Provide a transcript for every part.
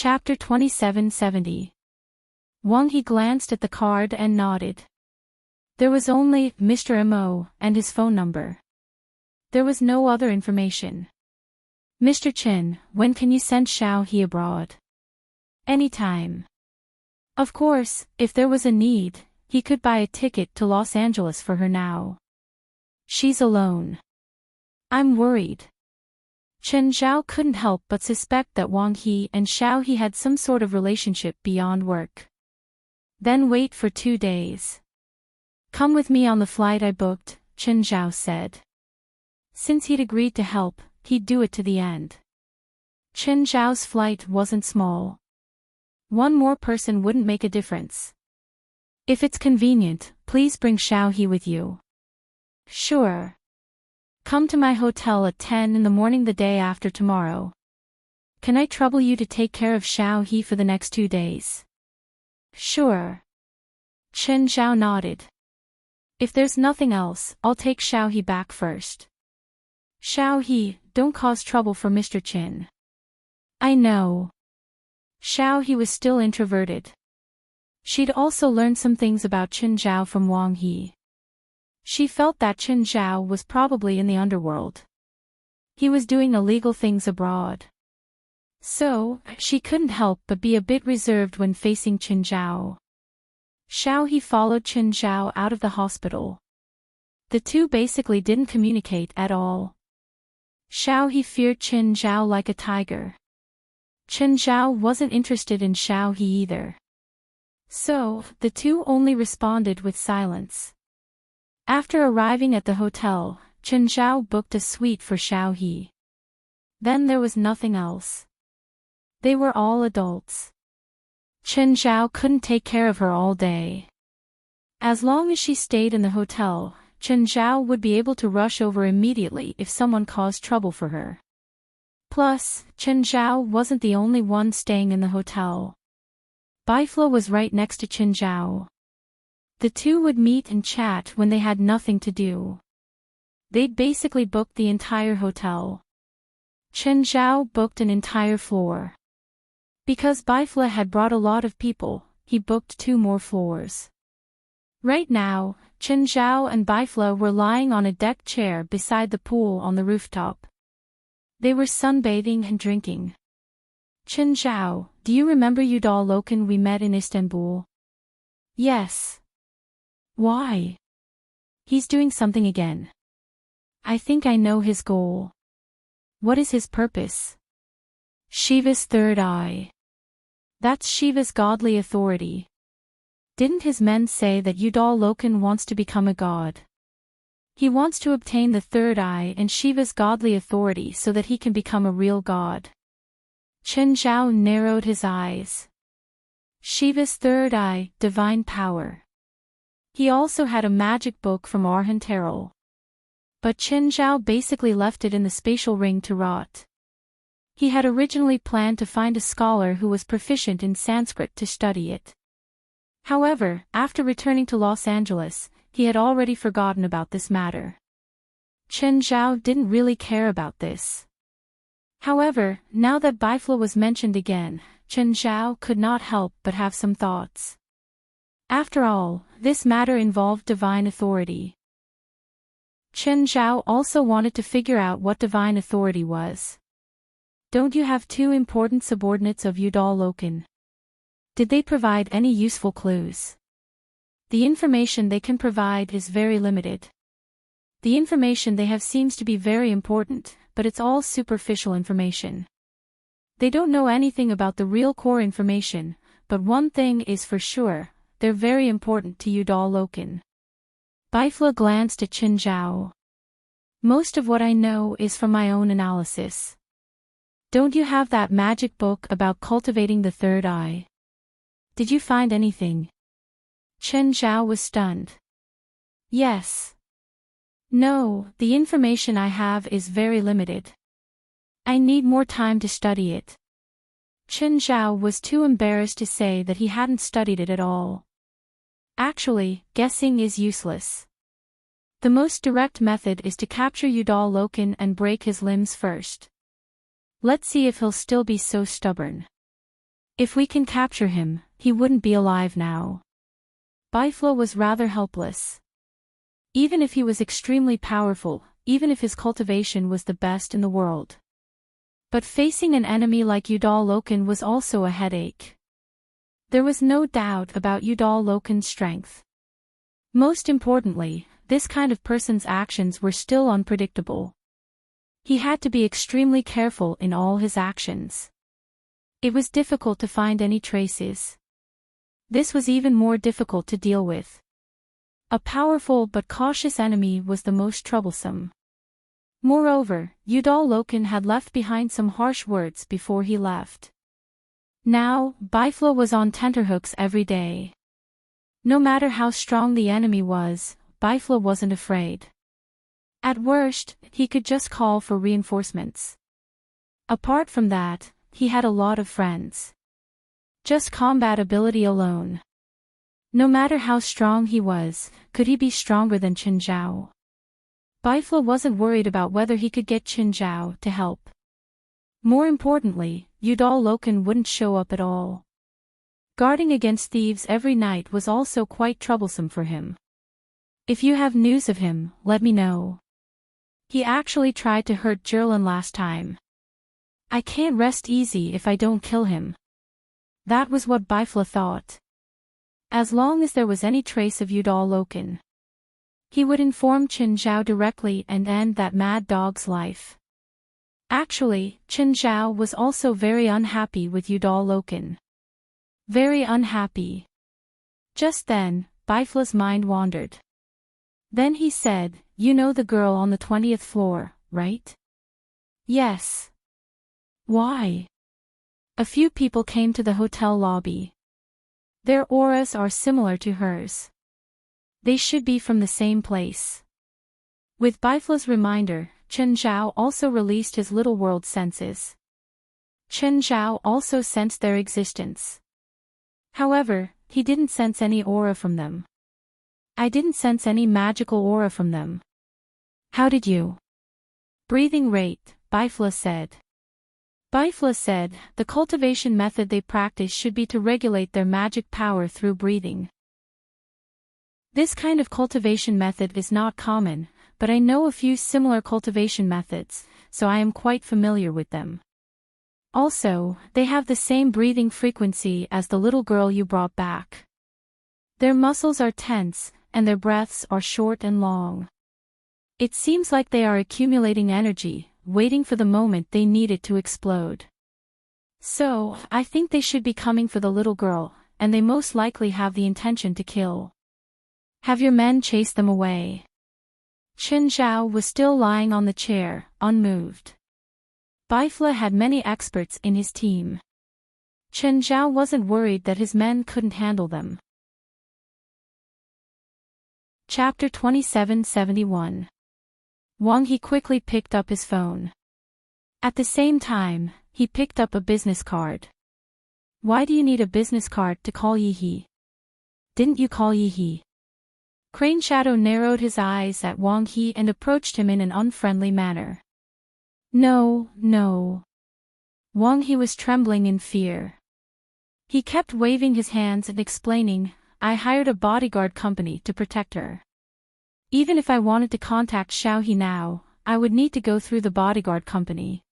Chapter 2770. Wang He glanced at the card and nodded. There was only Mr. Mo and his phone number. There was no other information. Mr. Chen, when can you send Xiao He abroad? Anytime. Of course, if there was a need, he could buy a ticket to Los Angeles for her now. She's alone. I'm worried. Chen Zhao couldn't help but suspect that Wang He and Xiao He had some sort of relationship beyond work. Then wait for 2 days. Come with me on the flight I booked, Chen Zhao said. Since he'd agreed to help, he'd do it to the end. Chen Zhao's flight wasn't small. One more person wouldn't make a difference. If it's convenient, please bring Xiao He with you. Sure. Come to my hotel at 10 in the morning the day after tomorrow. Can I trouble you to take care of Xiao He for the next 2 days? Sure. Chen Zhao nodded. If there's nothing else, I'll take Xiao He back first. Xiao He, don't cause trouble for Mr. Chen. I know. Xiao He was still introverted. She'd also learned some things about Chen Zhao from Wang He. She felt that Chen Zhao was probably in the underworld. He was doing illegal things abroad. So, she couldn't help but be a bit reserved when facing Chen Zhao. Xiao He followed Chen Zhao out of the hospital. The two basically didn't communicate at all. Xiao He feared Chen Zhao like a tiger. Chen Zhao wasn't interested in Xiao He either. So, the two only responded with silence. After arriving at the hotel, Chen Zhao booked a suite for Xiao He. Then there was nothing else. They were all adults. Chen Zhao couldn't take care of her all day. As long as she stayed in the hotel, Chen Zhao would be able to rush over immediately if someone caused trouble for her. Plus, Chen Zhao wasn't the only one staying in the hotel. Baifla was right next to Chen Zhao. The two would meet and chat when they had nothing to do. They'd basically booked the entire hotel. Chen Zhao booked an entire floor. Because Baifla had brought a lot of people, he booked 2 more floors. Right now, Chen Zhao and Baifla were lying on a deck chair beside the pool on the rooftop. They were sunbathing and drinking. Chen Zhao, do you remember Udal Loken we met in Istanbul? Yes. Why? He's doing something again. I think I know his goal. What is his purpose? Shiva's third eye. That's Shiva's godly authority. Didn't his men say that Udal Loken wants to become a god? He wants to obtain the third eye and Shiva's godly authority so that he can become a real god. Chen Zhao narrowed his eyes. Shiva's third eye, divine power. He also had a magic book from Arhantarol. But Chen Zhao basically left it in the spatial ring to rot. He had originally planned to find a scholar who was proficient in Sanskrit to study it. However, after returning to Los Angeles, he had already forgotten about this matter. Chen Zhao didn't really care about this. However, now that Baifla was mentioned again, Chen Zhao could not help but have some thoughts. After all, this matter involved divine authority. Chen Zhao also wanted to figure out what divine authority was. Don't you have 2 important subordinates of Udal Loken? Did they provide any useful clues? The information they can provide is very limited. The information they have seems to be very important, but it's all superficial information. They don't know anything about the real core information, but one thing is for sure, they're very important to Udal Loken. Baifla glanced at Chen Zhao. Most of what I know is from my own analysis. Don't you have that magic book about cultivating the third eye? Did you find anything? Chen Zhao was stunned. Yes. No, the information I have is very limited. I need more time to study it. Chen Zhao was too embarrassed to say that he hadn't studied it at all. Actually, guessing is useless. The most direct method is to capture Udal Loken and break his limbs first. Let's see if he'll still be so stubborn. If we can capture him, he wouldn't be alive now. Biflo was rather helpless. Even if he was extremely powerful, even if his cultivation was the best in the world. But facing an enemy like Udal Loken was also a headache. There was no doubt about Udal Loken's strength. Most importantly, this kind of person's actions were still unpredictable. He had to be extremely careful in all his actions. It was difficult to find any traces. This was even more difficult to deal with. A powerful but cautious enemy was the most troublesome. Moreover, Udal Loken had left behind some harsh words before he left. Now, Biflo was on tenterhooks every day. No matter how strong the enemy was, Biflo wasn't afraid. At worst, he could just call for reinforcements. Apart from that, he had a lot of friends. Just combat ability alone. No matter how strong he was, could he be stronger than Chen Zhao? Biflo wasn't worried about whether he could get Chen Zhao to help. More importantly, Udal Loken wouldn't show up at all. Guarding against thieves every night was also quite troublesome for him. If you have news of him, let me know. He actually tried to hurt Jerlin last time. I can't rest easy if I don't kill him. That was what Biflo thought. As long as there was any trace of Udal Loken, he would inform Chen Zhao directly and end that mad dog's life. Actually, Chen Zhao was also very unhappy with Udal Loken. Very unhappy. Just then, Biflo's mind wandered. Then he said, "You know the girl on the 20th floor, right?" "Yes." "Why?" "A few people came to the hotel lobby. Their auras are similar to hers. They should be from the same place." With Biflo's reminder, Chen Zhao also released his little world senses. Chen Zhao also sensed their existence. However, he didn't sense any aura from them. "I didn't sense any magical aura from them." "How did you?" "Breathing rate," Biflo said. Biflo said, the cultivation method they practice should be to regulate their magic power through breathing. This kind of cultivation method is not common, but I know a few similar cultivation methods, so I am quite familiar with them. Also, they have the same breathing frequency as the little girl you brought back. Their muscles are tense, and their breaths are short and long. It seems like they are accumulating energy, waiting for the moment they need it to explode. So, I think they should be coming for the little girl, and they most likely have the intention to kill. Have your men chase them away." Chen Zhao was still lying on the chair, unmoved. Biflo had many experts in his team. Chen Zhao wasn't worried that his men couldn't handle them. Chapter 2771. Wang He quickly picked up his phone. At the same time, he picked up a business card. "Why do you need a business card to call Yi He? Didn't you call Yi He?" Crane Shadow narrowed his eyes at Wang He and approached him in an unfriendly manner. No. Wang He was trembling in fear. He kept waving his hands and explaining, "I hired a bodyguard company to protect her. Even if I wanted to contact Xiao He now, I would need to go through the bodyguard company."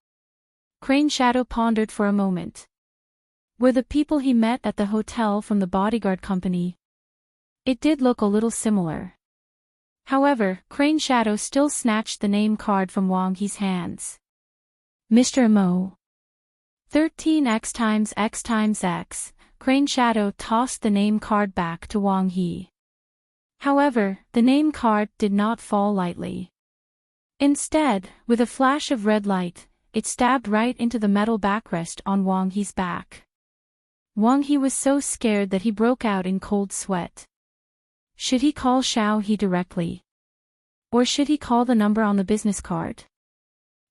Crane Shadow pondered for a moment. Were the people he met at the hotel from the bodyguard company? It did look a little similar. However, Crane Shadow still snatched the name card from Wang He's hands. "Mr. Mo. 13x times x times x, Crane Shadow tossed the name card back to Wang He. However, the name card did not fall lightly. Instead, with a flash of red light, it stabbed right into the metal backrest on Wang He's back. Wang He was so scared that he broke out in cold sweat. Should he call Xiao He directly? Or should he call the number on the business card?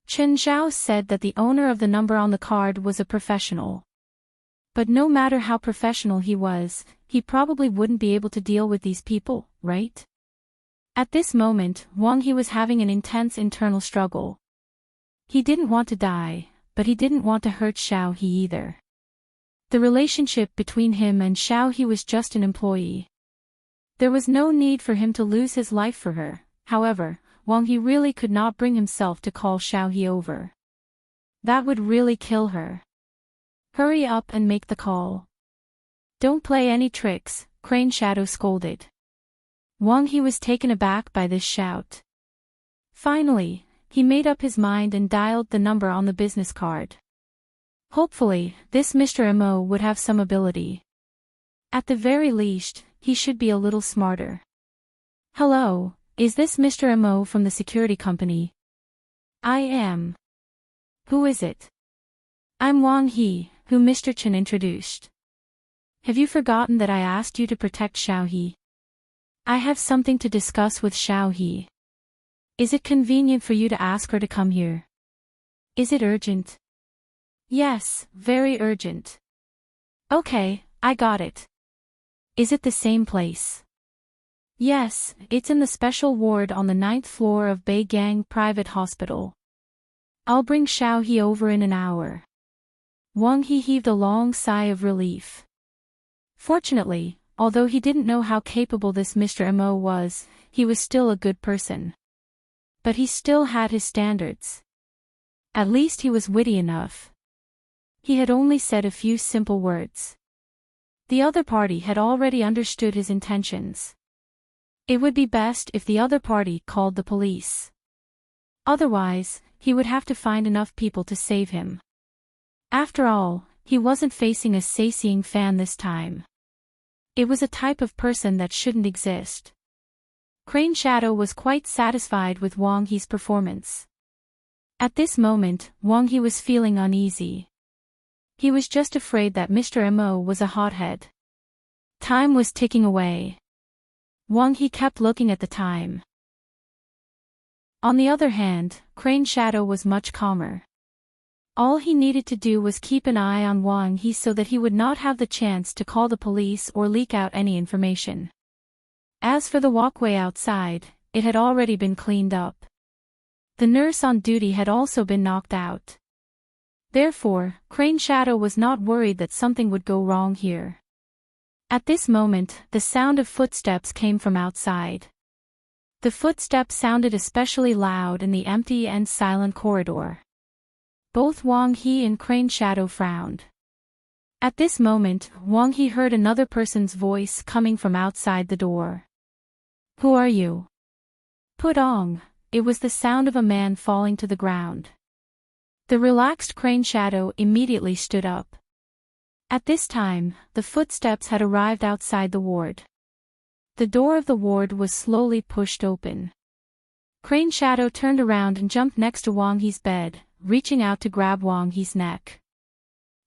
Chen Zhao said that the owner of the number on the card was a professional. But no matter how professional he was, he probably wouldn't be able to deal with these people, right? At this moment, Wang He was having an intense internal struggle. He didn't want to die, but he didn't want to hurt Xiao He either. The relationship between him and Xiao He was just an employee. There was no need for him to lose his life for her. However, Wang He really could not bring himself to call Xiao He over. That would really kill her. Hurry up and make the call. Don't play any tricks, Crane Shadow scolded. Wang He was taken aback by this shout. Finally, he made up his mind and dialed the number on the business card. Hopefully, this Mr. Mo would have some ability. At the very least, he should be a little smarter. Hello, is this Mr. Mo from the security company? I am. Who is it? I'm Wang He, who Mr. Chen introduced. Have you forgotten that I asked you to protect Xiao He? I have something to discuss with Xiao He. Is it convenient for you to ask her to come here? Is it urgent? Yes, very urgent. Okay, I got it. Is it the same place? Yes, it's in the special ward on the 9th floor of Beigang Private Hospital. I'll bring Xiao He over in an hour. Wang He heaved a long sigh of relief. Fortunately, although he didn't know how capable this Mr. Mo was, he was still a good person. But he still had his standards. At least he was witty enough. He had only said a few simple words. The other party had already understood his intentions. It would be best if the other party called the police. Otherwise, he would have to find enough people to save him. After all, he wasn't facing a Saising fan this time. It was a type of person that shouldn't exist. Crane Shadow was quite satisfied with Wang He's performance. At this moment, Wang He was feeling uneasy. He was just afraid that Mr. Mo was a hothead. Time was ticking away. Wang He kept looking at the time. On the other hand, Crane Shadow was much calmer. All he needed to do was keep an eye on Wang He so that he would not have the chance to call the police or leak out any information. As for the walkway outside, it had already been cleaned up. The nurse on duty had also been knocked out. Therefore, Crane Shadow was not worried that something would go wrong here. At this moment, the sound of footsteps came from outside. The footsteps sounded especially loud in the empty and silent corridor. Both Wang He and Crane Shadow frowned. At this moment, Wang He heard another person's voice coming from outside the door. Who are you? Pudong. It was the sound of a man falling to the ground. The relaxed Crane Shadow immediately stood up. At this time, the footsteps had arrived outside the ward. The door of the ward was slowly pushed open. Crane Shadow turned around and jumped next to Wang He's bed, reaching out to grab Wang He's neck.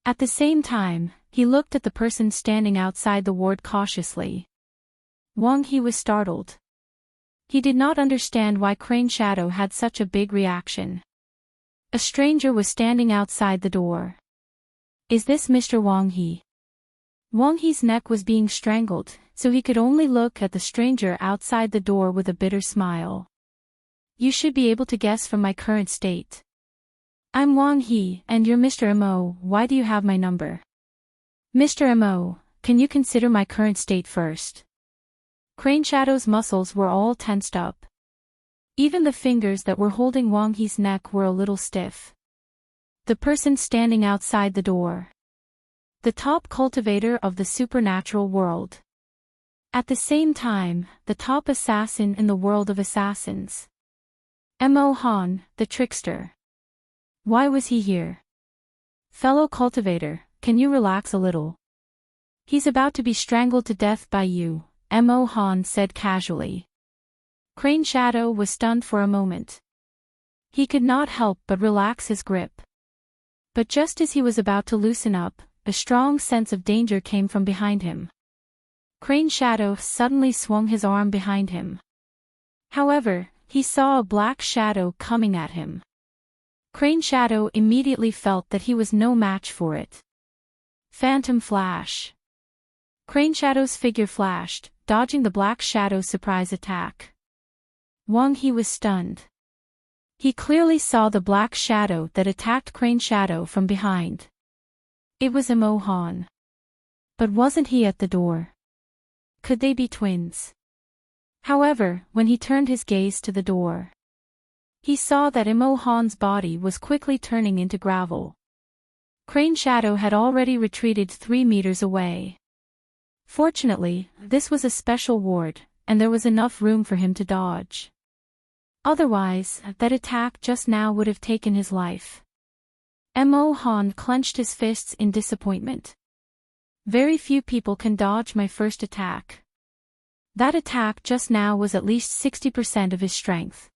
At the same time, he looked at the person standing outside the ward cautiously. Wang He was startled. He did not understand why Crane Shadow had such a big reaction. A stranger was standing outside the door. Is this Mr. Wang He? Wang He's neck was being strangled, so he could only look at the stranger outside the door with a bitter smile. You should be able to guess from my current state. I'm Wang He, and you're Mr. Mo. Why do you have my number? Mr. Mo, can you consider my current state first? Crane Shadow's muscles were all tensed up. Even the fingers that were holding Wang He's neck were a little stiff. The person standing outside the door. The top cultivator of the supernatural world. At the same time, the top assassin in the world of assassins. Mo Han, the trickster. Why was he here? Fellow cultivator, can you relax a little? He's about to be strangled to death by you, Mo Han said casually. Crane Shadow was stunned for a moment. He could not help but relax his grip. But just as he was about to loosen up, a strong sense of danger came from behind him. Crane Shadow suddenly swung his arm behind him. However, he saw a black shadow coming at him. Crane Shadow immediately felt that he was no match for it. Phantom Flash. Crane Shadow's figure flashed, dodging the black shadow's surprise attack. Wang He was stunned. He clearly saw the black shadow that attacked Crane Shadow from behind. It was Mo Han. But wasn't he at the door? Could they be twins? However, when he turned his gaze to the door, he saw that Imo Han's body was quickly turning into gravel. Crane Shadow had already retreated 3 meters away. Fortunately, this was a special ward, and there was enough room for him to dodge. Otherwise, that attack just now would have taken his life. Imo Han clenched his fists in disappointment. Very few people can dodge my first attack. That attack just now was at least 60% of his strength.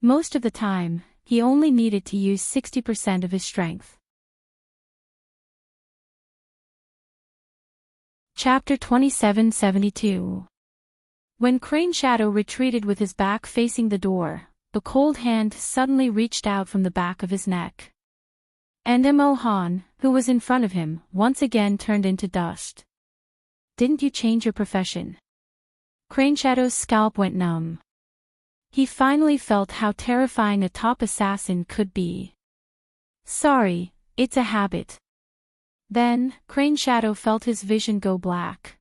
Most of the time, he only needed to use 60% of his strength. Chapter 2772. When Crane Shadow retreated with his back facing the door, the cold hand suddenly reached out from the back of his neck. And Imo Han, who was in front of him, once again turned into dust. Didn't you change your profession? Crane Shadow's scalp went numb. He finally felt how terrifying a top assassin could be. Sorry, it's a habit. Then, Crane Shadow felt his vision go black.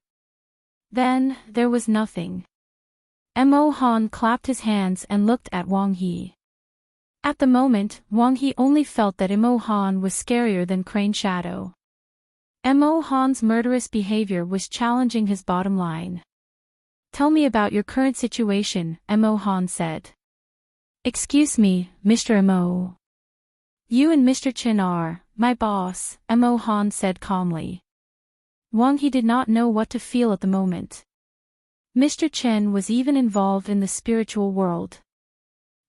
Then, there was nothing. Imo Han clapped his hands and looked at Wang He. At the moment, Wang He only felt that Imo Han was scarier than Crane Shadow. Imo Han's murderous behavior was challenging his bottom line. Tell me about your current situation, Imo Han said. Excuse me, Mr. Imo. You and Mr. Chen are my boss, Imo Han said calmly. Wang He did not know what to feel at the moment. Mr. Chen was even involved in the spiritual world.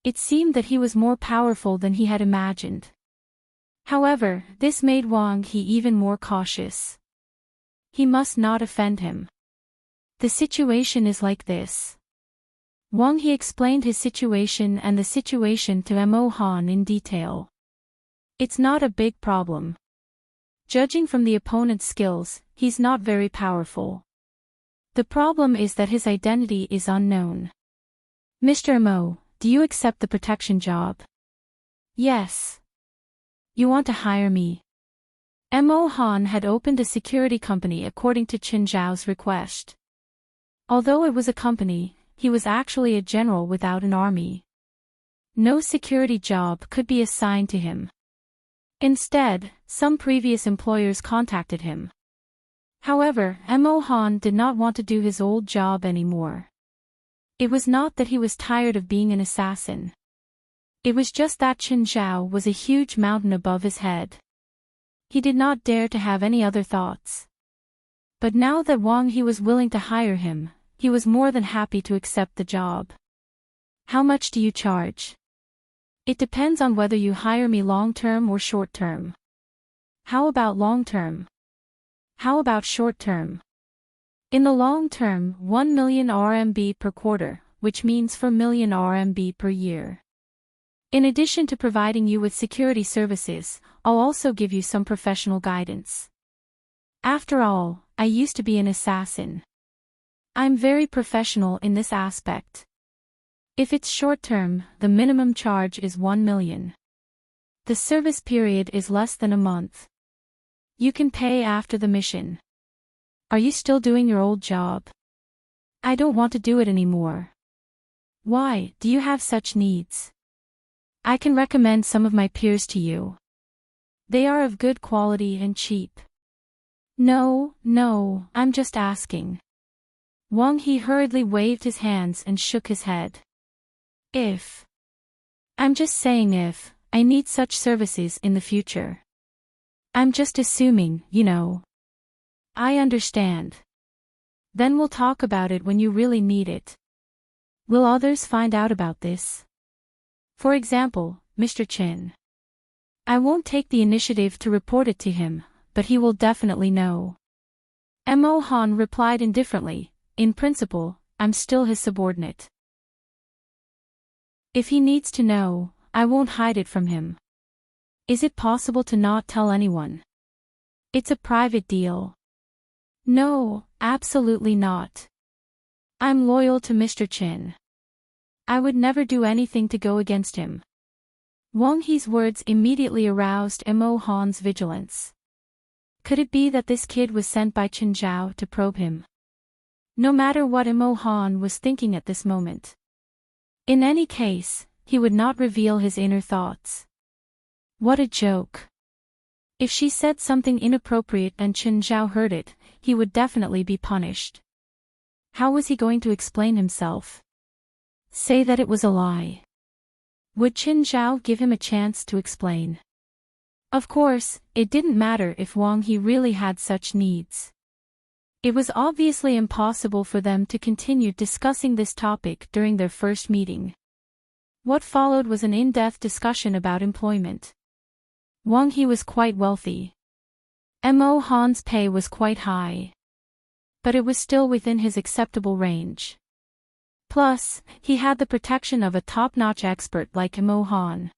It seemed that he was more powerful than he had imagined. However, this made Wang He even more cautious. He must not offend him. The situation is like this. Wang He explained his situation and the situation to Imo Han in detail. It's not a big problem. Judging from the opponent's skills, he's not very powerful. The problem is that his identity is unknown. Mr. Imo, do you accept the protection job? Yes. You want to hire me? Imo Han had opened a security company according to Qin Zhao's request. Although it was a company, he was actually a general without an army. No security job could be assigned to him. Instead, some previous employers contacted him. However, Imo Han did not want to do his old job anymore. It was not that he was tired of being an assassin. It was just that Qin Zhao was a huge mountain above his head. He did not dare to have any other thoughts. But now that Wang He was willing to hire him, he was more than happy to accept the job. How much do you charge? It depends on whether you hire me long-term or short-term. How about long-term? How about short-term? In the long term, 1 million RMB per quarter, which means 4 million RMB per year. In addition to providing you with security services, I'll also give you some professional guidance. After all, I used to be an assassin. I'm very professional in this aspect. If it's short-term, the minimum charge is 1 million. The service period is less than a month. You can pay after the mission. Are you still doing your old job? I don't want to do it anymore. Why, do you have such needs? I can recommend some of my peers to you. They are of good quality and cheap. No, I'm just asking. Wang He hurriedly waved his hands and shook his head. I'm just saying if I need such services in the future. I'm just assuming, you know. I understand. Then we'll talk about it when you really need it. Will others find out about this? For example, Mr. Chen. I won't take the initiative to report it to him, but he will definitely know. Imo Han replied indifferently, in principle, I'm still his subordinate. If he needs to know, I won't hide it from him. Is it possible to not tell anyone? It's a private deal. No, absolutely not. I'm loyal to Mr. Chen. I would never do anything to go against him. Wang He's words immediately aroused Imo Han's vigilance. Could it be that this kid was sent by Chen Zhao to probe him? No matter what Imo Han was thinking at this moment. In any case, he would not reveal his inner thoughts. What a joke. If she said something inappropriate and Chen Zhao heard it, he would definitely be punished. How was he going to explain himself? Say that it was a lie. Would Chen Zhao give him a chance to explain? Of course, it didn't matter if Wang He really had such needs. It was obviously impossible for them to continue discussing this topic during their first meeting. What followed was an in-depth discussion about employment. Wang He was quite wealthy. Mo Han's pay was quite high. But it was still within his acceptable range. Plus, he had the protection of a top-notch expert like Mo Han.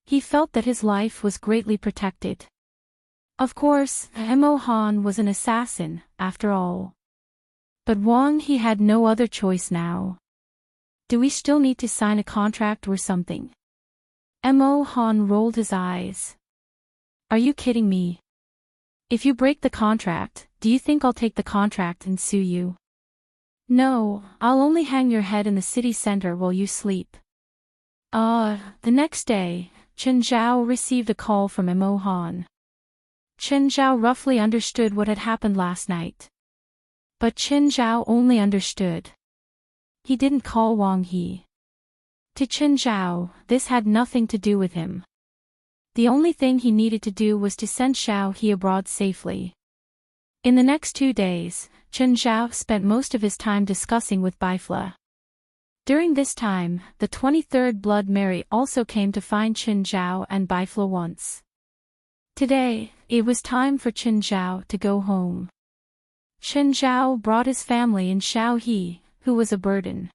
He felt that his life was greatly protected. Of course, Mo Han was an assassin, after all. But Wang He had no other choice now. Do we still need to sign a contract or something? Mo Han rolled his eyes. Are you kidding me? If you break the contract, do you think I'll take the contract and sue you? No, I'll only hang your head in the city center while you sleep. The next day, Chen Zhao received a call from Mo Han. Chen Zhao roughly understood what had happened last night. But Chen Zhao only understood. He didn't call Wang He. To Chen Zhao, this had nothing to do with him. The only thing he needed to do was to send Xiao He abroad safely. In the next 2 days, Chen Zhao spent most of his time discussing with Bifla. During this time, the 23rd Blood Mary also came to find Chen Zhao and Bifla once. Today, it was time for Chen Zhao to go home. Chen Zhao brought his family and Xiao He, who was a burden.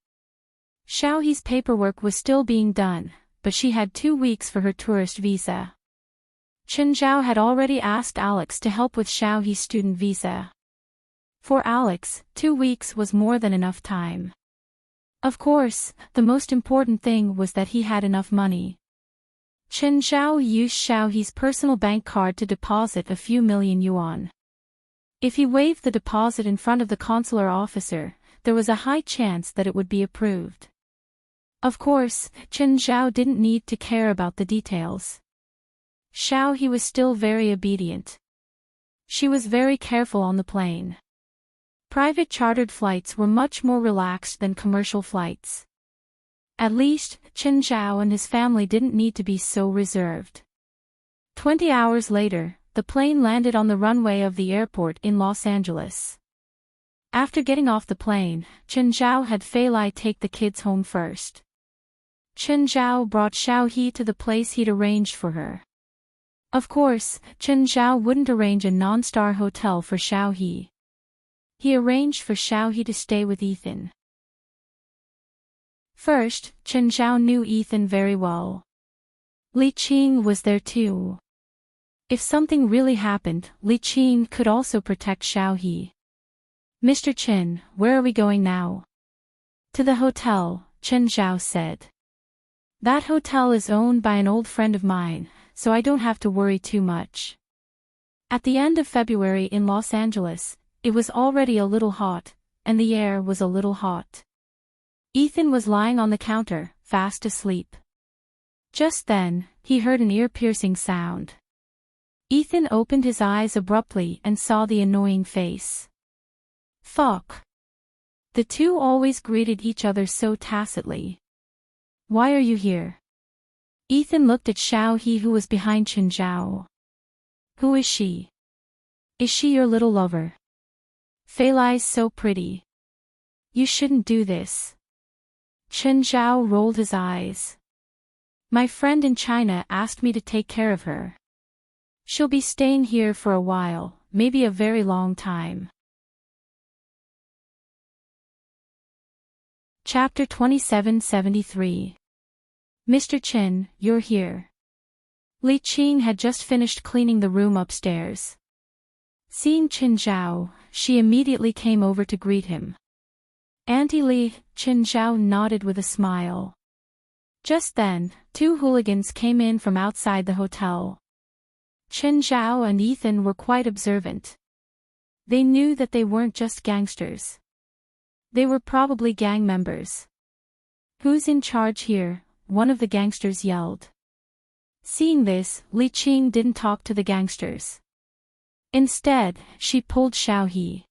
Xiao He's paperwork was still being done, but she had 2 weeks for her tourist visa. Chen Zhao had already asked Alex to help with Xiao He's student visa. For Alex, 2 weeks was more than enough time. Of course, the most important thing was that he had enough money. Chen Zhao used Xiao He's personal bank card to deposit a few million yuan. If he waived the deposit in front of the consular officer, there was a high chance that it would be approved. Of course, Chen Zhao didn't need to care about the details. Xiao He was still very obedient. She was very careful on the plane. Private chartered flights were much more relaxed than commercial flights. At least, Chen Zhao and his family didn't need to be so reserved. 20 hours later, the plane landed on the runway of the airport in Los Angeles. After getting off the plane, Chen Zhao had Fei Lai take the kids home first. Chen Zhao brought Xiao He to the place he'd arranged for her. Of course, Chen Zhao wouldn't arrange a non-star hotel for Xiao He. He arranged for Xiao He to stay with Ethan. First, Chen Zhao knew Ethan very well. Li Qing was there too. If something really happened, Li Qing could also protect Xiao He. Mr. Chen, where are we going now? To the hotel, Chen Zhao said. That hotel is owned by an old friend of mine, so I don't have to worry too much. At the end of February in Los Angeles, it was already a little hot, and the air was a little hot. Ethan was lying on the counter, fast asleep. Just then, he heard an ear-piercing sound. Ethan opened his eyes abruptly and saw the annoying face. Fuck. The two always greeted each other so tacitly. Why are you here? Ethan looked at Xiao He, who was behind Chen Zhao. Who is she? Is she your little lover? Fei Lai's so pretty. You shouldn't do this. Chen Zhao rolled his eyes. My friend in China asked me to take care of her. She'll be staying here for a while, maybe a very long time. Chapter 2773. Mr. Chen, you're here. Li Qing had just finished cleaning the room upstairs. Seeing Chen Zhao, she immediately came over to greet him. Auntie Li, Chen Zhao nodded with a smile. Just then, 2 hooligans came in from outside the hotel. Chen Zhao and Ethan were quite observant. They knew that they weren't just gangsters. They were probably gang members. "Who's in charge here?" one of the gangsters yelled. Seeing this, Li Qing didn't talk to the gangsters. Instead, she pulled Xiao He.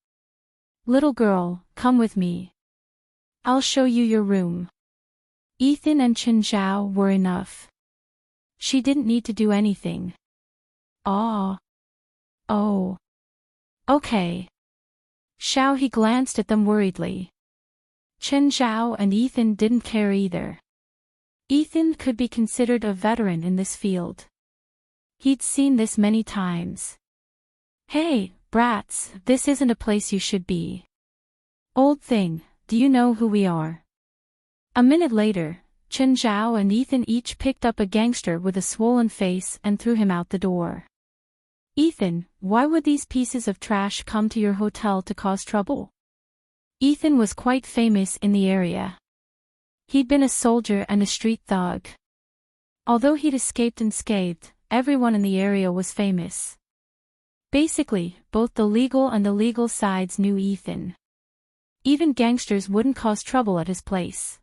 "Little girl, come with me. I'll show you your room." Ethan and Chen Zhao were enough. She didn't need to do anything. Oh. Okay. Xiao He glanced at them worriedly. Chen Zhao and Ethan didn't care either. Ethan could be considered a veteran in this field. He'd seen this many times. "Hey, brats, this isn't a place you should be. Old thing, do you know who we are?" A minute later, Chen Zhao and Ethan each picked up a gangster with a swollen face and threw him out the door. "Ethan, why would these pieces of trash come to your hotel to cause trouble?" Ethan was quite famous in the area. He'd been a soldier and a street thug. Although he'd escaped unscathed, everyone in the area was famous. Basically, both the legal and illegal sides knew Ethan. Even gangsters wouldn't cause trouble at his place.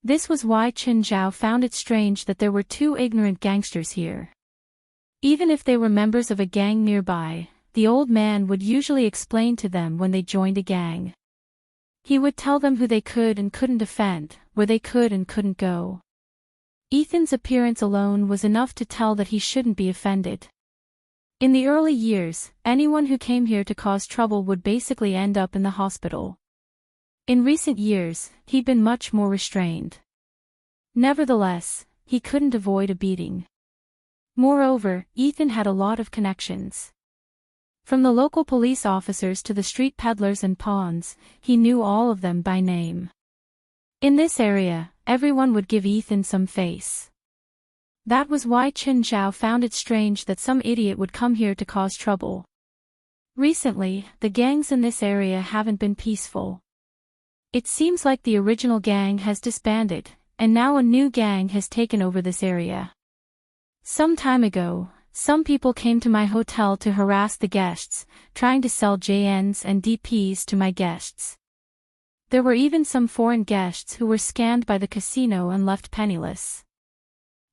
This was why Chen Zhao found it strange that there were two ignorant gangsters here. Even if they were members of a gang nearby, the old man would usually explain to them when they joined a gang. He would tell them who they could and couldn't offend, where they could and couldn't go. Ethan's appearance alone was enough to tell that he shouldn't be offended. In the early years, anyone who came here to cause trouble would basically end up in the hospital. In recent years, he'd been much more restrained. Nevertheless, he couldn't avoid a beating. Moreover, Ethan had a lot of connections. From the local police officers to the street peddlers and pawns, he knew all of them by name. In this area, everyone would give Ethan some face. That was why Chen Zhao found it strange that some idiot would come here to cause trouble. Recently, the gangs in this area haven't been peaceful. It seems like the original gang has disbanded, and now a new gang has taken over this area. Some time ago, some people came to my hotel to harass the guests, trying to sell JNs and DPs to my guests. There were even some foreign guests who were scammed by the casino and left penniless.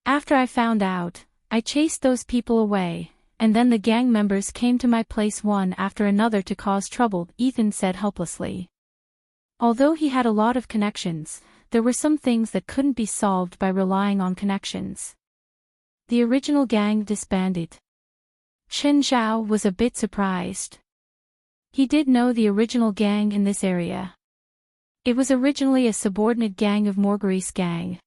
After I found out, I chased those people away, and then the gang members came to my place one after another to cause trouble, Ethan said helplessly. Although he had a lot of connections, there were some things that couldn't be solved by relying on connections. The original gang disbanded. Chen Zhao was a bit surprised. He did know the original gang in this area. It was originally a subordinate gang of Marguerite's gang.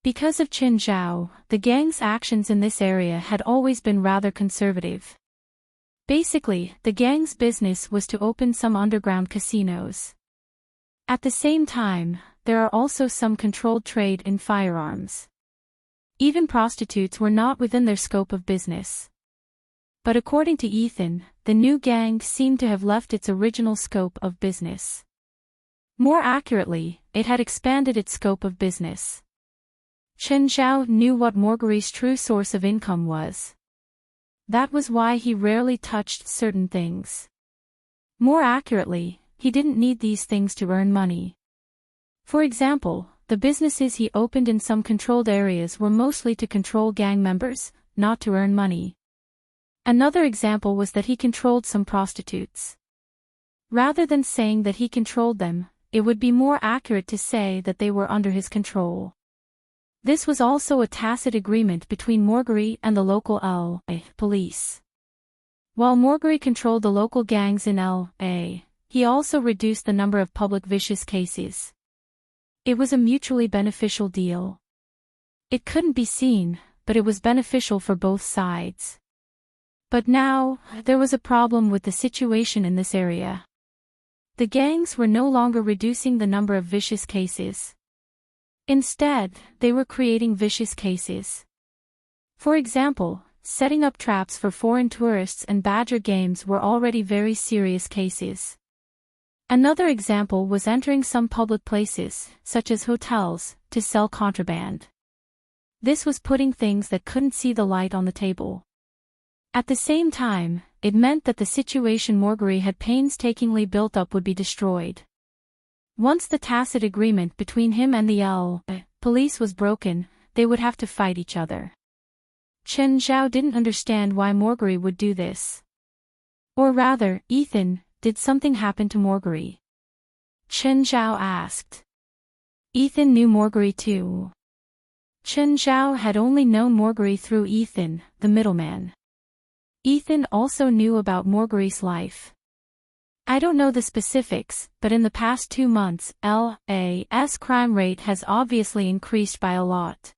Because of Chen Zhao, the gang's actions in this area had always been rather conservative. Basically, the gang's business was to open some underground casinos. At the same time, there are also some controlled trade in firearms. Even prostitutes were not within their scope of business. But according to Ethan, the new gang seemed to have left its original scope of business. More accurately, it had expanded its scope of business. Chen Zhao knew what Marguerite's true source of income was. That was why he rarely touched certain things. More accurately, he didn't need these things to earn money. For example, the businesses he opened in some controlled areas were mostly to control gang members, not to earn money. Another example was that he controlled some prostitutes. Rather than saying that he controlled them, it would be more accurate to say that they were under his control. This was also a tacit agreement between Marguerite and the local LA police. While Marguerite controlled the local gangs in LA, he also reduced the number of public vicious cases. It was a mutually beneficial deal. It couldn't be seen, but it was beneficial for both sides. But now, there was a problem with the situation in this area. The gangs were no longer reducing the number of vicious cases. Instead, they were creating vicious cases. For example, setting up traps for foreign tourists and badger games were already very serious cases. Another example was entering some public places, such as hotels, to sell contraband. This was putting things that couldn't see the light on the table. At the same time, it meant that the situation Marguerite had painstakingly built up would be destroyed. Once the tacit agreement between him and the police was broken, they would have to fight each other. Chen Zhao didn't understand why Marguerite would do this. Or rather, Ethan, did something happen to Marguerite? Chen Zhao asked. Ethan knew Marguerite too. Chen Zhao had only known Marguerite through Ethan, the middleman. Ethan also knew about Marguerite's life. I don't know the specifics, but in the past 2 months, LA's crime rate has obviously increased by a lot.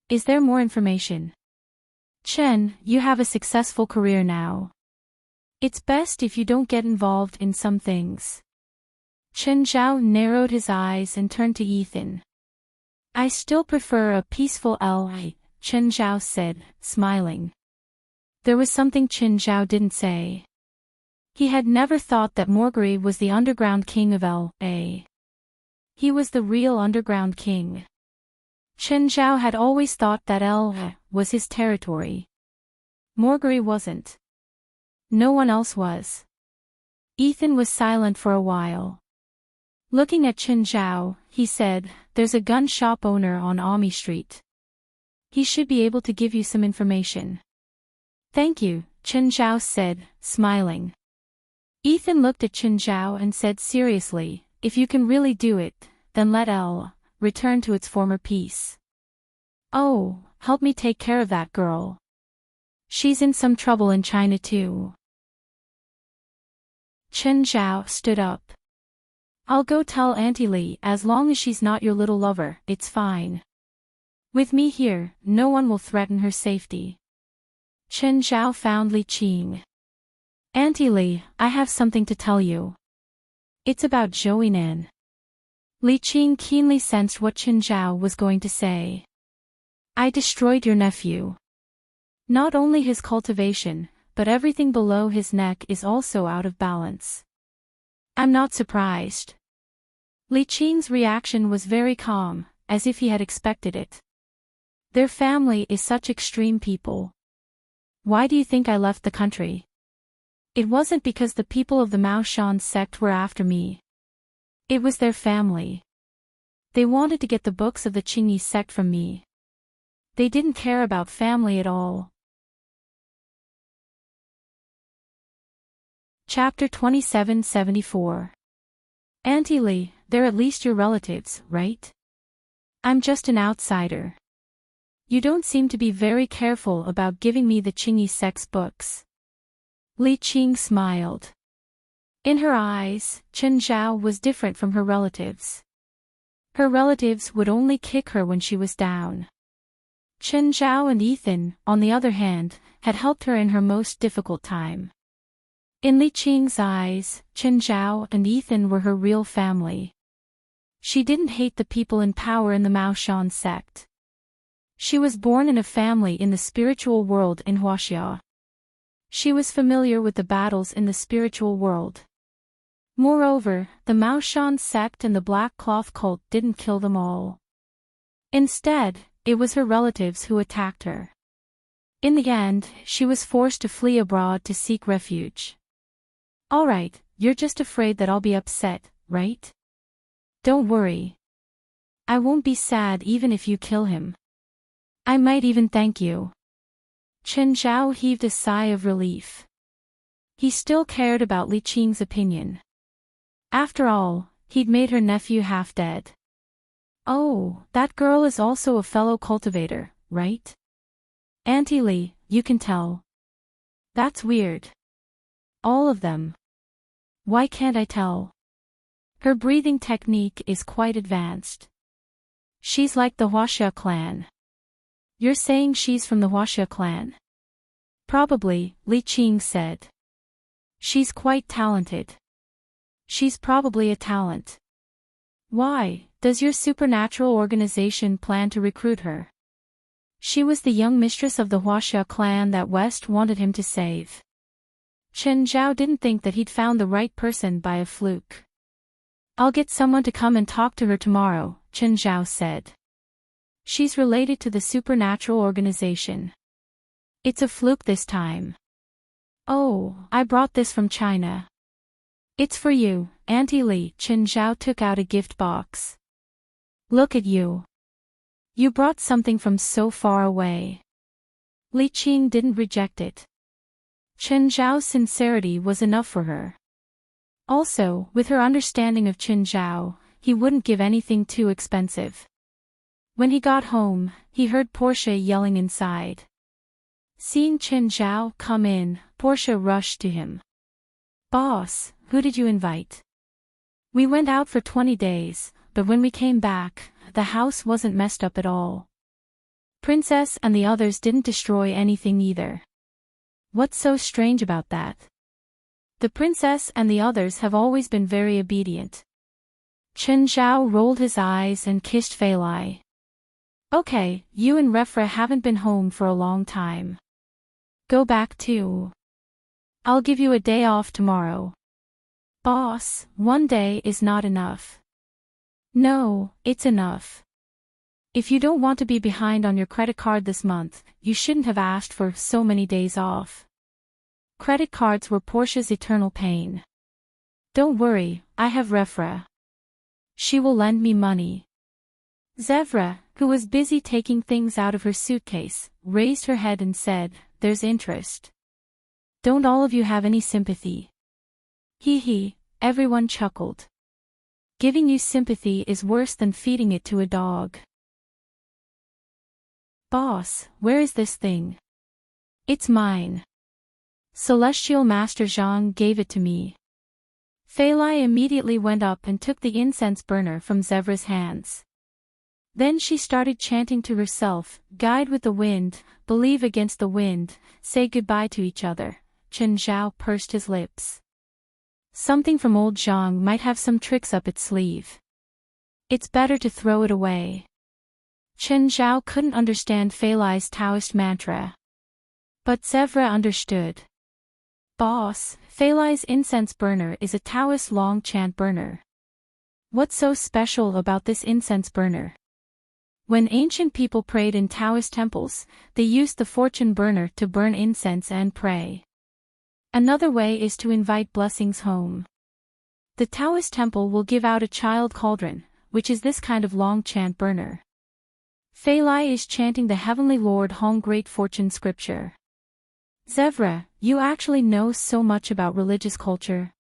Is there more information? Chen, you have a successful career now. It's best if you don't get involved in some things. Chen Zhao narrowed his eyes and turned to Ethan. I still prefer a peaceful LA, Chen Zhao said, smiling. There was something Chen Zhao didn't say. He had never thought that Marguerite was the underground king of LA. He was the real underground king. Chen Zhao had always thought that LA was his territory. Marguerite wasn't. No one else was. Ethan was silent for a while. Looking at Chen Zhao, he said, there's a gun shop owner on Ami Street. He should be able to give you some information. Thank you, Chen Zhao said, smiling. Ethan looked at Chen Zhao and said seriously, if you can really do it, then let L return to its former peace. Oh, help me take care of that girl. She's in some trouble in China too. Chen Zhao stood up. I'll go tell Auntie Li, as long as she's not your little lover, it's fine. With me here, no one will threaten her safety. Chen Zhao found Li Qing. Auntie Li, I have something to tell you. It's about Joeynan. Li Qing keenly sensed what Chen Zhao was going to say. I destroyed your nephew. Not only his cultivation, but everything below his neck is also out of balance. I'm not surprised. Li Qing's reaction was very calm, as if he had expected it. Their family is such extreme people. Why do you think I left the country? It wasn't because the people of the Mao Shan sect were after me. It was their family. They wanted to get the books of the Qingyi sect from me. They didn't care about family at all. Chapter 2774. Auntie Li, they're at least your relatives, right? I'm just an outsider. You don't seem to be very careful about giving me the Qingyi sect's books. Li Qing smiled. In her eyes, Chen Zhao was different from her relatives. Her relatives would only kick her when she was down. Chen Zhao and Ethan, on the other hand, had helped her in her most difficult time. In Li Qing's eyes, Chen Zhao and Ethan were her real family. She didn't hate the people in power in the Mao Shan sect. She was born in a family in the spiritual world in Huaxia. She was familiar with the battles in the spiritual world. Moreover, the Mao Shan sect and the Black Cloth cult didn't kill them all. Instead, it was her relatives who attacked her. In the end, she was forced to flee abroad to seek refuge. Alright, you're just afraid that I'll be upset, right? Don't worry. I won't be sad even if you kill him. I might even thank you. Chen Zhao heaved a sigh of relief. He still cared about Li Qing's opinion. After all, he'd made her nephew half dead. Oh, that girl is also a fellow cultivator, right? Auntie Li, you can tell. That's weird. All of them. Why can't I tell? Her breathing technique is quite advanced. She's like the Huaxia clan. You're saying she's from the Huaxia clan? Probably, Li Qing said. She's quite talented. She's probably a talent. Why, does your supernatural organization plan to recruit her? She was the young mistress of the Huaxia clan that West wanted him to save. Chen Zhao didn't think that he'd found the right person by a fluke. I'll get someone to come and talk to her tomorrow, Chen Zhao said. She's related to the supernatural organization. It's a fluke this time. Oh, I brought this from China. It's for you, Auntie Li. Chen Zhao took out a gift box. Look at you. You brought something from so far away. Li Qing didn't reject it. Chen Zhao's sincerity was enough for her. Also, with her understanding of Chen Zhao, he wouldn't give anything too expensive. When he got home, he heard Portia yelling inside. Seeing Chen Zhao come in, Portia rushed to him. Boss, who did you invite? We went out for 20 days, but when we came back, the house wasn't messed up at all. Princess and the others didn't destroy anything either. What's so strange about that? The princess and the others have always been very obedient. Chen Zhao rolled his eyes and kissed Fei Lai. Okay, you and Refra haven't been home for a long time. Go back too. I'll give you a day off tomorrow. Boss, one day is not enough. No, it's enough. If you don't want to be behind on your credit card this month, you shouldn't have asked for so many days off. Credit cards were Portia's eternal pain. Don't worry, I have Refra. She will lend me money. Zevra, who was busy taking things out of her suitcase, raised her head and said, There's interest. Don't all of you have any sympathy? Hee hee, everyone chuckled. Giving you sympathy is worse than feeding it to a dog. Boss, where is this thing? It's mine. Celestial Master Zhang gave it to me. Fei Lai immediately went up and took the incense burner from Zevra's hands. Then she started chanting to herself, Guide with the wind, believe against the wind, say goodbye to each other. Chen Zhao pursed his lips. Something from old Zhang might have some tricks up its sleeve. It's better to throw it away. Chen Zhao couldn't understand Fei Lai's Taoist mantra. But Zevra understood. Boss, Fei Lai's incense burner is a Taoist long chant burner. What's so special about this incense burner? When ancient people prayed in Taoist temples, they used the fortune burner to burn incense and pray. Another way is to invite blessings home. The Taoist temple will give out a child cauldron, which is this kind of long chant burner. Fei Lai is chanting the Heavenly Lord Hong Great Fortune scripture. Zevra, you actually know so much about religious culture.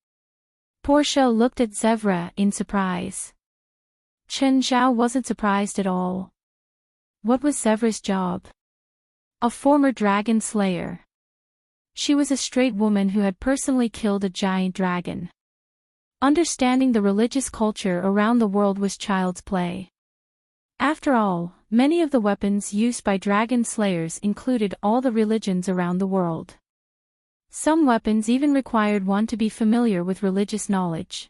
Portia looked at Zevra in surprise. Chen Zhao wasn't surprised at all. What was Zevra's job? A former dragon slayer. She was a straight woman who had personally killed a giant dragon. Understanding the religious culture around the world was child's play. After all, many of the weapons used by dragon slayers included all the religions around the world. Some weapons even required one to be familiar with religious knowledge.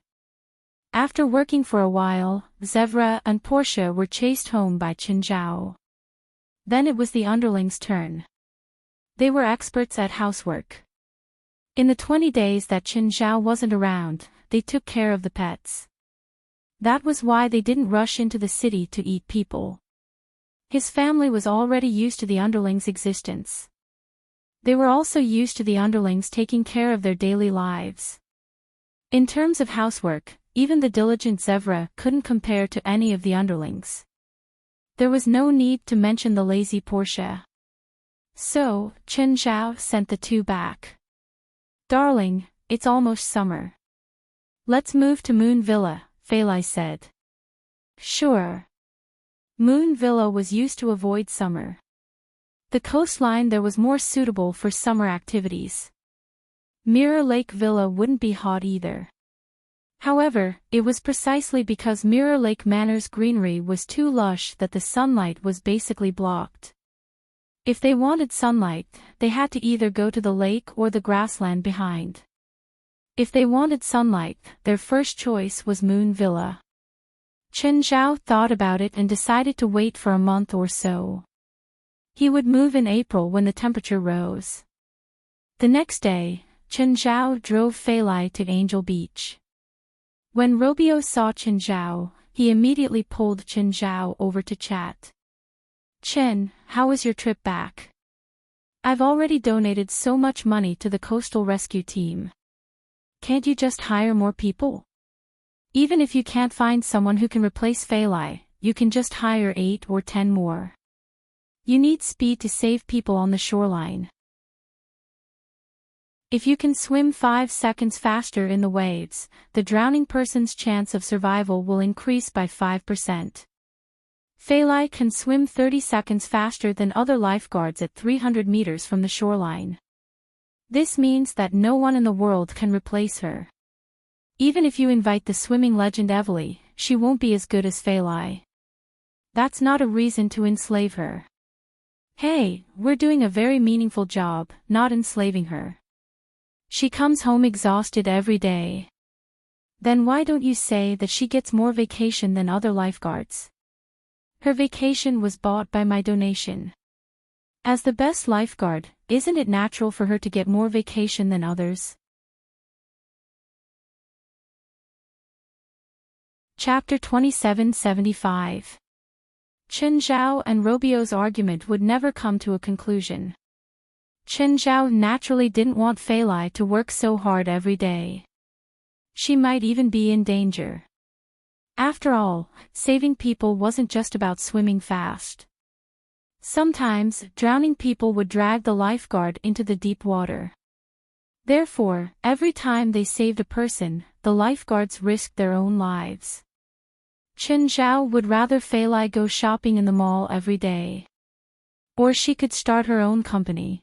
After working for a while, Zevra and Portia were chased home by Chen Zhao. Then it was the underlings' turn. They were experts at housework. In the 20 days that Chen Zhao wasn't around, they took care of the pets. That was why they didn't rush into the city to eat people. His family was already used to the underlings' existence. They were also used to the underlings taking care of their daily lives. In terms of housework, even the diligent Zevra couldn't compare to any of the underlings. There was no need to mention the lazy Portia. So, Chen Zhao sent the two back. Darling, it's almost summer. Let's move to Moon Villa, Fei Lai said. Sure. Moon Villa was used to avoid summer. The coastline there was more suitable for summer activities. Mirror Lake Villa wouldn't be hot either. However, it was precisely because Mirror Lake Manor's greenery was too lush that the sunlight was basically blocked. If they wanted sunlight, they had to either go to the lake or the grassland behind. If they wanted sunlight, their first choice was Moon Villa. Chen Zhao thought about it and decided to wait for a month or so. He would move in April when the temperature rose. The next day, Chen Zhao drove Fei Lai to Angel Beach. When Robio saw Chen Zhao, he immediately pulled Chen Zhao over to chat. Chen, how was your trip back? I've already donated so much money to the coastal rescue team. Can't you just hire more people? Even if you can't find someone who can replace Feilai, you can just hire 8 or 10 more. You need speed to save people on the shoreline. If you can swim 5 seconds faster in the waves, the drowning person's chance of survival will increase by 5%. Feilai can swim 30 seconds faster than other lifeguards at 300 meters from the shoreline. This means that no one in the world can replace her. Even if you invite the swimming legend Evely, she won't be as good as Feilai. That's not a reason to enslave her. Hey, we're doing a very meaningful job, not enslaving her. She comes home exhausted every day. Then why don't you say that she gets more vacation than other lifeguards? Her vacation was bought by my donation. As the best lifeguard, isn't it natural for her to get more vacation than others? Chapter 2775. Chen Zhao and Robio's argument would never come to a conclusion. Chen Zhao naturally didn't want Feilai to work so hard every day. She might even be in danger. After all, saving people wasn't just about swimming fast. Sometimes, drowning people would drag the lifeguard into the deep water. Therefore, every time they saved a person, the lifeguards risked their own lives. Chen Zhao would rather Feilai go shopping in the mall every day. Or she could start her own company.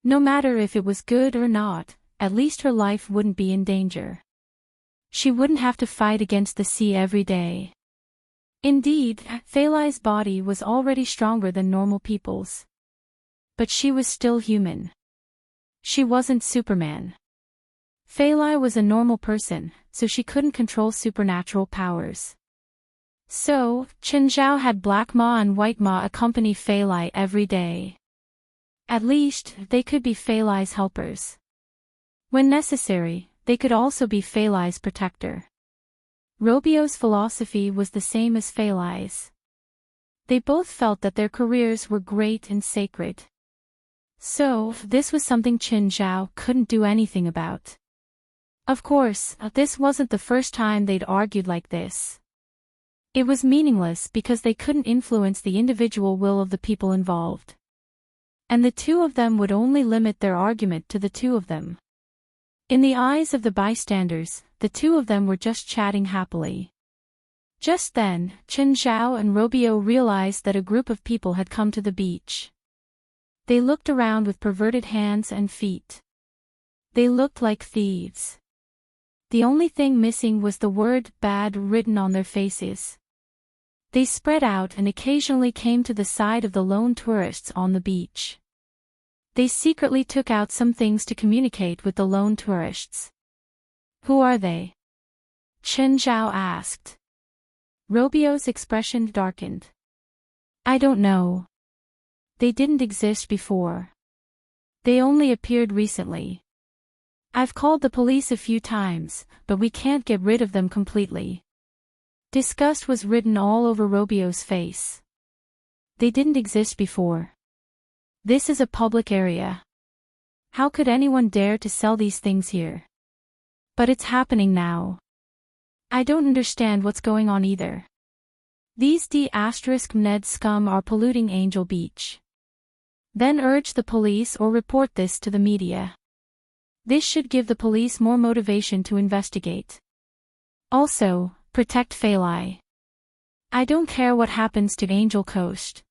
No matter if it was good or not, at least her life wouldn't be in danger. She wouldn't have to fight against the sea every day. Indeed, Feilai's body was already stronger than normal people's. But she was still human. She wasn't Superman. Feilai was a normal person, so she couldn't control supernatural powers. So, Chen Zhao had Black Ma and White Ma accompany Feilai every day. At least, they could be Feilai's helpers. When necessary, they could also be Feilai's protector. Robio's philosophy was the same as Feilai's. They both felt that their careers were great and sacred. So, this was something Chen Zhao couldn't do anything about. Of course, this wasn't the first time they'd argued like this. It was meaningless because they couldn't influence the individual will of the people involved. And the two of them would only limit their argument to the two of them. In the eyes of the bystanders, the two of them were just chatting happily. Just then, Chen Zhao and Robio realized that a group of people had come to the beach. They looked around with perverted hands and feet. They looked like thieves. The only thing missing was the word bad written on their faces. They spread out and occasionally came to the side of the lone tourists on the beach. They secretly took out some things to communicate with the lone tourists. Who are they? Chen Zhao asked. Robio's expression darkened. I don't know. They didn't exist before. They only appeared recently. I've called the police a few times, but we can't get rid of them completely. Disgust was written all over Robio's face. They didn't exist before. This is a public area. How could anyone dare to sell these things here? But it's happening now. I don't understand what's going on either. These D*Ned scum are polluting Angel Beach. Then urge the police or report this to the media. This should give the police more motivation to investigate. Also, protect Feilai. I don't care what happens to Angel Coast.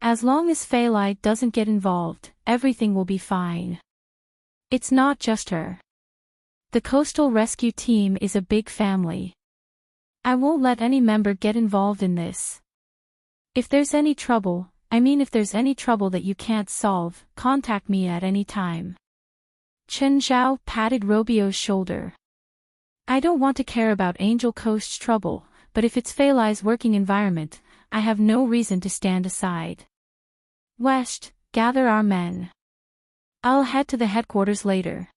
As long as Feilai doesn't get involved, everything will be fine. It's not just her. The coastal rescue team is a big family. I won't let any member get involved in this. If there's any trouble, if there's any trouble that you can't solve, contact me at any time. Chen Zhao patted Robio's shoulder. I don't want to care about Angel Coast's trouble, but if it's Feilai's working environment, I have no reason to stand aside. West, gather our men. I'll head to the headquarters later.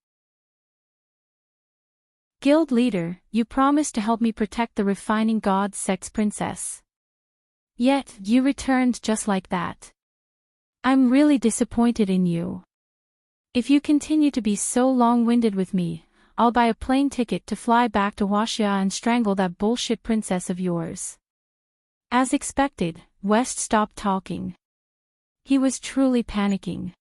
Guild leader, you promised to help me protect the refining god sex princess. Yet, you returned just like that. I'm really disappointed in you. If you continue to be so long-winded with me, I'll buy a plane ticket to fly back to Huaxia and strangle that bullshit princess of yours. As expected, West stopped talking. He was truly panicking.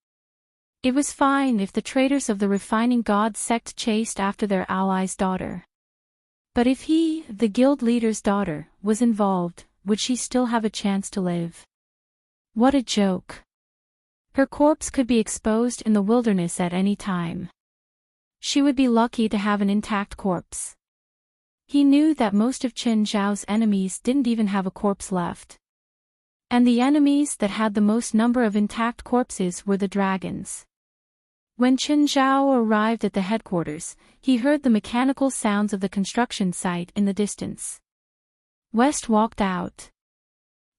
It was fine if the traitors of the Refining God sect chased after their ally's daughter. But if he, the guild leader's daughter, was involved, would she still have a chance to live? What a joke. Her corpse could be exposed in the wilderness at any time. She would be lucky to have an intact corpse. He knew that most of Chen Zhao's enemies didn't even have a corpse left. And the enemies that had the most number of intact corpses were the dragons. When Chen Zhao arrived at the headquarters, he heard the mechanical sounds of the construction site in the distance. West walked out.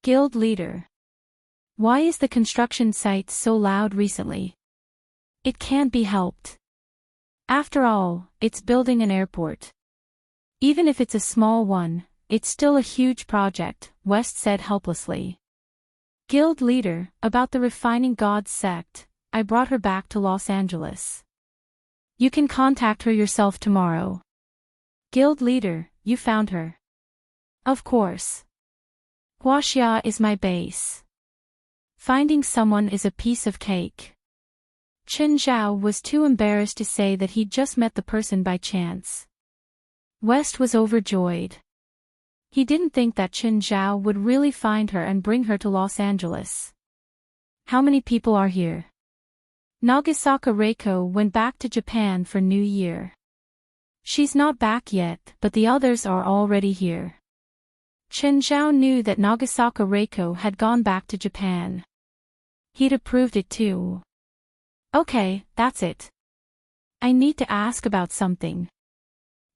Guild leader. Why is the construction site so loud recently? It can't be helped. After all, it's building an airport. Even if it's a small one, it's still a huge project, West said helplessly. Guild leader, about the Refining God sect, I brought her back to Los Angeles. You can contact her yourself tomorrow. Guild leader, you found her. Of course. Huaxia is my base. Finding someone is a piece of cake. Chen Zhao was too embarrassed to say that he'd just met the person by chance. West was overjoyed. He didn't think that Chen Zhao would really find her and bring her to Los Angeles. How many people are here? Nagasaka Reiko went back to Japan for New Year. She's not back yet, but the others are already here. Chen Zhao knew that Nagasaka Reiko had gone back to Japan. He'd approved it too. Okay, that's it. I need to ask about something.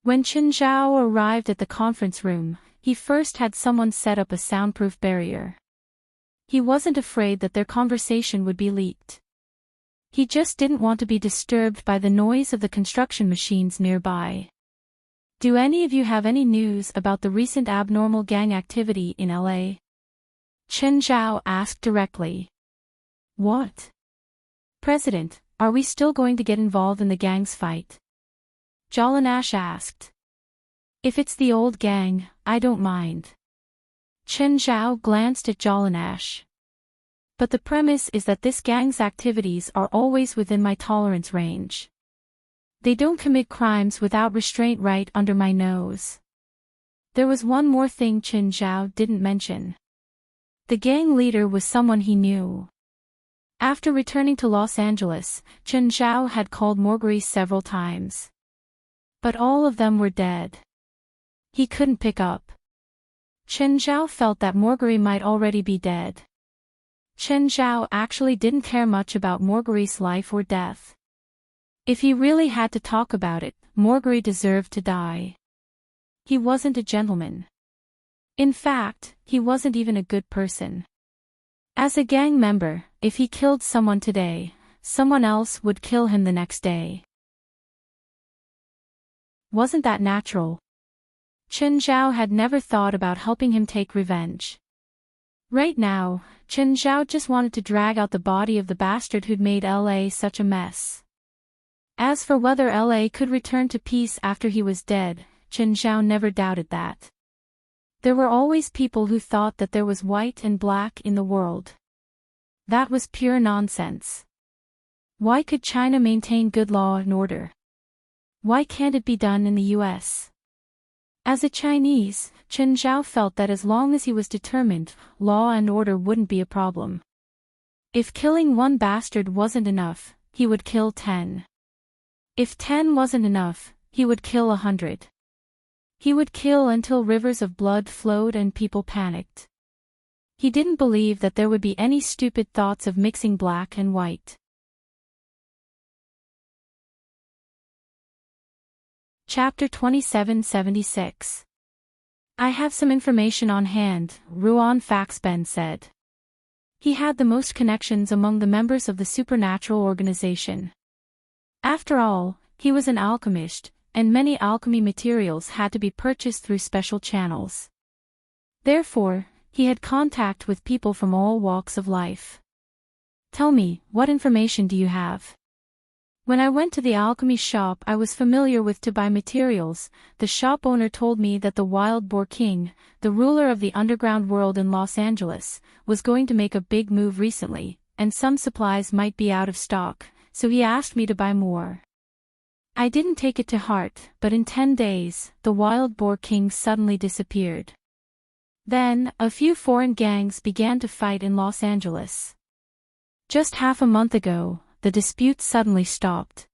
When Chen Zhao arrived at the conference room, he first had someone set up a soundproof barrier. He wasn't afraid that their conversation would be leaked. He just didn't want to be disturbed by the noise of the construction machines nearby. Do any of you have any news about the recent abnormal gang activity in LA? Chen Zhao asked directly. What? President, are we still going to get involved in the gang's fight? Jolanash asked. If it's the old gang, I don't mind. Chen Zhao glanced at Jolanash. But the premise is that this gang's activities are always within my tolerance range. They don't commit crimes without restraint right under my nose. There was one more thing Chen Zhao didn't mention. The gang leader was someone he knew. After returning to Los Angeles, Chen Zhao had called Morgari several times. But all of them were dead. He couldn't pick up. Chen Zhao felt that Morgari might already be dead. Chen Zhao actually didn't care much about Morgari's life or death. If he really had to talk about it, Morgari deserved to die. He wasn't a gentleman. In fact, he wasn't even a good person. As a gang member, if he killed someone today, someone else would kill him the next day. Wasn't that natural? Chen Zhao had never thought about helping him take revenge. Right now, Chen Zhao just wanted to drag out the body of the bastard who'd made LA such a mess. As for whether LA could return to peace after he was dead, Chen Zhao never doubted that. There were always people who thought that there was white and black in the world. That was pure nonsense. Why could China maintain good law and order? Why can't it be done in the US? As a Chinese, Chen Zhao felt that as long as he was determined, law and order wouldn't be a problem. If killing one bastard wasn't enough, he would kill 10. If 10 wasn't enough, he would kill 100. He would kill until rivers of blood flowed and people panicked. He didn't believe that there would be any stupid thoughts of mixing black and white. Chapter 2776. I have some information on hand, Ruan Faxben said. He had the most connections among the members of the supernatural organization. After all, he was an alchemist, and many alchemy materials had to be purchased through special channels. Therefore, He had contact with people from all walks of life. "Tell me, what information do you have?" "When I went to the alchemy shop I was familiar with to buy materials, the shop owner told me that the Wild Boar King, the ruler of the underground world in Los Angeles, was going to make a big move recently, and some supplies might be out of stock, so he asked me to buy more. I didn't take it to heart, but in 10 days, the Wild Boar King suddenly disappeared. Then, a few foreign gangs began to fight in Los Angeles. Just half a month ago, the dispute suddenly stopped.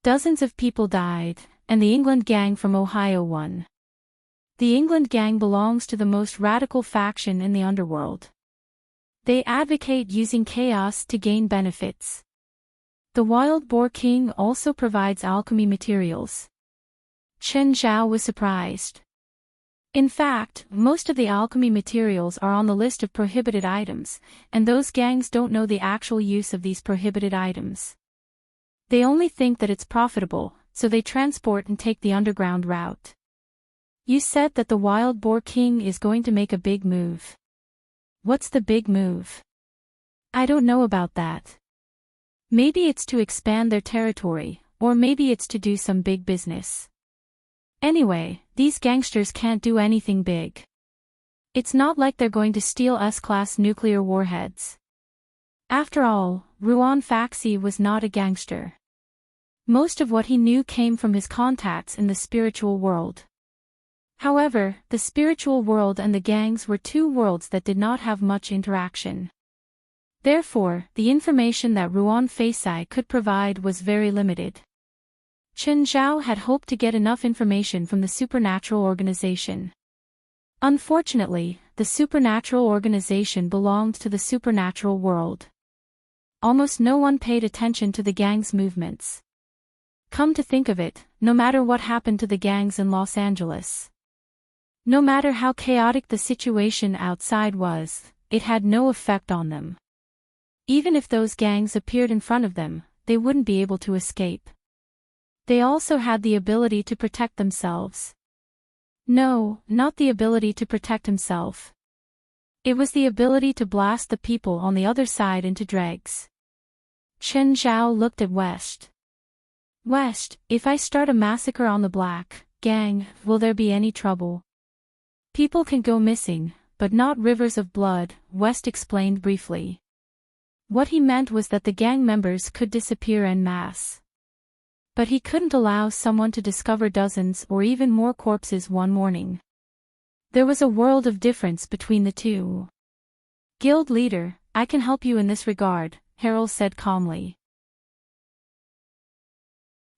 Dozens of people died, and the England gang from Ohio won. The England gang belongs to the most radical faction in the underworld. They advocate using chaos to gain benefits. The Wild Boar King also provides alchemy materials. Chen Zhao was surprised. In fact, most of the alchemy materials are on the list of prohibited items, and those gangs don't know the actual use of these prohibited items. They only think that it's profitable, so they transport and take the underground route. You said that the Wild Boar King is going to make a big move. What's the big move? I don't know about that. Maybe it's to expand their territory, or maybe it's to do some big business. Anyway, these gangsters can't do anything big. It's not like they're going to steal S-class nuclear warheads. After all, Ruan Faxi was not a gangster. Most of what he knew came from his contacts in the spiritual world. However, the spiritual world and the gangs were two worlds that did not have much interaction. Therefore, the information that Ruan Faxi could provide was very limited. Chen Zhao had hoped to get enough information from the supernatural organization. Unfortunately, the supernatural organization belonged to the supernatural world. Almost no one paid attention to the gang's movements. Come to think of it, no matter what happened to the gangs in Los Angeles, no matter how chaotic the situation outside was, it had no effect on them. Even if those gangs appeared in front of them, they wouldn't be able to escape. They also had the ability to protect themselves. No, not the ability to protect himself. It was the ability to blast the people on the other side into dregs. Chen Zhao looked at West. West, if I start a massacre on the Black Gang, will there be any trouble? People can go missing, but not rivers of blood, West explained briefly. What he meant was that the gang members could disappear en masse. But he couldn't allow someone to discover dozens or even more corpses one morning. There was a world of difference between the two. Guild leader, I can help you in this regard, Harold said calmly.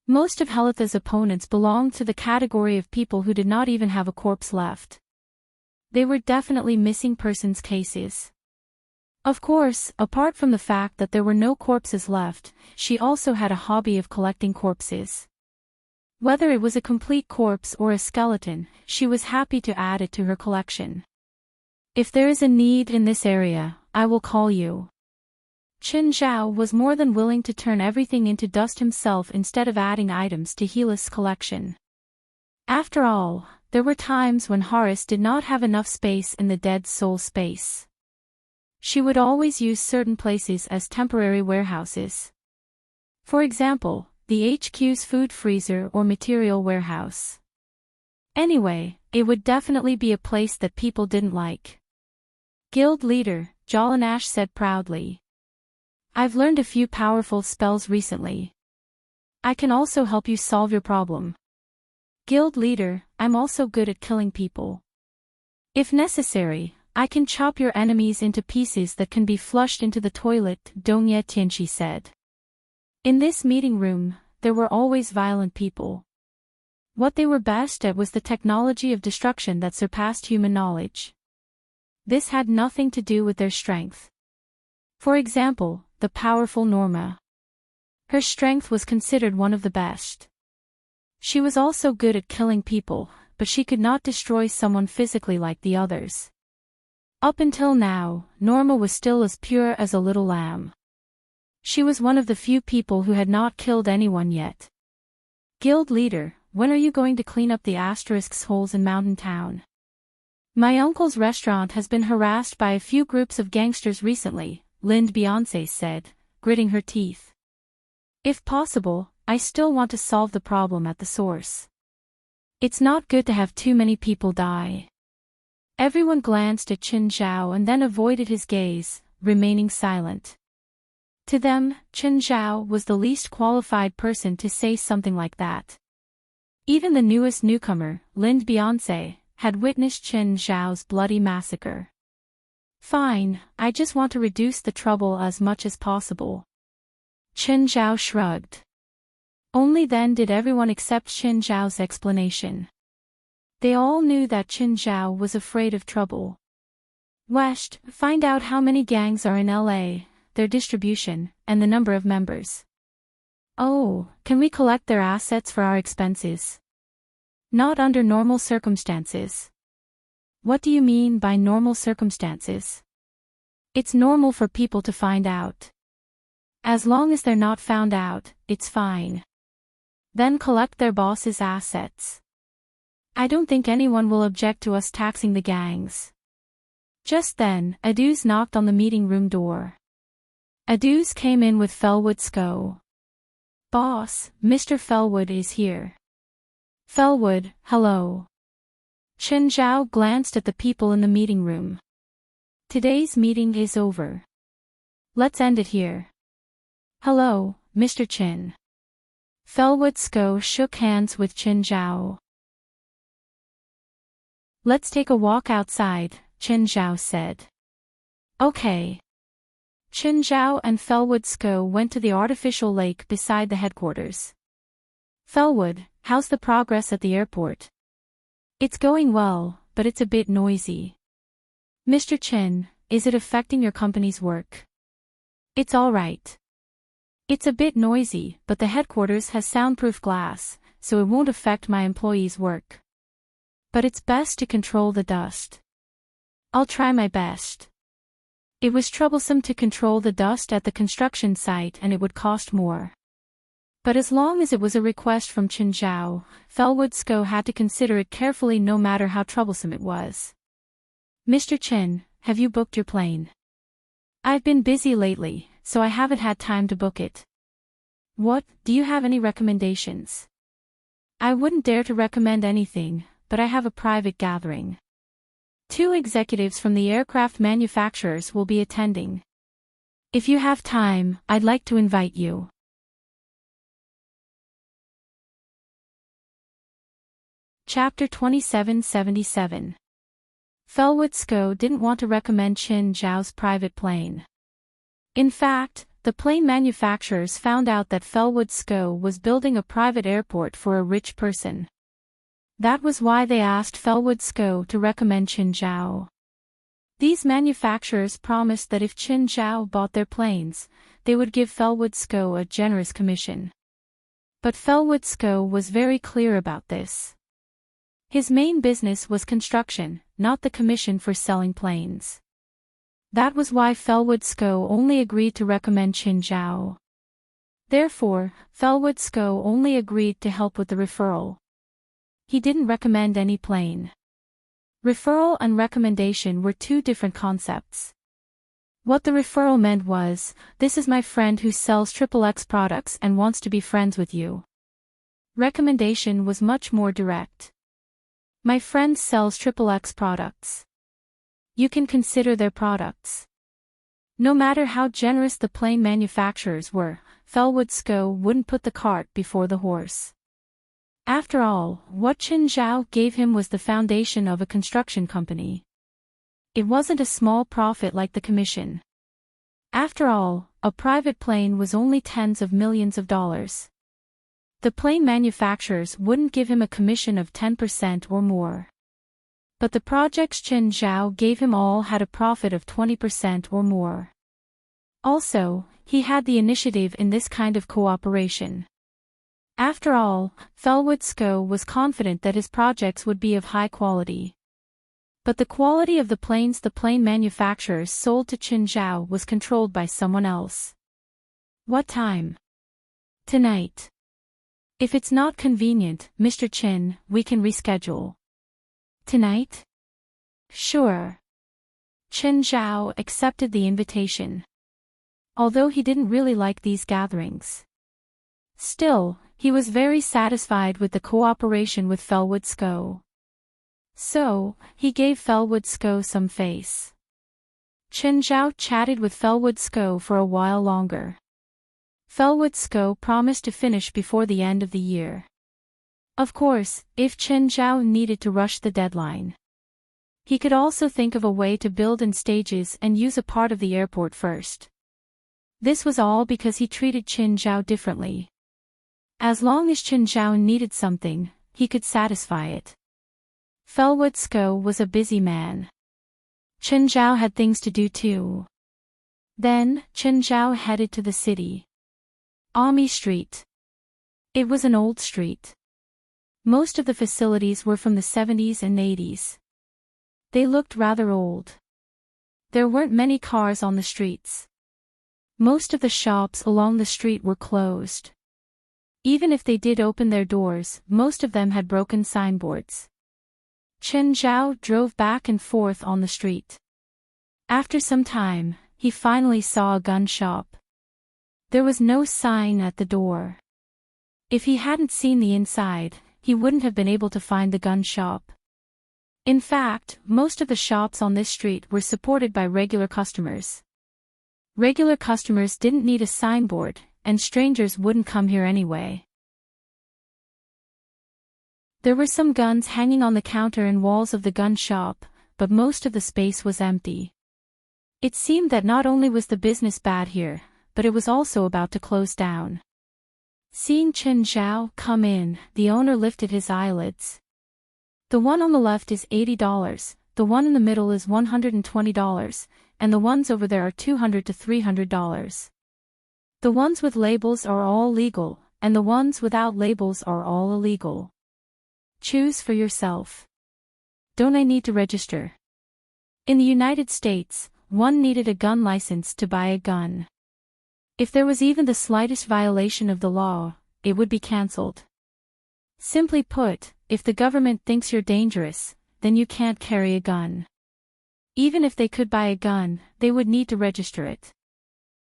Most of Helitha's opponents belonged to the category of people who did not even have a corpse left. They were definitely missing persons cases. Of course, apart from the fact that there were no corpses left, she also had a hobby of collecting corpses. Whether it was a complete corpse or a skeleton, she was happy to add it to her collection. If there is a need in this area, I will call you. Chen Zhao was more than willing to turn everything into dust himself instead of adding items to Helis' collection. After all, there were times when Horace did not have enough space in the dead soul space. She would always use certain places as temporary warehouses. For example, the HQ's food freezer or material warehouse. Anyway, it would definitely be a place that people didn't like. Guild leader, Jalanash said proudly. I've learned a few powerful spells recently. I can also help you solve your problem. Guild leader, I'm also good at killing people. If necessary, I can chop your enemies into pieces that can be flushed into the toilet, Dong Ye Tianqi said. In this meeting room, there were always violent people. What they were best at was the technology of destruction that surpassed human knowledge. This had nothing to do with their strength. For example, the powerful Norma. Her strength was considered one of the best. She was also good at killing people, but she could not destroy someone physically like the others. Up until now, Norma was still as pure as a little lamb. She was one of the few people who had not killed anyone yet. Guild leader, when are you going to clean up the asterisk's holes in Mountain Town? My uncle's restaurant has been harassed by a few groups of gangsters recently, Lind Beyonce said, gritting her teeth. If possible, I still want to solve the problem at the source. It's not good to have too many people die. Everyone glanced at Chen Zhao and then avoided his gaze, remaining silent. To them, Chen Zhao was the least qualified person to say something like that. Even the newest newcomer, Lind Beyonce, had witnessed Chen Zhao's bloody massacre. Fine, I just want to reduce the trouble as much as possible. Chen Zhao shrugged. Only then did everyone accept Chen Zhao's explanation. They all knew that Chen Zhao was afraid of trouble. West, find out how many gangs are in LA, their distribution, and the number of members. Oh, can we collect their assets for our expenses? Not under normal circumstances. What do you mean by normal circumstances? It's normal for people to find out. As long as they're not found out, it's fine. Then collect their boss's assets. I don't think anyone will object to us taxing the gangs. Just then, Aduz knocked on the meeting room door. Aduz came in with Felwood Sko. Boss, Mr. Felwood is here. Felwood, hello. Chen Zhao glanced at the people in the meeting room. Today's meeting is over. Let's end it here. Hello, Mr. Chen. Felwood Sko shook hands with Chen Zhao. Let's take a walk outside, Chen Zhao said. Okay. Chen Zhao and Felwood Sko went to the artificial lake beside the headquarters. Felwood, how's the progress at the airport? It's going well, but it's a bit noisy. Mr. Chen, is it affecting your company's work? It's all right. It's a bit noisy, but the headquarters has soundproof glass, so it won't affect my employees' work. But it's best to control the dust. I'll try my best. It was troublesome to control the dust at the construction site and it would cost more. But as long as it was a request from Chen Zhao, Felwood Sko had to consider it carefully no matter how troublesome it was. Mr. Chen, have you booked your plane? I've been busy lately, so I haven't had time to book it. What, do you have any recommendations? I wouldn't dare to recommend anything, but I have a private gathering. 2 executives from the aircraft manufacturers will be attending. If you have time, I'd like to invite you. Chapter 2777. Felwood Sko didn't want to recommend Chen Zhao's private plane. In fact, the plane manufacturers found out that Felwood Sko was building a private airport for a rich person. That was why they asked Felwood Sko to recommend Chen Zhao. These manufacturers promised that if Chen Zhao bought their planes, they would give Felwood Sko a generous commission. But Felwood Sko was very clear about this. His main business was construction, not the commission for selling planes. That was why Felwood Sko only agreed to recommend Chen Zhao. Therefore, Felwood Sko only agreed to help with the referral. He didn't recommend any plane. Referral and recommendation were 2 different concepts. What the referral meant was, this is my friend who sells XXX products and wants to be friends with you. Recommendation was much more direct. My friend sells XXX products. You can consider their products. No matter how generous the plane manufacturers were, Felwood Sko wouldn't put the cart before the horse. After all, what Chen Zhao gave him was the foundation of a construction company. It wasn't a small profit like the commission. After all, a private plane was only tens of millions of dollars. The plane manufacturers wouldn't give him a commission of 10% or more. But the projects Chen Zhao gave him all had a profit of 20% or more. Also, he had the initiative in this kind of cooperation. After all, Felwood Sko was confident that his projects would be of high quality. But the quality of the planes the plane manufacturers sold to Chen Zhao was controlled by someone else. What time? Tonight. If it's not convenient, Mr. Chen, we can reschedule. Tonight? Sure. Chen Zhao accepted the invitation. Although he didn't really like these gatherings. Still, he was very satisfied with the cooperation with Felwood Sco. So, he gave Felwood Sco some face. Chen Zhao chatted with Felwood Sco for a while longer. Felwood Sco promised to finish before the end of the year. Of course, if Chen Zhao needed to rush the deadline. He could also think of a way to build in stages and use a part of the airport first. This was all because he treated Chen Zhao differently. As long as Chen Zhao needed something, he could satisfy it. Felwood Sco was a busy man. Chen Zhao had things to do too. Then, Chen Zhao headed to the city. Ami Street. It was an old street. Most of the facilities were from the 70s and 80s. They looked rather old. There weren't many cars on the streets. Most of the shops along the street were closed. Even if they did open their doors, most of them had broken signboards. Chen Zhao drove back and forth on the street. After some time, he finally saw a gun shop. There was no sign at the door. If he hadn't seen the inside, he wouldn't have been able to find the gun shop. In fact, most of the shops on this street were supported by regular customers. Regular customers didn't need a signboard, and strangers wouldn't come here anyway. There were some guns hanging on the counter and walls of the gun shop, but most of the space was empty. It seemed that not only was the business bad here, but it was also about to close down. Seeing Chen Zhao come in, the owner lifted his eyelids. The one on the left is $80, the one in the middle is $120, and the ones over there are $200 to $300. The ones with labels are all legal, and the ones without labels are all illegal. Choose for yourself. Don't I need to register? In the United States, one needed a gun license to buy a gun. If there was even the slightest violation of the law, it would be cancelled. Simply put, if the government thinks you're dangerous, then you can't carry a gun. Even if they could buy a gun, they would need to register it.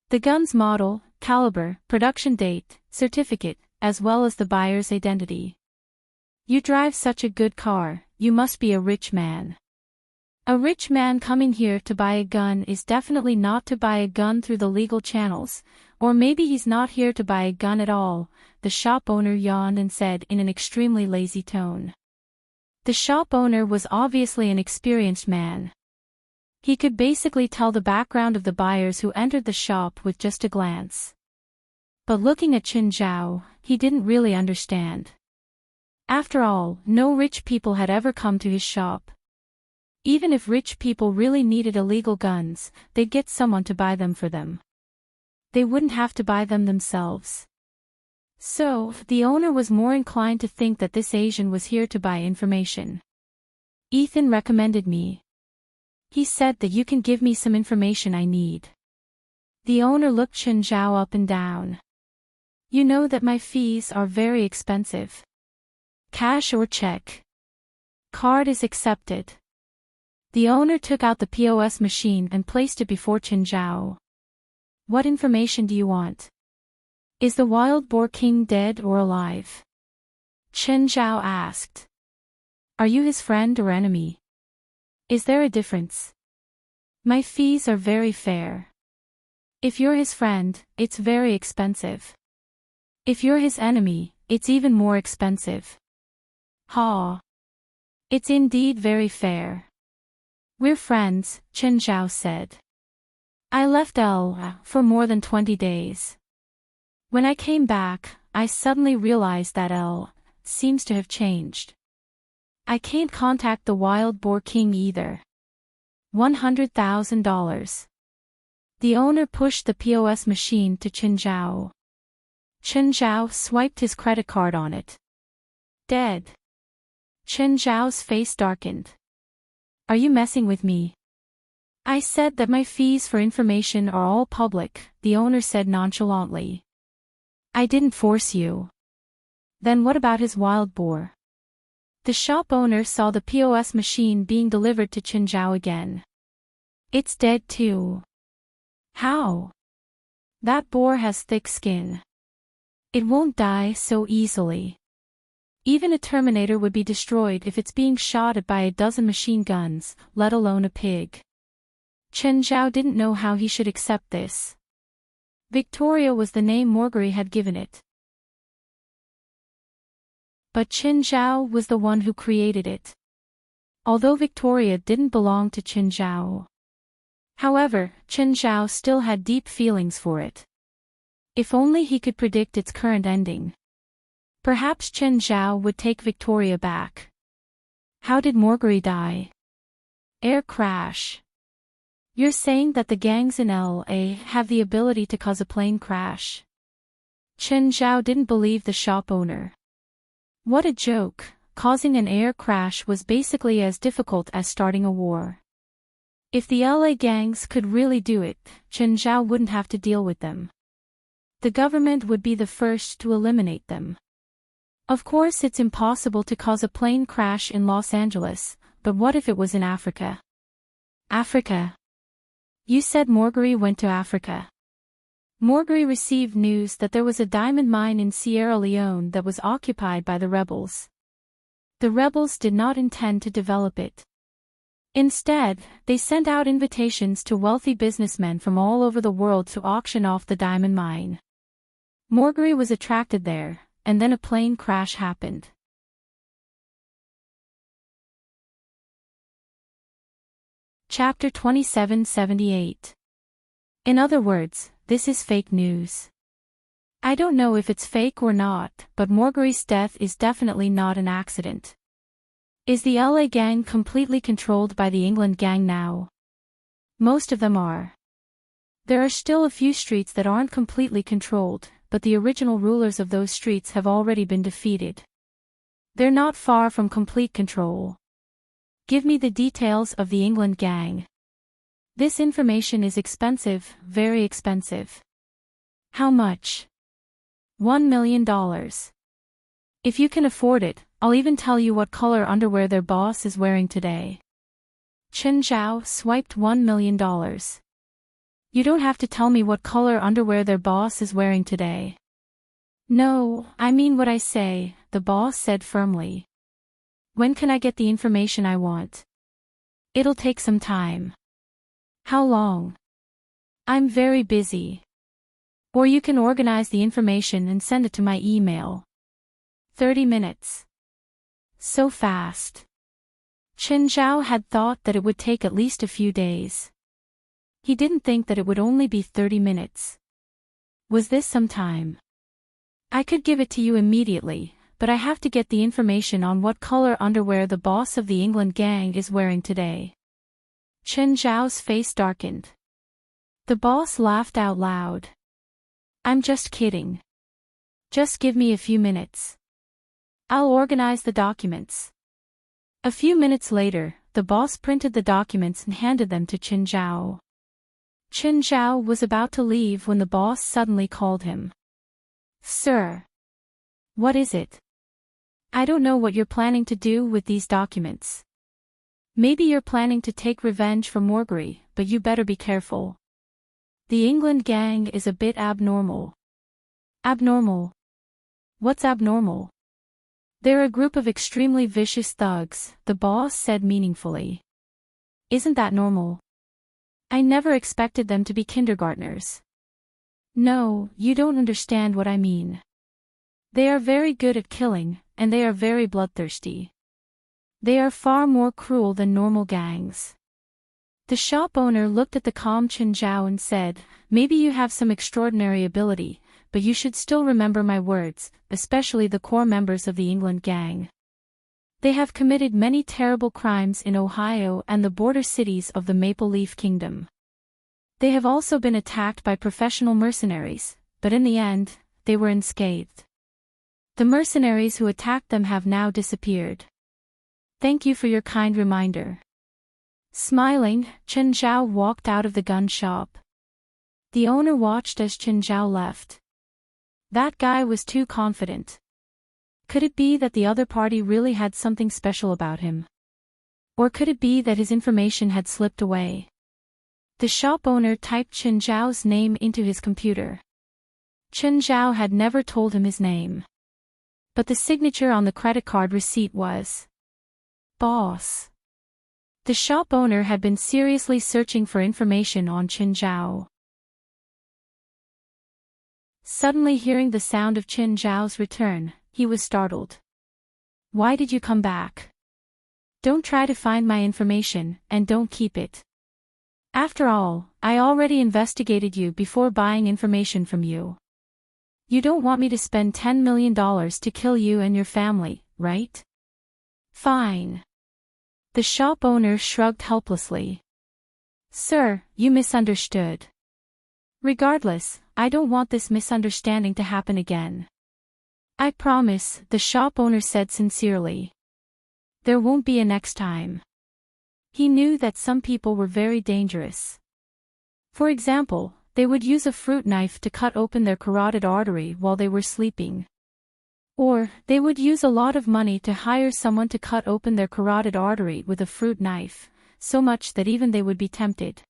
The gun's model, caliber, production date, certificate, as well as the buyer's identity. You drive such a good car, you must be a rich man. A rich man coming here to buy a gun is definitely not to buy a gun through the legal channels, or maybe he's not here to buy a gun at all, the shop owner yawned and said in an extremely lazy tone. The shop owner was obviously an experienced man. He could basically tell the background of the buyers who entered the shop with just a glance. But looking at Chen Zhao, he didn't really understand. After all, no rich people had ever come to his shop. Even if rich people really needed illegal guns, they'd get someone to buy them for them. They wouldn't have to buy them themselves. So, the owner was more inclined to think that this Asian was here to buy information. Ethan recommended me. He said that you can give me some information I need. The owner looked Chen Zhao up and down. You know that my fees are very expensive. Cash or check? Card is accepted. The owner took out the POS machine and placed it before Chen Zhao. What information do you want? Is the wild boar king dead or alive? Chen Zhao asked. Are you his friend or enemy? Is there a difference? My fees are very fair. If you're his friend, it's very expensive. If you're his enemy, it's even more expensive. Ha! It's indeed very fair. We're friends, Chen Zhao said. I left L for more than 20 days. When I came back, I suddenly realized that L seems to have changed. I can't contact the wild boar king either. $100,000. The owner pushed the POS machine to Chen Zhao. Chen Zhao swiped his credit card on it. Dead. Chen Zhao's face darkened. Are you messing with me? I said that my fees for information are all public, the owner said nonchalantly. I didn't force you. Then what about his wild boar? The shop owner saw the POS machine being delivered to Qinzhao again. It's dead too. How? That boar has thick skin. It won't die so easily. Even a Terminator would be destroyed if it's being shot at by a dozen machine guns, let alone a pig. Qinzhao didn't know how he should accept this. Victoria was the name Marguerite had given it. But Qinzhao was the one who created it. Although Victoria didn't belong to Qinzhao. However, Qinzhao still had deep feelings for it. If only he could predict its current ending. Perhaps Qinzhao would take Victoria back. How did Marguerite die? Air crash. You're saying that the gangs in LA have the ability to cause a plane crash? Qinzhao didn't believe the shop owner. What a joke, causing an air crash was basically as difficult as starting a war. If the LA gangs could really do it, Qinzhao wouldn't have to deal with them. The government would be the first to eliminate them. Of course it's impossible to cause a plane crash in Los Angeles, but what if it was in Africa? Africa? You said Marguerite went to Africa. Marguerite received news that there was a diamond mine in Sierra Leone that was occupied by the rebels. The rebels did not intend to develop it. Instead, they sent out invitations to wealthy businessmen from all over the world to auction off the diamond mine. Marguerite was attracted there, and then a plane crash happened. Chapter 2778. In other words, this is fake news. I don't know if it's fake or not, but Marguerite's death is definitely not an accident. Is the LA gang completely controlled by the England gang now? Most of them are. There are still a few streets that aren't completely controlled, but the original rulers of those streets have already been defeated. They're not far from complete control. Give me the details of the England gang. This information is expensive, very expensive. How much? $1 million. If you can afford it, I'll even tell you what color underwear their boss is wearing today. Qinzhao swiped $1 million. You don't have to tell me what color underwear their boss is wearing today. No, I mean what I say, the boss said firmly. When can I get the information I want? It'll take some time. How long? I'm very busy. Or you can organize the information and send it to my email. 30 minutes. So fast. Qinzhao had thought that it would take at least a few days. He didn't think that it would only be 30 minutes. Was this some time? I could give it to you immediately, but I have to get the information on what color underwear the boss of the England gang is wearing today. Qinzhao's face darkened. The boss laughed out loud. I'm just kidding. Just give me a few minutes. I'll organize the documents. A few minutes later, the boss printed the documents and handed them to Qinzhao. Qinzhao was about to leave when the boss suddenly called him. Sir. What is it? I don't know what you're planning to do with these documents. Maybe you're planning to take revenge for Marguerite, but you better be careful. The England gang is a bit abnormal. Abnormal? What's abnormal? They're a group of extremely vicious thugs, the boss said meaningfully. Isn't that normal? I never expected them to be kindergartners. No, you don't understand what I mean. They are very good at killing, and they are very bloodthirsty. They are far more cruel than normal gangs. The shop owner looked at the calm Qinzhao and said, maybe you have some extraordinary ability, but you should still remember my words, especially the core members of the England gang. They have committed many terrible crimes in Ohio and the border cities of the Maple Leaf Kingdom. They have also been attacked by professional mercenaries, but in the end, they were unscathed. The mercenaries who attacked them have now disappeared. Thank you for your kind reminder. Smiling, Qinzhao walked out of the gun shop. The owner watched as Qinzhao left. That guy was too confident. Could it be that the other party really had something special about him? Or could it be that his information had slipped away? The shop owner typed Chen Zhao's name into his computer. Chen Zhao had never told him his name. But the signature on the credit card receipt was Boss. The shop owner had been seriously searching for information on Chen Zhao. Suddenly hearing the sound of Chen Zhao's return, he was startled. Why did you come back? Don't try to find my information, and don't keep it. After all, I already investigated you before buying information from you. You don't want me to spend $10 million to kill you and your family, right? Fine. The shop owner shrugged helplessly. Sir, you misunderstood. Regardless, I don't want this misunderstanding to happen again. I promise, the shop owner said sincerely. There won't be a next time. He knew that some people were very dangerous. For example, they would use a fruit knife to cut open their carotid artery while they were sleeping. Or, they would use a lot of money to hire someone to cut open their carotid artery with a fruit knife, so much that even they would be tempted.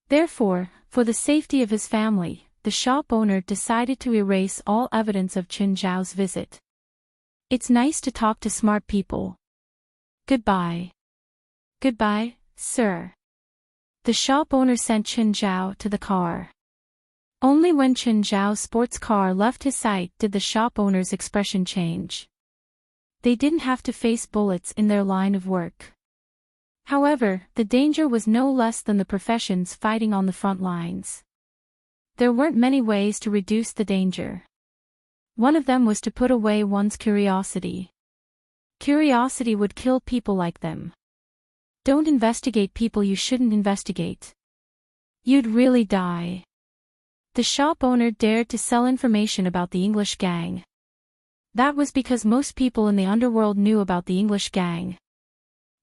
Therefore, for the safety of his family, the shop owner decided to erase all evidence of Chen Zhao's visit. It's nice to talk to smart people. Goodbye. Goodbye, sir. The shop owner sent Chen Zhao to the car. Only when Chen Zhao's sports car left his sight did the shop owner's expression change. They didn't have to face bullets in their line of work. However, the danger was no less than the professions fighting on the front lines. There weren't many ways to reduce the danger. One of them was to put away one's curiosity. Curiosity would kill people like them. Don't investigate people you shouldn't investigate. You'd really die. The shop owner dared to sell information about the English gang. That was because most people in the underworld knew about the English gang.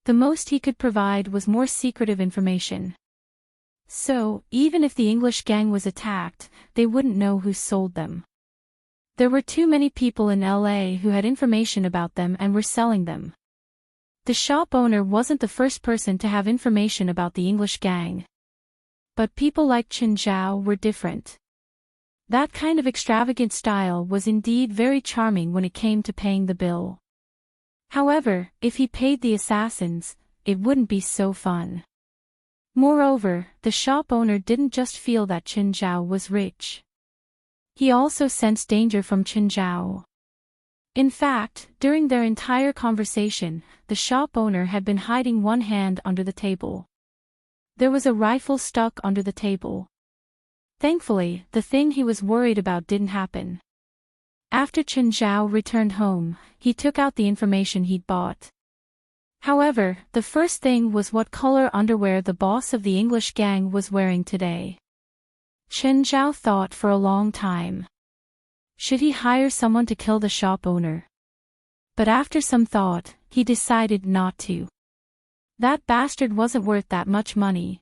The most he could provide was more secretive information. So, even if the English gang was attacked, they wouldn't know who sold them. There were too many people in LA who had information about them and were selling them. The shop owner wasn't the first person to have information about the English gang. But people like Chen Zhao were different. That kind of extravagant style was indeed very charming when it came to paying the bill. However, if he paid the assassins, it wouldn't be so fun. Moreover, the shop owner didn't just feel that Chen Zhao was rich. He also sensed danger from Chen Zhao. In fact, during their entire conversation, the shop owner had been hiding one hand under the table. There was a rifle stuck under the table. Thankfully, the thing he was worried about didn't happen. After Chen Zhao returned home, he took out the information he'd bought. However, the first thing was what color underwear the boss of the English gang was wearing today. Chen Zhao thought for a long time. Should he hire someone to kill the shop owner? But after some thought, he decided not to. That bastard wasn't worth that much money.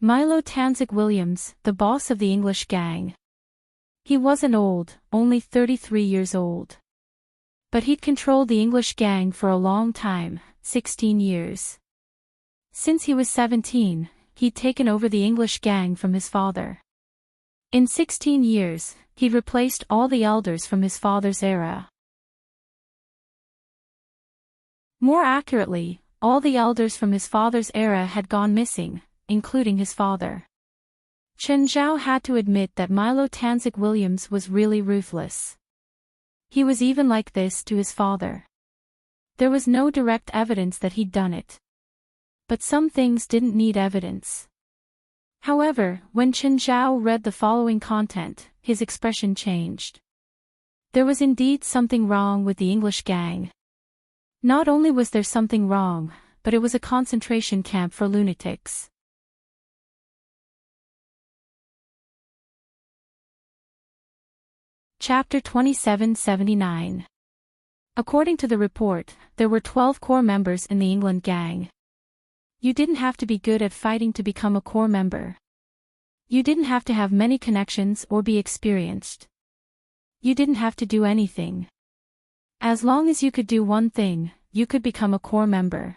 Milo Tanzik Williams, the boss of the English gang. He wasn't old, only 33 years old. But he'd controlled the English gang for a long time, 16 years. Since he was 17, he'd taken over the English gang from his father. In 16 years, he'd replaced all the elders from his father's era. More accurately, all the elders from his father's era had gone missing, including his father. Chen Zhao had to admit that Milo Tanzik Williams was really ruthless. He was even like this to his father. There was no direct evidence that he'd done it. But some things didn't need evidence. However, when Chen Zhao read the following content, his expression changed. There was indeed something wrong with the English gang. Not only was there something wrong, but it was a concentration camp for lunatics. Chapter 2779. According to the report, there were 12 core members in the England gang. You didn't have to be good at fighting to become a core member. You didn't have to have many connections or be experienced. You didn't have to do anything. As long as you could do one thing, you could become a core member.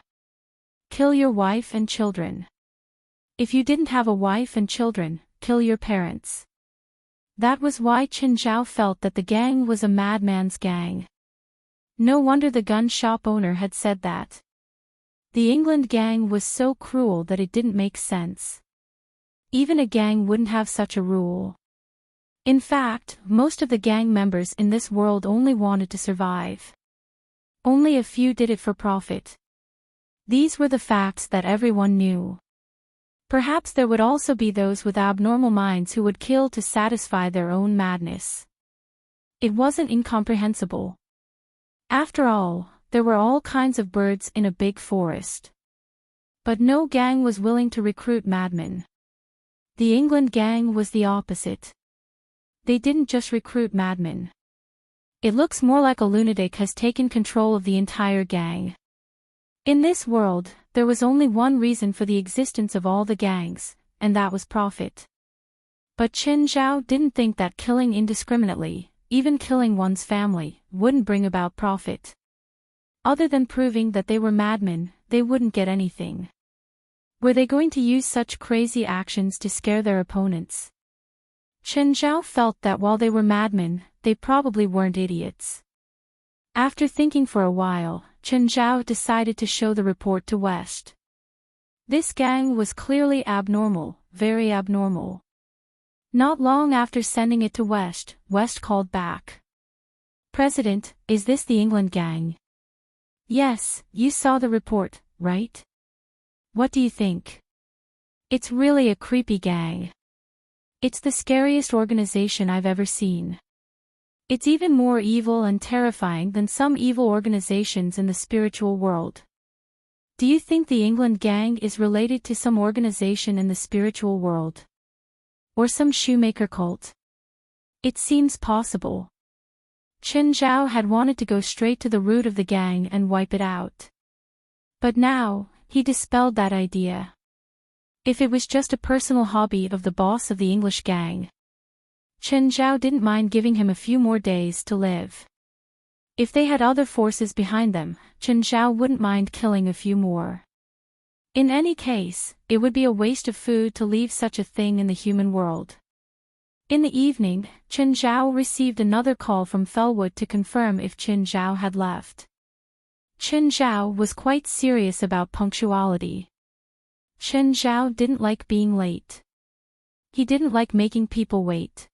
Kill your wife and children. If you didn't have a wife and children, kill your parents. That was why Qin Zhao felt that the gang was a madman's gang. No wonder the gun shop owner had said that. The England gang was so cruel that it didn't make sense. Even a gang wouldn't have such a rule. In fact, most of the gang members in this world only wanted to survive. Only a few did it for profit. These were the facts that everyone knew. Perhaps there would also be those with abnormal minds who would kill to satisfy their own madness. It wasn't incomprehensible. After all, there were all kinds of birds in a big forest. But no gang was willing to recruit madmen. The England gang was the opposite. They didn't just recruit madmen. It looks more like a lunatic has taken control of the entire gang. In this world, there was only one reason for the existence of all the gangs, and that was profit. But Qin Zhao didn't think that killing indiscriminately, even killing one's family, wouldn't bring about profit. Other than proving that they were madmen, they wouldn't get anything. Were they going to use such crazy actions to scare their opponents? Qin Zhao felt that while they were madmen, they probably weren't idiots. After thinking for a while, Qin Zhao decided to show the report to West. This gang was clearly abnormal, very abnormal. Not long after sending it to West, West called back. "President, is this the England gang?" "Yes, you saw the report, right? What do you think?" "It's really a creepy gang. It's the scariest organization I've ever seen. It's even more evil and terrifying than some evil organizations in the spiritual world." "Do you think the England gang is related to some organization in the spiritual world? Or some shoemaker cult?" "It seems possible." Qin Zhao had wanted to go straight to the root of the gang and wipe it out. But now, he dispelled that idea. If it was just a personal hobby of the boss of the English gang, Qin Zhao didn't mind giving him a few more days to live. If they had other forces behind them, Qin Zhao wouldn't mind killing a few more. In any case, it would be a waste of food to leave such a thing in the human world. In the evening, Qin Zhao received another call from Felwood to confirm if Qin Zhao had left. Qin Zhao was quite serious about punctuality. Qin Zhao didn't like being late. He didn't like making people wait.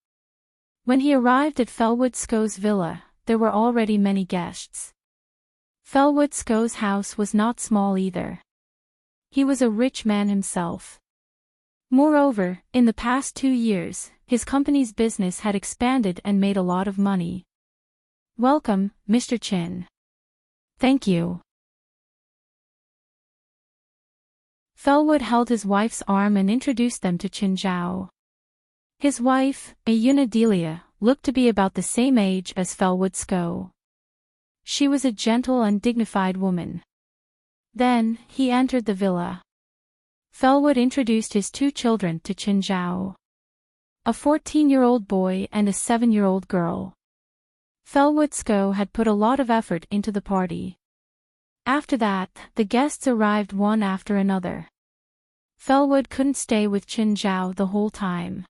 When he arrived at Felwood Sko's villa, there were already many guests. Felwood Sko's house was not small either. He was a rich man himself. Moreover, in the past 2 years, his company's business had expanded and made a lot of money. "Welcome, Mr. Qin." "Thank you." Felwood held his wife's arm and introduced them to Qin Zhao. His wife, Ayuna Delia, looked to be about the same age as Felwood Sko. She was a gentle and dignified woman. Then, he entered the villa. Felwood introduced his 2 children to Qin Zhao. A 14-year-old boy and a 7-year-old girl. Felwood Sko had put a lot of effort into the party. After that, the guests arrived one after another. Felwood couldn't stay with Qin Zhao the whole time.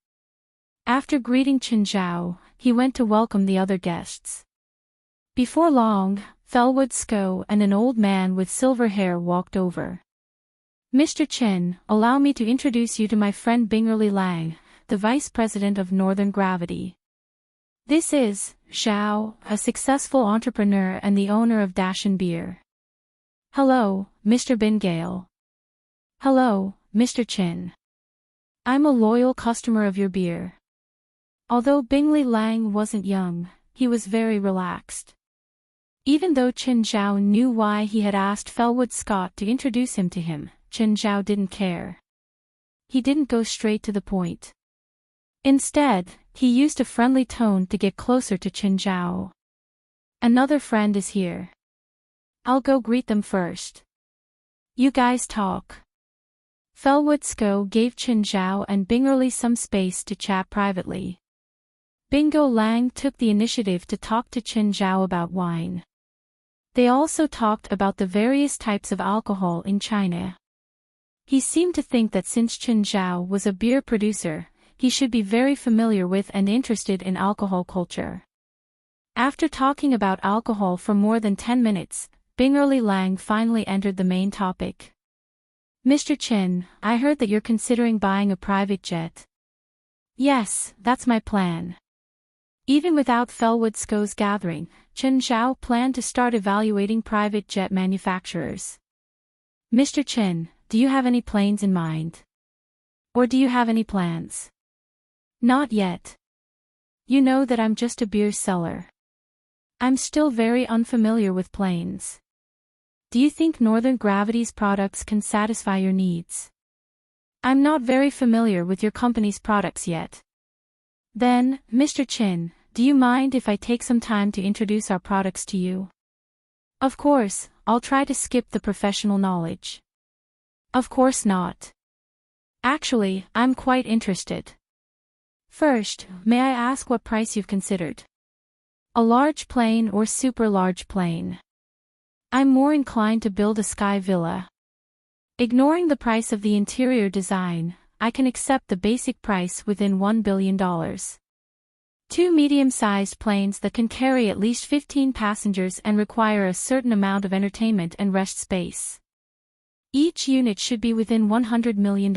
After greeting Qin Zhao, he went to welcome the other guests. Before long, Felwood Sko and an old man with silver hair walked over. "Mr. Qin, allow me to introduce you to my friend Bingerly Lang, the vice president of Northern Gravity. This is Zhao, a successful entrepreneur and the owner of Dashin Beer." "Hello, Mr. Bingale." "Hello, Mr. Qin. I'm a loyal customer of your beer." Although Bingley Lang wasn't young, he was very relaxed. Even though Qin Zhao knew why he had asked Felwood Scott to introduce him to him, Qin Zhao didn't care. He didn't go straight to the point. Instead, he used a friendly tone to get closer to Qin Zhao. "Another friend is here. I'll go greet them first. You guys talk." Felwood Sko gave Qin Zhao and Bingerly some space to chat privately. Bingo Lang took the initiative to talk to Qin Zhao about wine. They also talked about the various types of alcohol in China. He seemed to think that since Chen Zhao was a beer producer, he should be very familiar with and interested in alcohol culture. After talking about alcohol for more than 10 minutes, Bingerly Lang finally entered the main topic. Mr. Chen, I heard that you're considering buying a private jet. Yes, that's my plan. Even without Felwood Sco's gathering, Chen Zhao planned to start evaluating private jet manufacturers. Mr. Chen, do you have any planes in mind? Or do you have any plans? Not yet. You know that I'm just a beer seller. I'm still very unfamiliar with planes. Do you think Northern Gravity's products can satisfy your needs? I'm not very familiar with your company's products yet. Then, Mr. Chin, do you mind if I take some time to introduce our products to you? Of course, I'll try to skip the professional knowledge. Of course not. Actually, I'm quite interested. First, may I ask what price you've considered? A large plane or super large plane? I'm more inclined to build a sky villa. Ignoring the price of the interior design, I can accept the basic price within $1 billion. 2 medium-sized planes that can carry at least 15 passengers and require a certain amount of entertainment and rest space. Each unit should be within $100 million.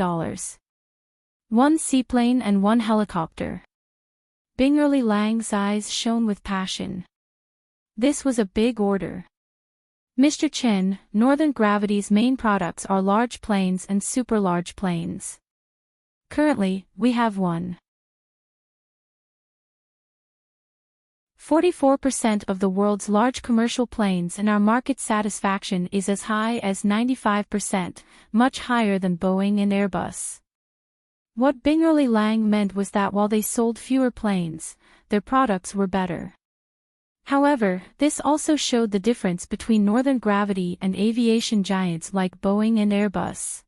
1 seaplane and 1 helicopter. Bingerly Lang's eyes shone with passion. This was a big order. Mr. Chen, Northern Gravity's main products are large planes and super large planes. Currently, we have 44% of the world's large commercial planes, and our market satisfaction is as high as 95%, much higher than Boeing and Airbus. What Bingerly Lang meant was that while they sold fewer planes, their products were better. However, this also showed the difference between Northern Gravity and aviation giants like Boeing and Airbus.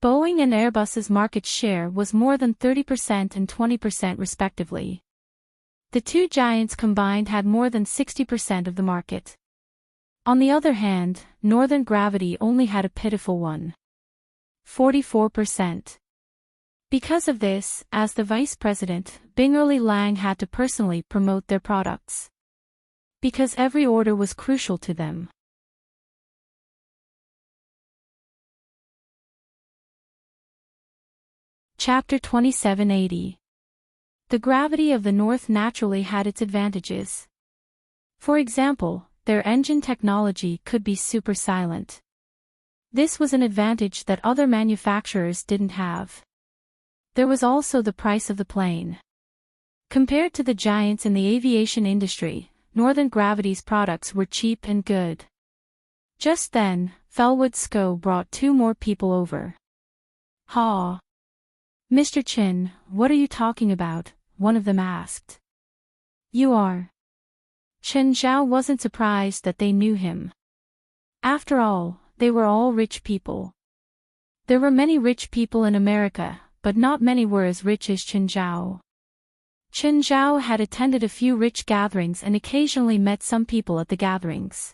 Boeing and Airbus's market share was more than 30% and 20% respectively. The two giants combined had more than 60% of the market. On the other hand, Northern Gravity only had a pitiful 44%. Because of this, as the vice president, Bingerly Lang had to personally promote their products. Because every order was crucial to them. Chapter 2780. The gravity of the North naturally had its advantages. For example, their engine technology could be super silent. This was an advantage that other manufacturers didn't have. There was also the price of the plane. Compared to the giants in the aviation industry, Northern Gravity's products were cheap and good. Just then, Felwood Sco brought 2 more people over. Ha! Mr. Chin, what are you talking about? One of them asked. You are. Chen Zhao wasn't surprised that they knew him. After all, they were all rich people. There were many rich people in America, but not many were as rich as Chen Zhao. Chen Zhao had attended a few rich gatherings and occasionally met some people at the gatherings.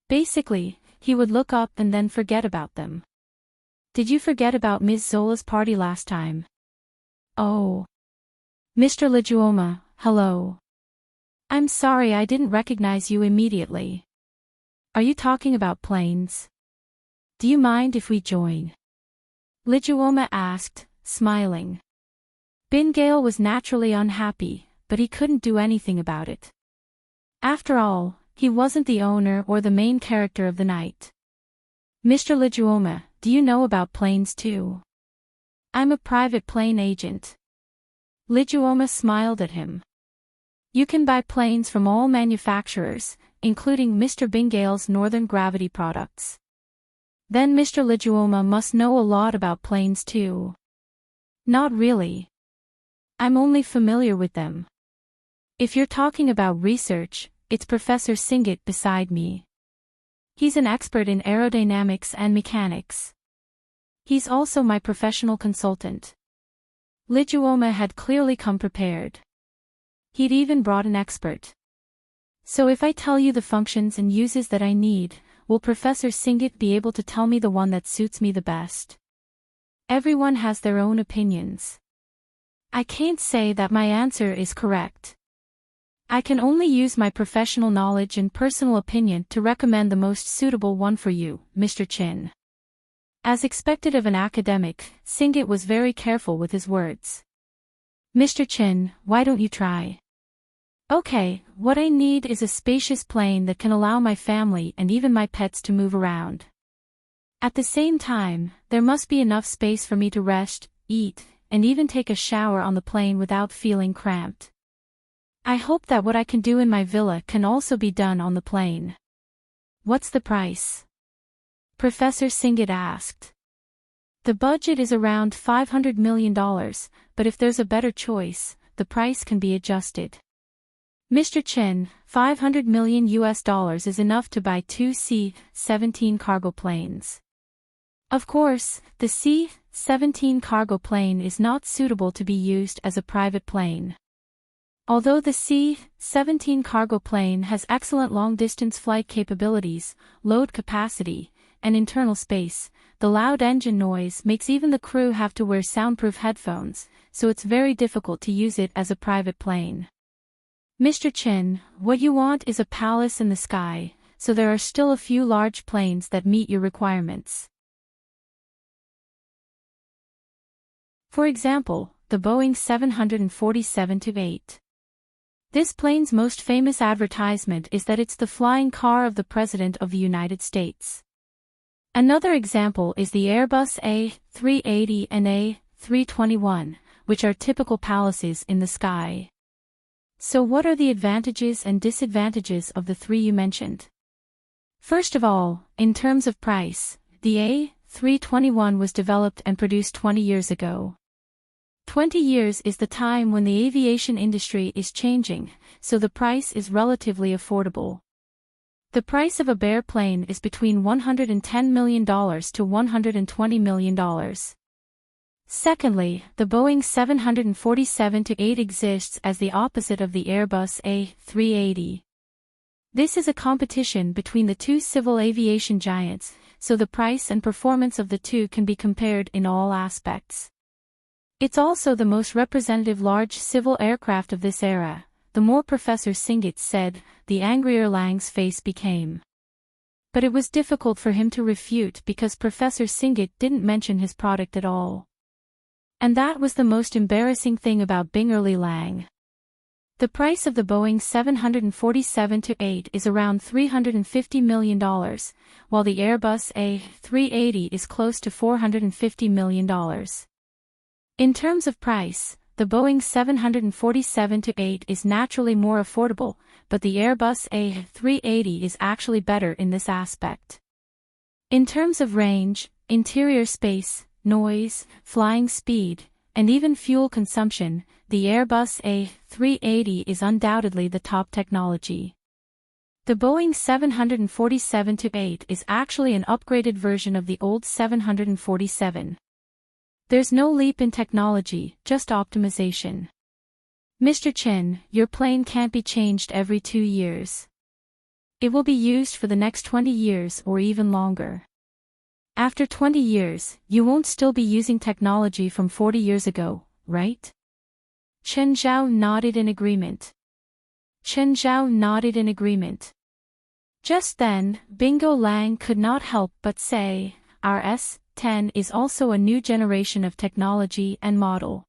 Basically, he would look up and then forget about them. Did you forget about Ms. Zola's party last time? Oh. Mr. Lejuoma, hello. I'm sorry I didn't recognize you immediately. Are you talking about planes? Do you mind if we join? Lejuoma asked, smiling. Bingale was naturally unhappy, but he couldn't do anything about it. After all, he wasn't the owner or the main character of the night. Mr. Lejuoma, do you know about planes too? I'm a private plane agent. Lejuoma smiled at him. You can buy planes from all manufacturers, including Mr. Bingale's Northern Gravity products. Then Mr. Lejuoma must know a lot about planes too. Not really. I'm only familiar with them. If you're talking about research, it's Professor Singit beside me. He's an expert in aerodynamics and mechanics. He's also my professional consultant. Lejuoma had clearly come prepared. He'd even brought an expert. So if I tell you the functions and uses that I need, will Professor Singit be able to tell me the one that suits me the best? Everyone has their own opinions. I can't say that my answer is correct. I can only use my professional knowledge and personal opinion to recommend the most suitable one for you, Mr. Chin. As expected of an academic, Singit was very careful with his words. Mr. Chin, why don't you try? Okay, what I need is a spacious plane that can allow my family and even my pets to move around. At the same time, there must be enough space for me to rest, eat, and even take a shower on the plane without feeling cramped. I hope that what I can do in my villa can also be done on the plane. What's the price? Professor Singit asked. The budget is around $500 million, but if there's a better choice, the price can be adjusted. Mr. Chen, $500 million is enough to buy 2 C-17 cargo planes. Of course, the C-17 cargo plane is not suitable to be used as a private plane. Although the C-17 cargo plane has excellent long-distance flight capabilities, load capacity, and internal space, the loud engine noise makes even the crew have to wear soundproof headphones, so it's very difficult to use it as a private plane. Mr. Chen, what you want is a palace in the sky, so there are still a few large planes that meet your requirements. For example, the Boeing 747-8. This plane's most famous advertisement is that it's the flying car of the President of the United States. Another example is the Airbus A380 and A321, which are typical palaces in the sky. So what are the advantages and disadvantages of the three you mentioned? First of all, in terms of price, the A321 was developed and produced 20 years ago. 20 years is the time when the aviation industry is changing, so the price is relatively affordable. The price of a bare plane is between $110 million to $120 million. Secondly, the Boeing 747-8 exists as the opposite of the Airbus A380. This is a competition between the two civil aviation giants, so the price and performance of the two can be compared in all aspects. It's also the most representative large civil aircraft of this era. The more Professor Singit said, the angrier Lang's face became. But it was difficult for him to refute because Professor Singit didn't mention his product at all. And that was the most embarrassing thing about Bingerly Lang. The price of the Boeing 747-8 is around $350 million, while the Airbus A380 is close to $450 million. In terms of price, the Boeing 747-8 is naturally more affordable, but the Airbus A380 is actually better in this aspect. In terms of range, interior space, noise, flying speed, and even fuel consumption, the Airbus A380 is undoubtedly the top technology. The Boeing 747-8 is actually an upgraded version of the old 747. There's no leap in technology, just optimization. Mr. Chen, your plane can't be changed every 2 years. It will be used for the next 20 years or even longer. After 20 years, you won't still be using technology from 40 years ago, right? Chen Zhao nodded in agreement. Just then, Bingo Lang could not help but say, our S-10 is also a new generation of technology and model.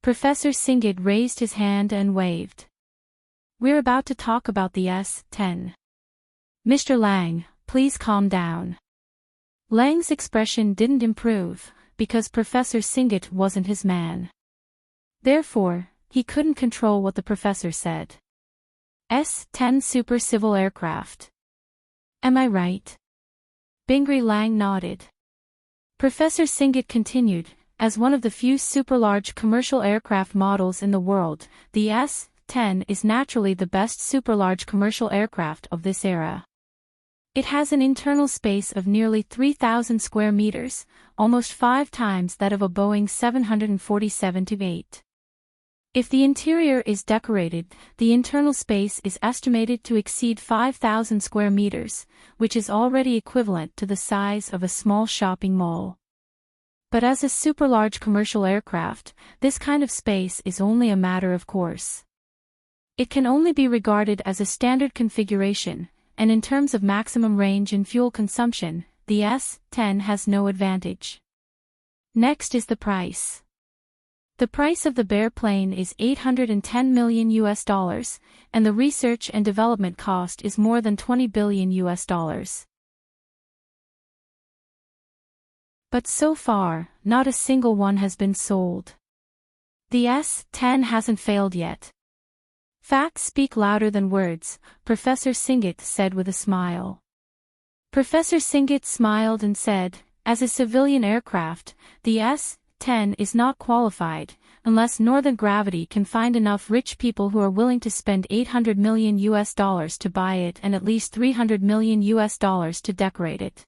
Professor Singit raised his hand and waved. We're about to talk about the S-10. Mr. Lang, please calm down. Lang's expression didn't improve, because Professor Singit wasn't his man. Therefore, he couldn't control what the professor said. S-10 Super Civil Aircraft. Am I right? Bingri Lang nodded. Professor Singit continued, as one of the few super-large commercial aircraft models in the world, the S-10 is naturally the best super-large commercial aircraft of this era. It has an internal space of nearly 3,000 square meters, almost 5 times that of a Boeing 747-8. If the interior is decorated, the internal space is estimated to exceed 5,000 square meters, which is already equivalent to the size of a small shopping mall. But as a super-large commercial aircraft, this kind of space is only a matter of course. It can only be regarded as a standard configuration, and in terms of maximum range and fuel consumption, the S-10 has no advantage. Next is the price. The price of the bare plane is $810 million, and the research and development cost is more than $20 billion. But so far, not a single one has been sold. The S-10 hasn't failed yet. Facts speak louder than words, Professor Singhit said with a smile. Professor Singhit smiled and said, as a civilian aircraft, the S-10 is not qualified, unless Northern Gravity can find enough rich people who are willing to spend $800 million to buy it and at least $300 million to decorate it.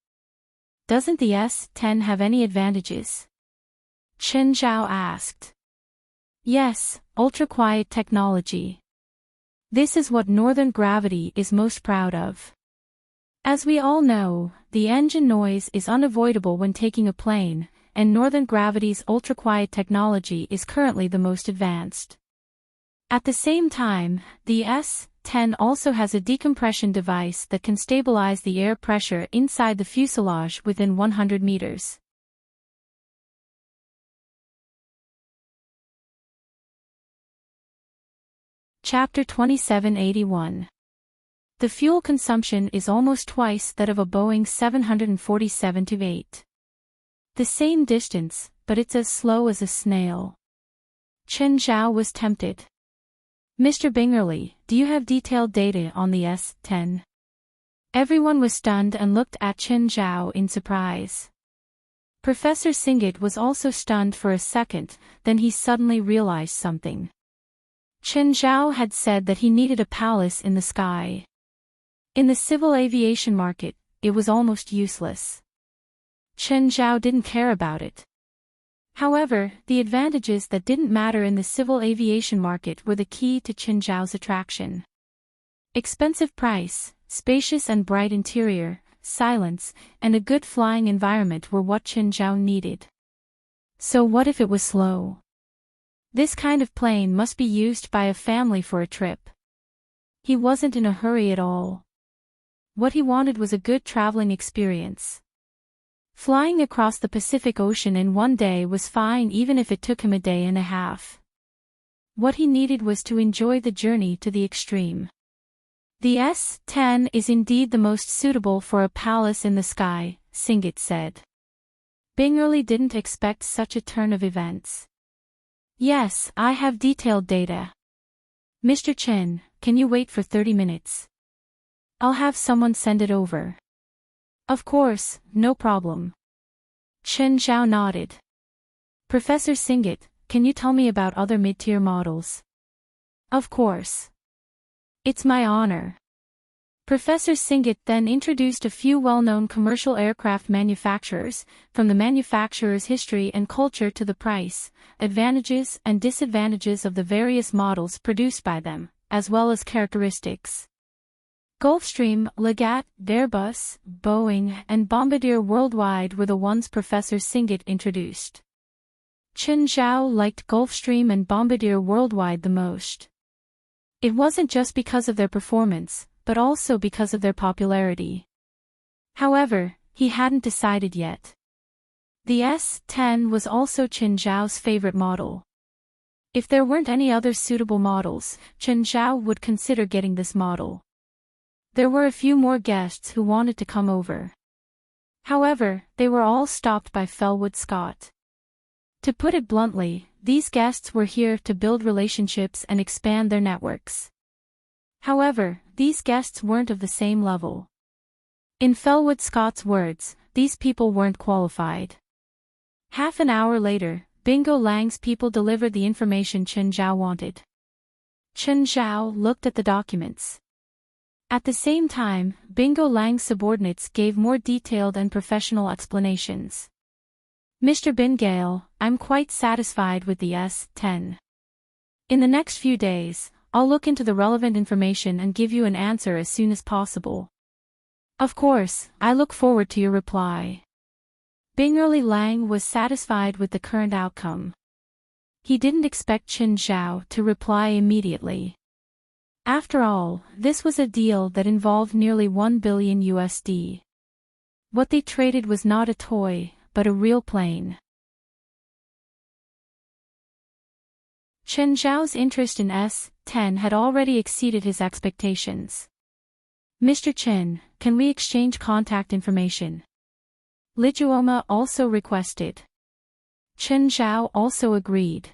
Doesn't the S-10 have any advantages? Chen Zhao asked. Yes, ultra-quiet technology. This is what Northern Gravity is most proud of. As we all know, the engine noise is unavoidable when taking a plane, and Northern Gravity's ultra-quiet technology is currently the most advanced. At the same time, the S-10 also has a decompression device that can stabilize the air pressure inside the fuselage within 100 meters. Chapter 2781. The fuel consumption is almost twice that of a Boeing 747-8. The same distance, but it's as slow as a snail. Chen Zhao was tempted. Mr. Bingerly, do you have detailed data on the S-10? Everyone was stunned and looked at Chen Zhao in surprise. Professor Singhit was also stunned for a second, then he suddenly realized something. Chen Zhao had said that he needed a palace in the sky. In the civil aviation market, it was almost useless. Chen Zhao didn't care about it. However, the advantages that didn't matter in the civil aviation market were the key to Chen Zhao's attraction. Expensive price, spacious and bright interior, silence, and a good flying environment were what Chen Zhao needed. So what if it was slow? This kind of plane must be used by a family for a trip. He wasn't in a hurry at all. What he wanted was a good traveling experience. Flying across the Pacific Ocean in one day was fine even if it took him a day and a half. What he needed was to enjoy the journey to the extreme. The S-10 is indeed the most suitable for a palace in the sky, Singhit said. Bingerly didn't expect such a turn of events. Yes, I have detailed data. Mr. Chen, can you wait for 30 minutes? I'll have someone send it over. Of course, no problem. Chen Zhao nodded. Professor Singhit, can you tell me about other mid-tier models? Of course. It's my honor. Professor Singhit then introduced a few well-known commercial aircraft manufacturers, from the manufacturer's history and culture to the price, advantages and disadvantages of the various models produced by them, as well as characteristics. Gulfstream, Legat, Airbus, Boeing, and Bombardier Worldwide were the ones Professor Singhit introduced. Chen Zhao liked Gulfstream and Bombardier Worldwide the most. It wasn't just because of their performance, but also because of their popularity. However, he hadn't decided yet. The S-10 was also Chen Zhao's favorite model. If there weren't any other suitable models, Chen Zhao would consider getting this model. There were a few more guests who wanted to come over. However, they were all stopped by Felwood Scott. To put it bluntly, these guests were here to build relationships and expand their networks. However, these guests weren't of the same level. In Felwood Scott's words, these people weren't qualified. Half an hour later, Bingo Lang's people delivered the information Chen Zhao wanted. Chen Zhao looked at the documents. At the same time, Bingo Lang's subordinates gave more detailed and professional explanations. Mr. Bingale, I'm quite satisfied with the S-10. In the next few days, I'll look into the relevant information and give you an answer as soon as possible. Of course, I look forward to your reply. Bingerly Lang was satisfied with the current outcome. He didn't expect Chen Zhao to reply immediately. After all, this was a deal that involved nearly $1 billion USD. What they traded was not a toy, but a real plane. Chen Zhao's interest in S10 had already exceeded his expectations. Mr. Chen, can we exchange contact information? Lijuoma also requested. Chen Zhao also agreed.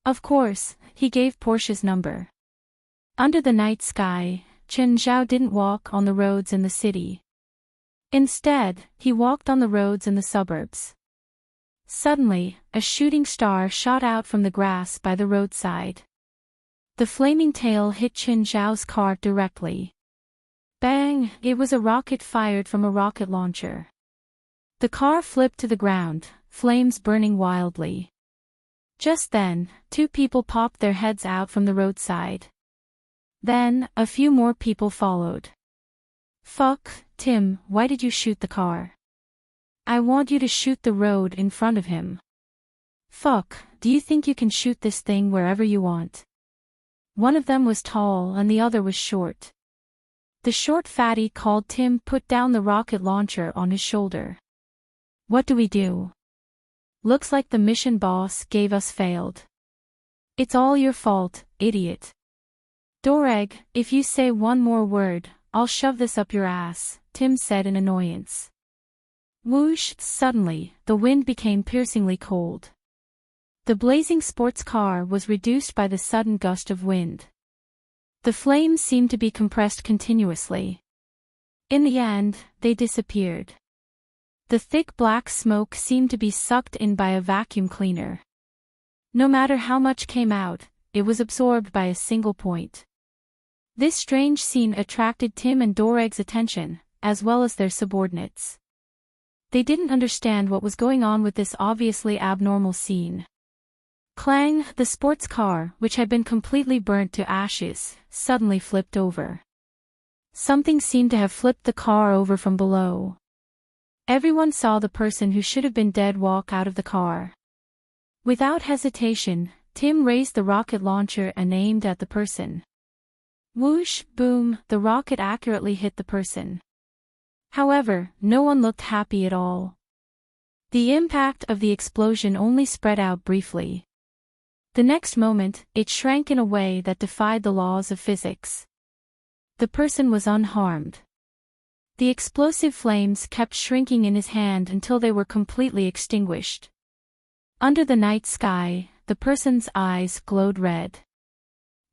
Of course, he gave Portia's number. Under the night sky, Chen Zhao didn't walk on the roads in the city. Instead, he walked on the roads in the suburbs. Suddenly, a shooting star shot out from the grass by the roadside. The flaming tail hit Chen Zhao's car directly. Bang! It was a rocket fired from a rocket launcher. The car flipped to the ground, flames burning wildly. Just then, two people popped their heads out from the roadside. Then, a few more people followed. Fuck, Tim, why did you shoot the car? I want you to shoot the road in front of him. Fuck, do you think you can shoot this thing wherever you want? One of them was tall and the other was short. The short fatty called Tim put down the rocket launcher on his shoulder. What do we do? Looks like the mission boss gave us failed. It's all your fault, idiot. Doreg, if you say one more word, I'll shove this up your ass, Tim said in annoyance. Whoosh! Suddenly, the wind became piercingly cold. The blazing sports car was reduced by the sudden gust of wind. The flames seemed to be compressed continuously. In the end, they disappeared. The thick black smoke seemed to be sucked in by a vacuum cleaner. No matter how much came out, it was absorbed by a single point. This strange scene attracted Tim and Doreg's attention, as well as their subordinates. They didn't understand what was going on with this obviously abnormal scene. Clang! The sports car, which had been completely burnt to ashes, suddenly flipped over. Something seemed to have flipped the car over from below. Everyone saw the person who should have been dead walk out of the car. Without hesitation, Tim raised the rocket launcher and aimed at the person. Whoosh! Boom! The rocket accurately hit the person. However, no one looked happy at all. The impact of the explosion only spread out briefly. The next moment, it shrank in a way that defied the laws of physics. The person was unharmed. The explosive flames kept shrinking in his hand until they were completely extinguished. Under the night sky, the person's eyes glowed red.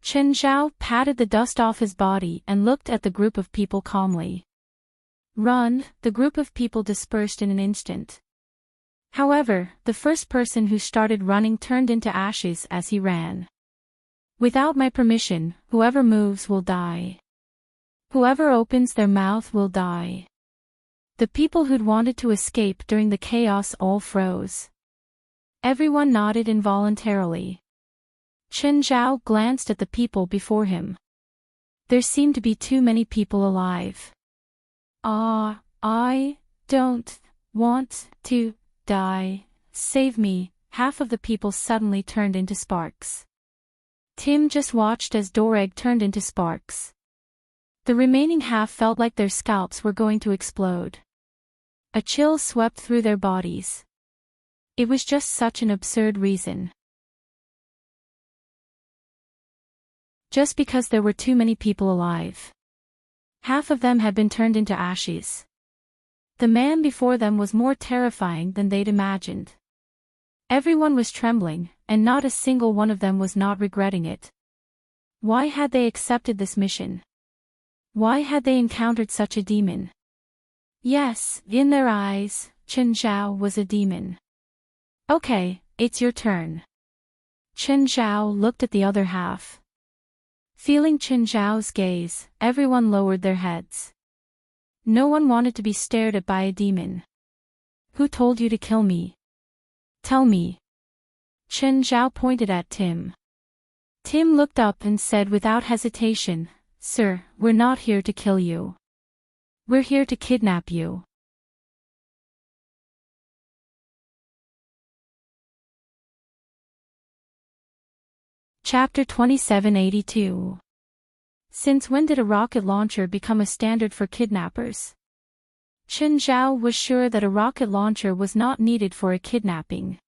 Chen Zhao patted the dust off his body and looked at the group of people calmly. Run! The group of people dispersed in an instant. However, the first person who started running turned into ashes as he ran. Without my permission, whoever moves will die. Whoever opens their mouth will die. The people who'd wanted to escape during the chaos all froze. Everyone nodded involuntarily. Chen Zhao glanced at the people before him. There seemed to be too many people alive. I don't want to die. Save me. Half of the people suddenly turned into sparks. Tim just watched as Doreg turned into sparks. The remaining half felt like their scalps were going to explode. A chill swept through their bodies. It was just such an absurd reason. Just because there were too many people alive. Half of them had been turned into ashes. The man before them was more terrifying than they'd imagined. Everyone was trembling, and not a single one of them was not regretting it. Why had they accepted this mission? Why had they encountered such a demon? Yes, in their eyes, Chen Zhao was a demon. Okay, it's your turn. Chen Zhao looked at the other half. Feeling Chen Zhao's gaze, everyone lowered their heads. No one wanted to be stared at by a demon. Who told you to kill me? Tell me. Chen Zhao pointed at Tim. Tim looked up and said without hesitation, "Sir, we're not here to kill you. We're here to kidnap you." Chapter 2782. Since when did a rocket launcher become a standard for kidnappers? Chen Zhao was sure that a rocket launcher was not needed for a kidnapping.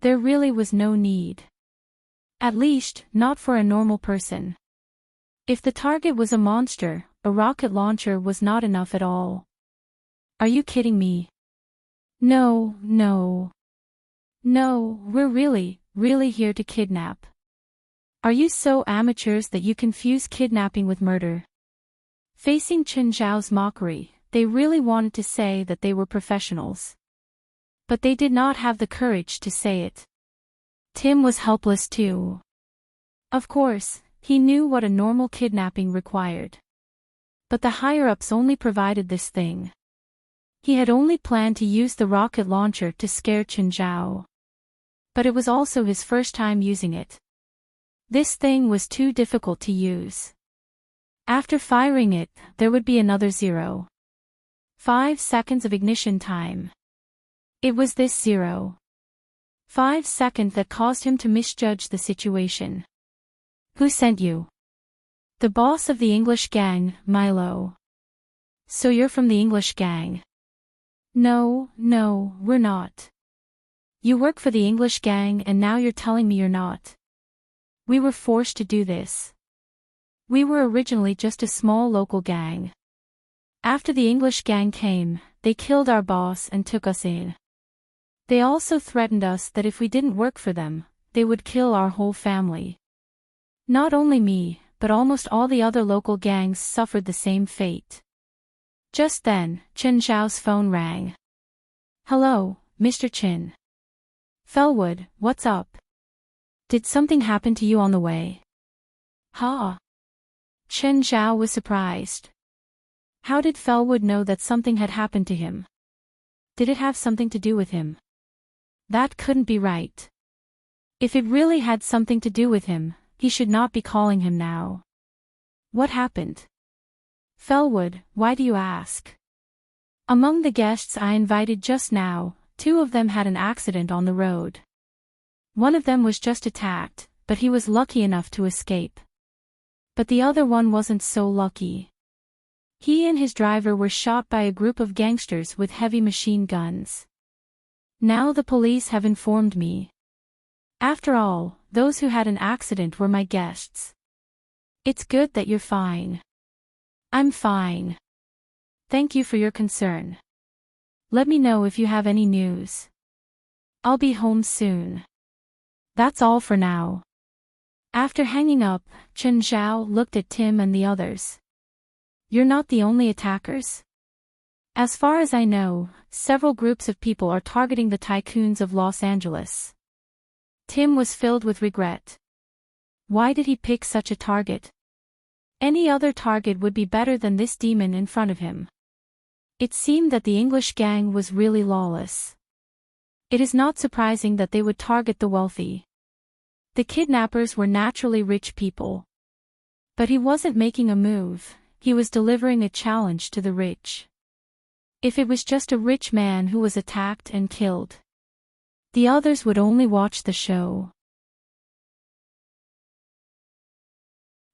There really was no need. At least, not for a normal person. If the target was a monster, a rocket launcher was not enough at all. Are you kidding me? No, no. No, we're really here to kidnap. Are you so amateurs that you confuse kidnapping with murder? Facing Chen Zhao's mockery, they really wanted to say that they were professionals. But they did not have the courage to say it. Tim was helpless too. Of course, he knew what a normal kidnapping required. But the higher-ups only provided this thing. He had only planned to use the rocket launcher to scare Chen Zhao. But it was also his first time using it. This thing was too difficult to use. After firing it, there would be another 0.5 seconds of ignition time. It was this 0.5 seconds that caused him to misjudge the situation. Who sent you? The boss of the English gang, Milo. So you're from the English gang? No, we're not. You work for the English gang and now you're telling me you're not. We were forced to do this. We were originally just a small local gang. After the English gang came, they killed our boss and took us in. They also threatened us that if we didn't work for them, they would kill our whole family. Not only me, but almost all the other local gangs suffered the same fate. Just then, Chen Zhao's phone rang. Hello, Mr. Chin. Fellwood, what's up? Did something happen to you on the way? Huh? Chen Zhao was surprised. How did Fellwood know that something had happened to him? Did it have something to do with him? That couldn't be right. If it really had something to do with him, he should not be calling him now. What happened? Fellwood, why do you ask? Among the guests I invited just now, 2 of them had an accident on the road. One of them was just attacked, but he was lucky enough to escape. But the other one wasn't so lucky. He and his driver were shot by a group of gangsters with heavy machine guns. Now the police have informed me. After all, those who had an accident were my guests. It's good that you're fine. I'm fine. Thank you for your concern. Let me know if you have any news. I'll be home soon. That's all for now. After hanging up, Chen Zhao looked at Tim and the others. You're not the only attackers? As far as I know, several groups of people are targeting the tycoons of Los Angeles. Tim was filled with regret. Why did he pick such a target? Any other target would be better than this demon in front of him. It seemed that the English gang was really lawless. It is not surprising that they would target the wealthy. The kidnappers were naturally rich people. But he wasn't making a move, he was delivering a challenge to the rich. If it was just a rich man who was attacked and killed, the others would only watch the show.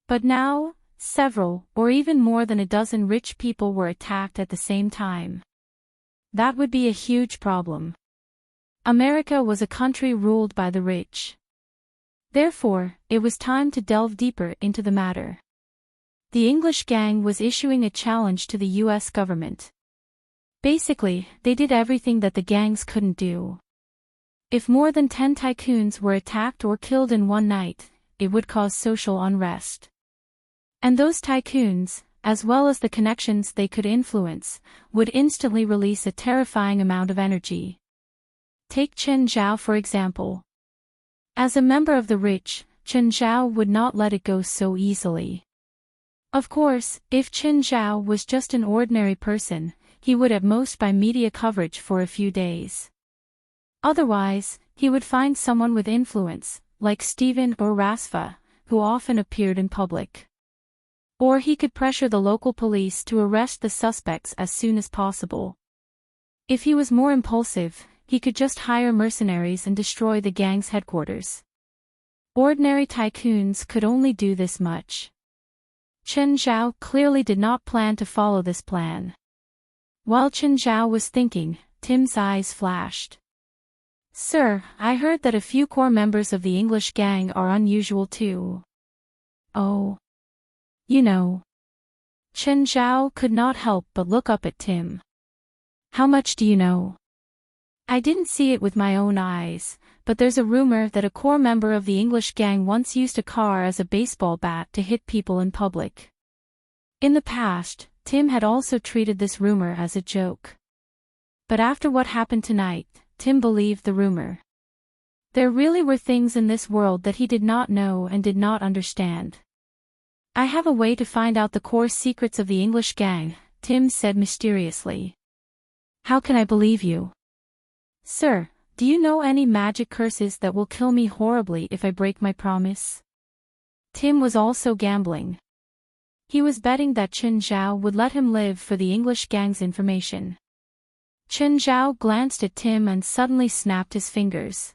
But now, several, or even more than a dozen rich people were attacked at the same time. That would be a huge problem. America was a country ruled by the rich. Therefore, it was time to delve deeper into the matter. The English gang was issuing a challenge to the US government. Basically, they did everything that the gangs couldn't do. If more than 10 tycoons were attacked or killed in one night, it would cause social unrest. And those tycoons, as well as the connections they could influence, would instantly release a terrifying amount of energy. Take Chen Zhao for example. As a member of the rich, Chen Zhao would not let it go so easily. Of course, if Chen Zhao was just an ordinary person, he would at most buy media coverage for a few days. Otherwise, he would find someone with influence, like Steven or Rasva, who often appeared in public. Or he could pressure the local police to arrest the suspects as soon as possible. If he was more impulsive, he could just hire mercenaries and destroy the gang's headquarters. Ordinary tycoons could only do this much. Chen Zhao clearly did not plan to follow this plan. While Chen Zhao was thinking, Tim's eyes flashed. "Sir, I heard that a few core members of the English gang are unusual too." "Oh. You know." Chen Zhao could not help but look up at Tim. "How much do you know?" "I didn't see it with my own eyes, but there's a rumor that a core member of the English gang once used a car as a baseball bat to hit people in public." In the past, Tim had also treated this rumor as a joke. But after what happened tonight, Tim believed the rumor. There really were things in this world that he did not know and did not understand. "I have a way to find out the core secrets of the English gang," Tim said mysteriously. "How can I believe you?" "Sir, do you know any magic curses that will kill me horribly if I break my promise?" Tim was also gambling. He was betting that Chen Zhao would let him live for the English gang's information. Chen Zhao glanced at Tim and suddenly snapped his fingers.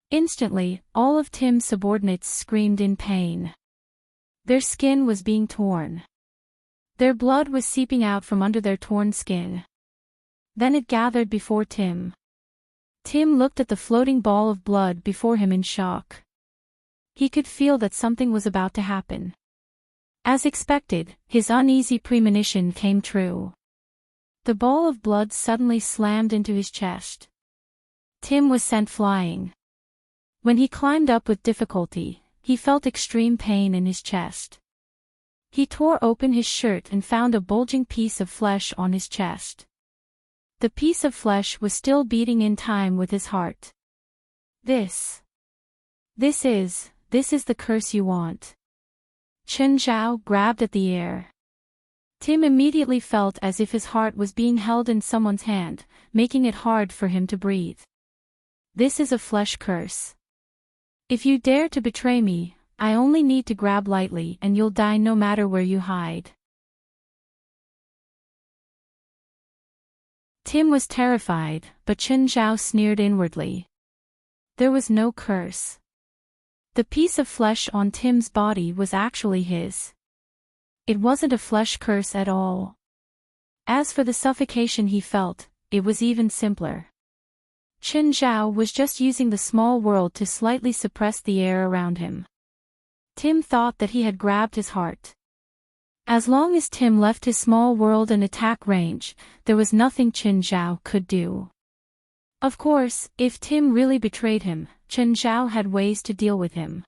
Instantly, all of Tim's subordinates screamed in pain. Their skin was being torn. Their blood was seeping out from under their torn skin. Then it gathered before Tim. Tim looked at the floating ball of blood before him in shock. He could feel that something was about to happen. As expected, his uneasy premonition came true. The ball of blood suddenly slammed into his chest. Tim was sent flying. When he climbed up with difficulty, he felt extreme pain in his chest. He tore open his shirt and found a bulging piece of flesh on his chest. The piece of flesh was still beating in time with his heart. This is the curse you want." Chen Zhao grabbed at the air. Tim immediately felt as if his heart was being held in someone's hand, making it hard for him to breathe. "This is a flesh curse. If you dare to betray me, I only need to grab lightly and you'll die no matter where you hide." Tim was terrified, but Chen Zhao sneered inwardly. There was no curse. The piece of flesh on Tim's body was actually his. It wasn't a flesh curse at all. As for the suffocation he felt, it was even simpler. Chen Zhao was just using the small world to slightly suppress the air around him. Tim thought that he had grabbed his heart. As long as Tim left his small world in attack range, there was nothing Chen Zhao could do. Of course, if Tim really betrayed him, Chen Zhao had ways to deal with him.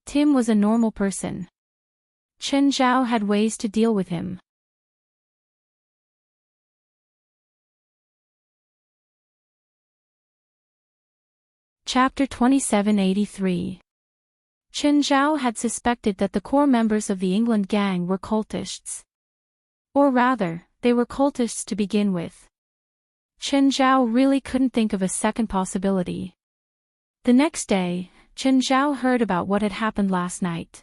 Tim was a normal person. Chen Zhao had ways to deal with him. Chapter 2783. Chen Zhao had suspected that the core members of the England gang were cultists. Or rather, they were cultists to begin with. Chen Zhao really couldn't think of a second possibility. The next day, Chen Zhao heard about what had happened last night.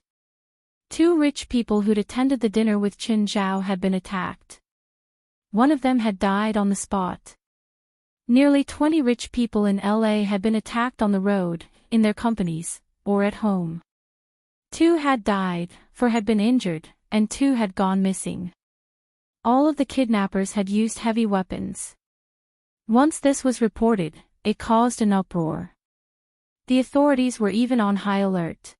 2 rich people who'd attended the dinner with Chen Zhao had been attacked. One of them had died on the spot. Nearly 20 rich people in LA had been attacked on the road, in their companies, or at home. 2 had died, 4 had been injured, and 2 had gone missing. All of the kidnappers had used heavy weapons. Once this was reported, it caused an uproar. The authorities were even on high alert.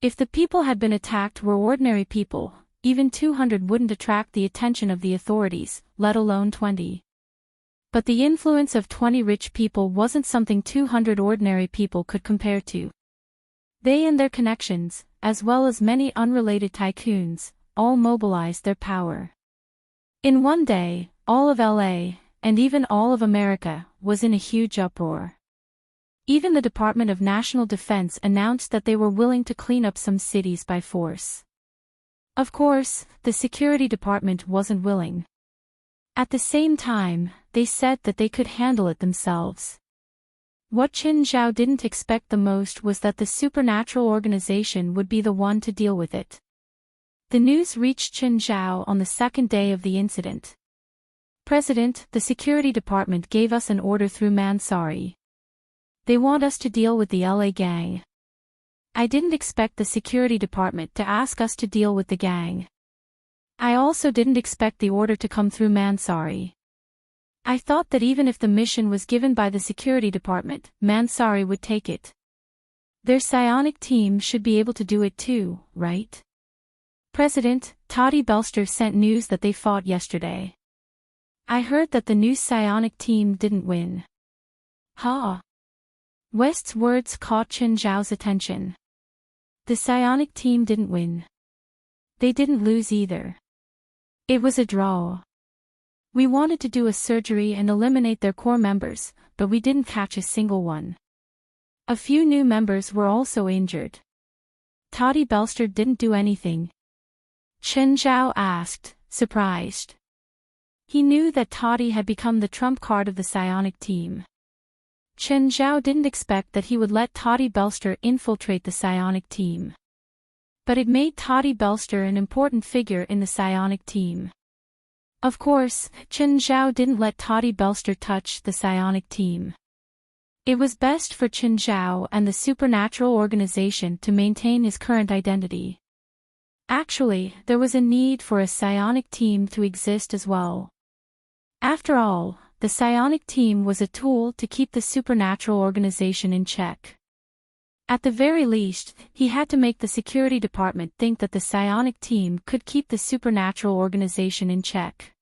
If the people had been attacked were ordinary people, even 200 wouldn't attract the attention of the authorities, let alone 20. But the influence of 20 rich people wasn't something 200 ordinary people could compare to. They and their connections, as well as many unrelated tycoons, all mobilized their power. In one day, all of LA, and even all of America, was in a huge uproar. Even the Department of National Defense announced that they were willing to clean up some cities by force. Of course, the security department wasn't willing. At the same time, they said that they could handle it themselves. What Qin Zhao didn't expect the most was that the supernatural organization would be the one to deal with it. The news reached Qin Zhao on the second day of the incident. President, the security department gave us an order through Mansari. They want us to deal with the LA gang. I didn't expect the security department to ask us to deal with the gang. I also didn't expect the order to come through Mansari. I thought that even if the mission was given by the security department, Mansari would take it. Their psionic team should be able to do it too, right? President, Toddy Belster sent news that they fought yesterday. I heard that the new psionic team didn't win. Ha! West's words caught Qin Zhao's attention. The psionic team didn't win. They didn't lose either. It was a draw. We wanted to do a surgery and eliminate their core members, but we didn't catch a single one. A few new members were also injured. Toddy Belster didn't do anything. Qin Zhao asked, surprised. He knew that Toddy had become the trump card of the psionic team. Qin Zhao didn't expect that he would let Toddy Belster infiltrate the psionic team. But it made Toddy Belster an important figure in the psionic team. Of course, Qin Zhao didn't let Toddy Belster touch the psionic team. It was best for Qin Zhao and the supernatural organization to maintain his current identity. Actually, there was a need for a psionic team to exist as well. After all, the psionic team was a tool to keep the supernatural organization in check. At the very least, he had to make the security department think that the psionic team could keep the supernatural organization in check.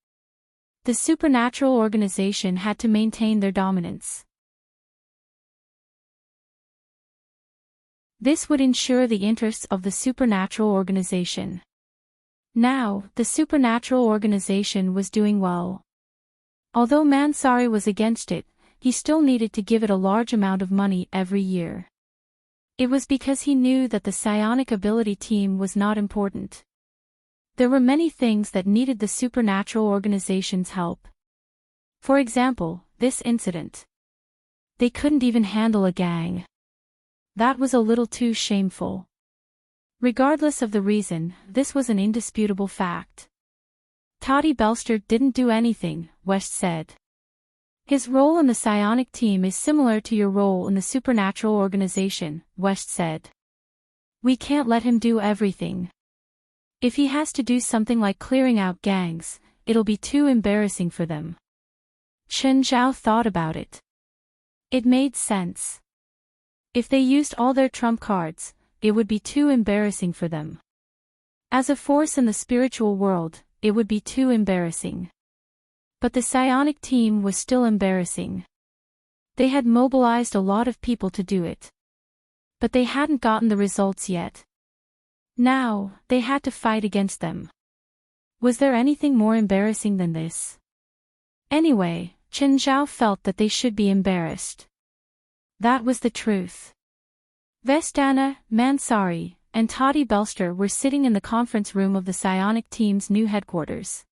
The supernatural organization had to maintain their dominance. This would ensure the interests of the supernatural organization. Now, the supernatural organization was doing well. Although Mansari was against it, he still needed to give it a large amount of money every year. It was because he knew that the psionic ability team was not important. There were many things that needed the supernatural organization's help. For example, this incident. They couldn't even handle a gang. That was a little too shameful. Regardless of the reason, this was an indisputable fact. Toddy Belster didn't do anything, West said. His role in the psionic team is similar to your role in the supernatural organization, West said. We can't let him do everything. If he has to do something like clearing out gangs, it'll be too embarrassing for them. Qin Zhao thought about it. It made sense. If they used all their trump cards, it would be too embarrassing for them. As a force in the spiritual world, it would be too embarrassing. But the psionic team was still embarrassing. They had mobilized a lot of people to do it. But they hadn't gotten the results yet. Now, they had to fight against them. Was there anything more embarrassing than this? Anyway, Qin Zhao felt that they should be embarrassed. That was the truth. Vestana, Mansari, and Toddy Belster were sitting in the conference room of the psionic team's new headquarters.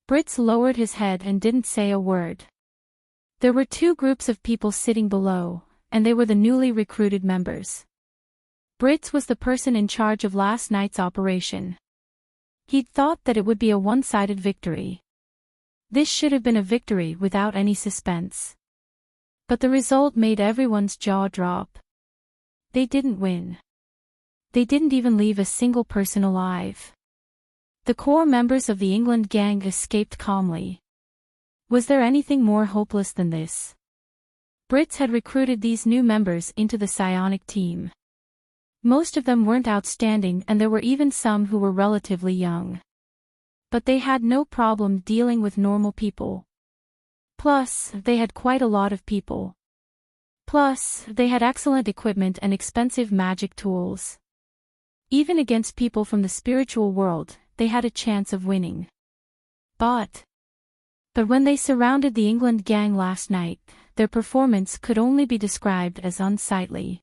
Brits lowered his head and didn't say a word. There were two groups of people sitting below, and they were the newly recruited members. Brits was the person in charge of last night's operation. He'd thought that it would be a one-sided victory. This should have been a victory without any suspense. But the result made everyone's jaw drop. They didn't win. They didn't even leave a single person alive. The core members of the England gang escaped calmly. Was there anything more hopeless than this? Brits had recruited these new members into the psionic team. Most of them weren't outstanding and there were even some who were relatively young. But they had no problem dealing with normal people. Plus, they had quite a lot of people. Plus, they had excellent equipment and expensive magic tools. Even against people from the spiritual world, they had a chance of winning. But when they surrounded the England gang last night, their performance could only be described as unsightly.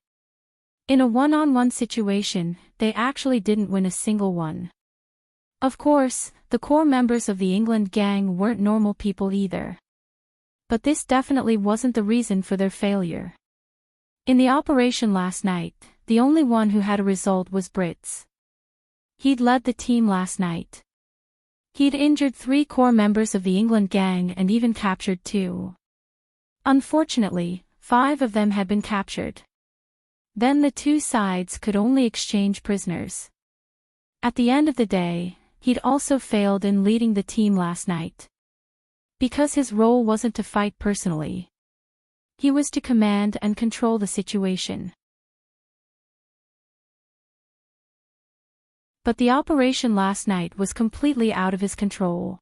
In a one-on-one situation, they actually didn't win a single one. Of course, the core members of the England gang weren't normal people either. But this definitely wasn't the reason for their failure. In the operation last night, the only one who had a result was Brits. He'd led the team last night. He'd injured 3 core members of the England gang and even captured 2. Unfortunately, 5 of them had been captured. Then the 2 sides could only exchange prisoners. At the end of the day, he'd also failed in leading the team last night. Because his role wasn't to fight personally. He was to command and control the situation. But the operation last night was completely out of his control.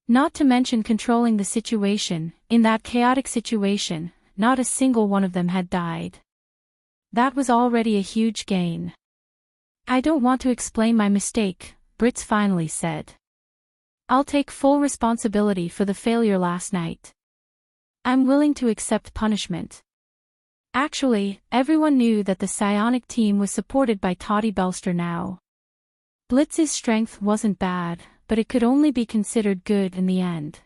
Not to mention controlling the situation, in that chaotic situation, not a single one of them had died. That was already a huge gain. "I don't want to explain my mistake," Brits finally said. "I'll take full responsibility for the failure last night. I'm willing to accept punishment." Actually, everyone knew that the psionic team was supported by Toddy Belster now. Blitz's strength wasn't bad, but it could only be considered good in the end.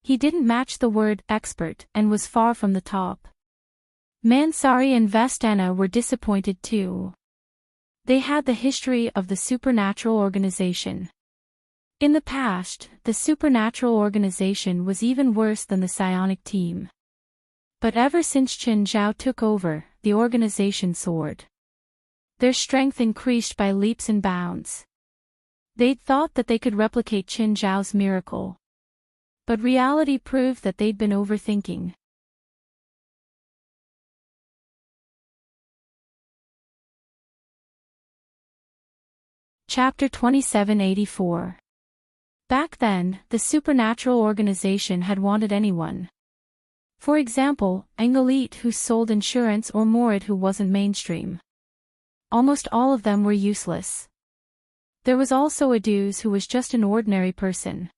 He didn't match the word expert and was far from the top. Mansari and Vestana were disappointed too. They had the history of the supernatural organization. In the past, the supernatural organization was even worse than the psionic team. But ever since Qin Zhao took over, the organization soared. Their strength increased by leaps and bounds. They'd thought that they could replicate Qin Zhao's miracle. But reality proved that they'd been overthinking. Chapter 2784. Back then, the supernatural organization had wanted anyone. For example, Engelit who sold insurance or Morid who wasn't mainstream. Almost all of them were useless. There was also Aduz who was just an ordinary person.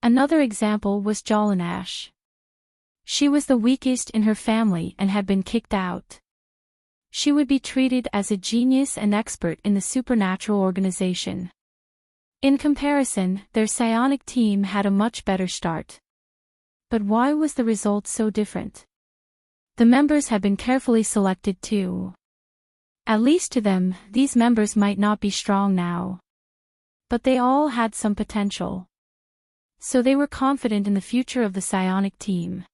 Another example was Jolanash. She was the weakest in her family and had been kicked out. She would be treated as a genius and expert in the supernatural organization. In comparison, their psionic team had a much better start. But why was the result so different? The members had been carefully selected too. At least to them, these members might not be strong now. But they all had some potential. So they were confident in the future of the psionic team.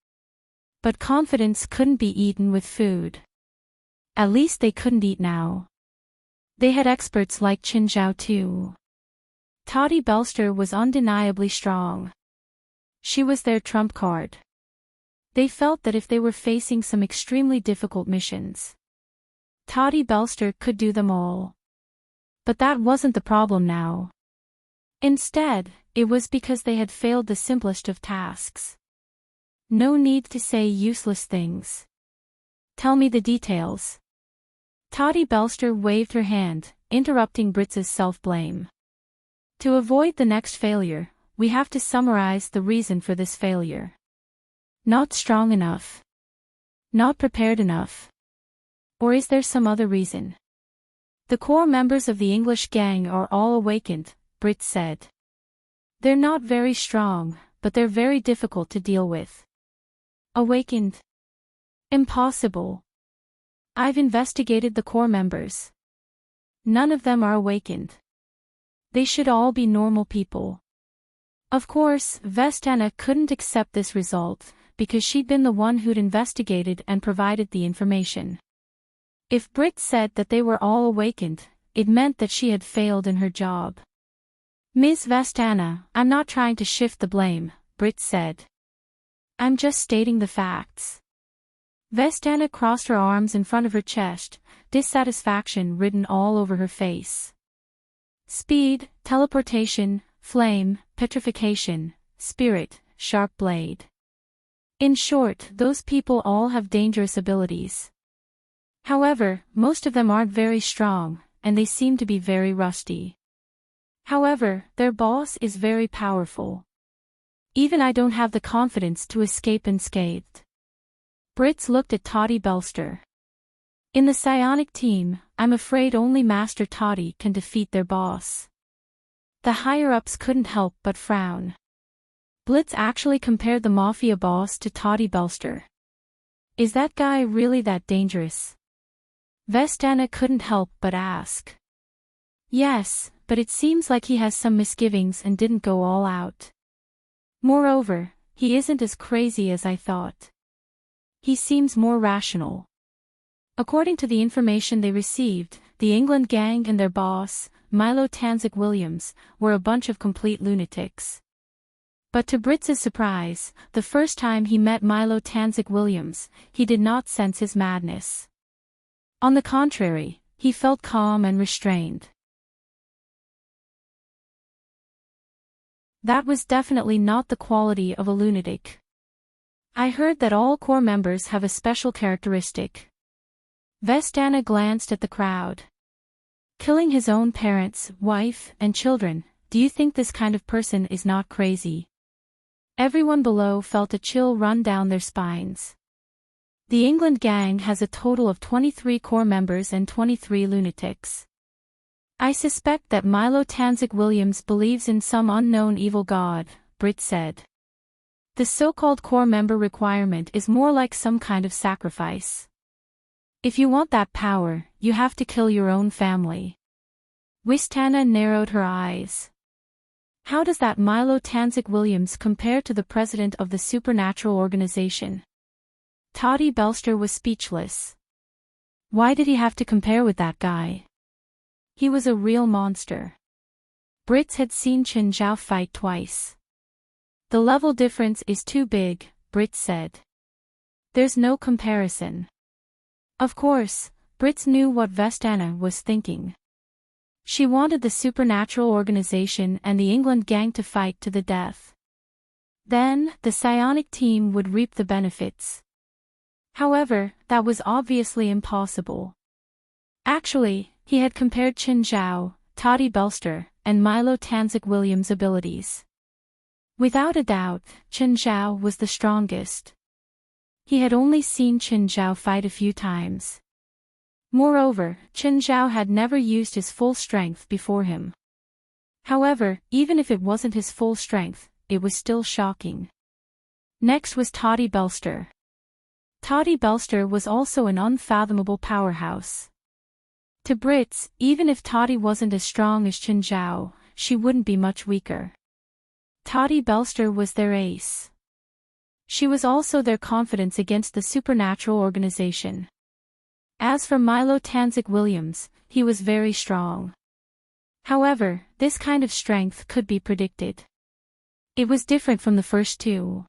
But confidence couldn't be eaten with food. At least they couldn't eat now. They had experts like Qin Zhao too. Toddy Belster was undeniably strong. She was their trump card. They felt that if they were facing some extremely difficult missions, Toddy Belster could do them all. But that wasn't the problem now. Instead, it was because they had failed the simplest of tasks. No need to say useless things. Tell me the details. Toddy Belster waved her hand, interrupting Britz's self-blame. To avoid the next failure, we have to summarize the reason for this failure. Not strong enough. Not prepared enough. Or is there some other reason? The core members of the English gang are all awakened, Brit said. They're not very strong, but they're very difficult to deal with. Awakened? Impossible. I've investigated the core members. None of them are awakened. They should all be normal people. Of course, Vestana couldn't accept this result, because she'd been the one who'd investigated and provided the information. If Brit said that they were all awakened, it meant that she had failed in her job. Ms. Vestana, I'm not trying to shift the blame, Brit said. I'm just stating the facts. Vestana crossed her arms in front of her chest, dissatisfaction written all over her face. Speed, teleportation, flame, petrification, spirit, sharp blade. In short, those people all have dangerous abilities. However, most of them aren't very strong, and they seem to be very rusty. However, their boss is very powerful. Even I don't have the confidence to escape unscathed. Brits looked at Toddy Belster. In the psionic team, I'm afraid only Master Toddy can defeat their boss. The higher-ups couldn't help but frown. Blitz actually compared the mafia boss to Toddy Belster. Is that guy really that dangerous? Vestana couldn't help but ask. Yes, but it seems like he has some misgivings and didn't go all out. Moreover, he isn't as crazy as I thought. He seems more rational. According to the information they received, the England gang and their boss, Milo Tanzik Williams, were a bunch of complete lunatics. But to Britz's surprise, the first time he met Milo Tanzik Williams, he did not sense his madness. On the contrary, he felt calm and restrained. That was definitely not the quality of a lunatic. I heard that all core members have a special characteristic. Vestana glanced at the crowd. Killing his own parents, wife, and children, do you think this kind of person is not crazy? Everyone below felt a chill run down their spines. The England gang has a total of 23 core members and 23 lunatics. I suspect that Milo Tanzik Williams believes in some unknown evil god, Britt said. The so-called core member requirement is more like some kind of sacrifice. If you want that power, you have to kill your own family. Vestana narrowed her eyes. How does that Milo Tanzik Williams compare to the president of the supernatural organization? Toddy Belster was speechless. Why did he have to compare with that guy? He was a real monster. Brits had seen Chen Zhao fight twice. The level difference is too big, Brits said. There's no comparison. Of course, Brits knew what Vestana was thinking. She wanted the supernatural organization and the England gang to fight to the death. Then, the psionic team would reap the benefits. However, that was obviously impossible. Actually, he had compared Chen Zhao, Toddy Belster, and Milo Tanzik Williams' abilities. Without a doubt, Chen Zhao was the strongest. He had only seen Chen Zhao fight a few times. Moreover, Chen Zhao had never used his full strength before him. However, even if it wasn't his full strength, it was still shocking. Next was Toddy Belster. Toddy Belster was also an unfathomable powerhouse. To Brits, even if Toddy wasn't as strong as Chen Zhao, she wouldn't be much weaker. Toddy Belster was their ace. She was also their confidence against the supernatural organization. As for Milo Tanzik Williams, he was very strong. However, this kind of strength could be predicted. It was different from the first two.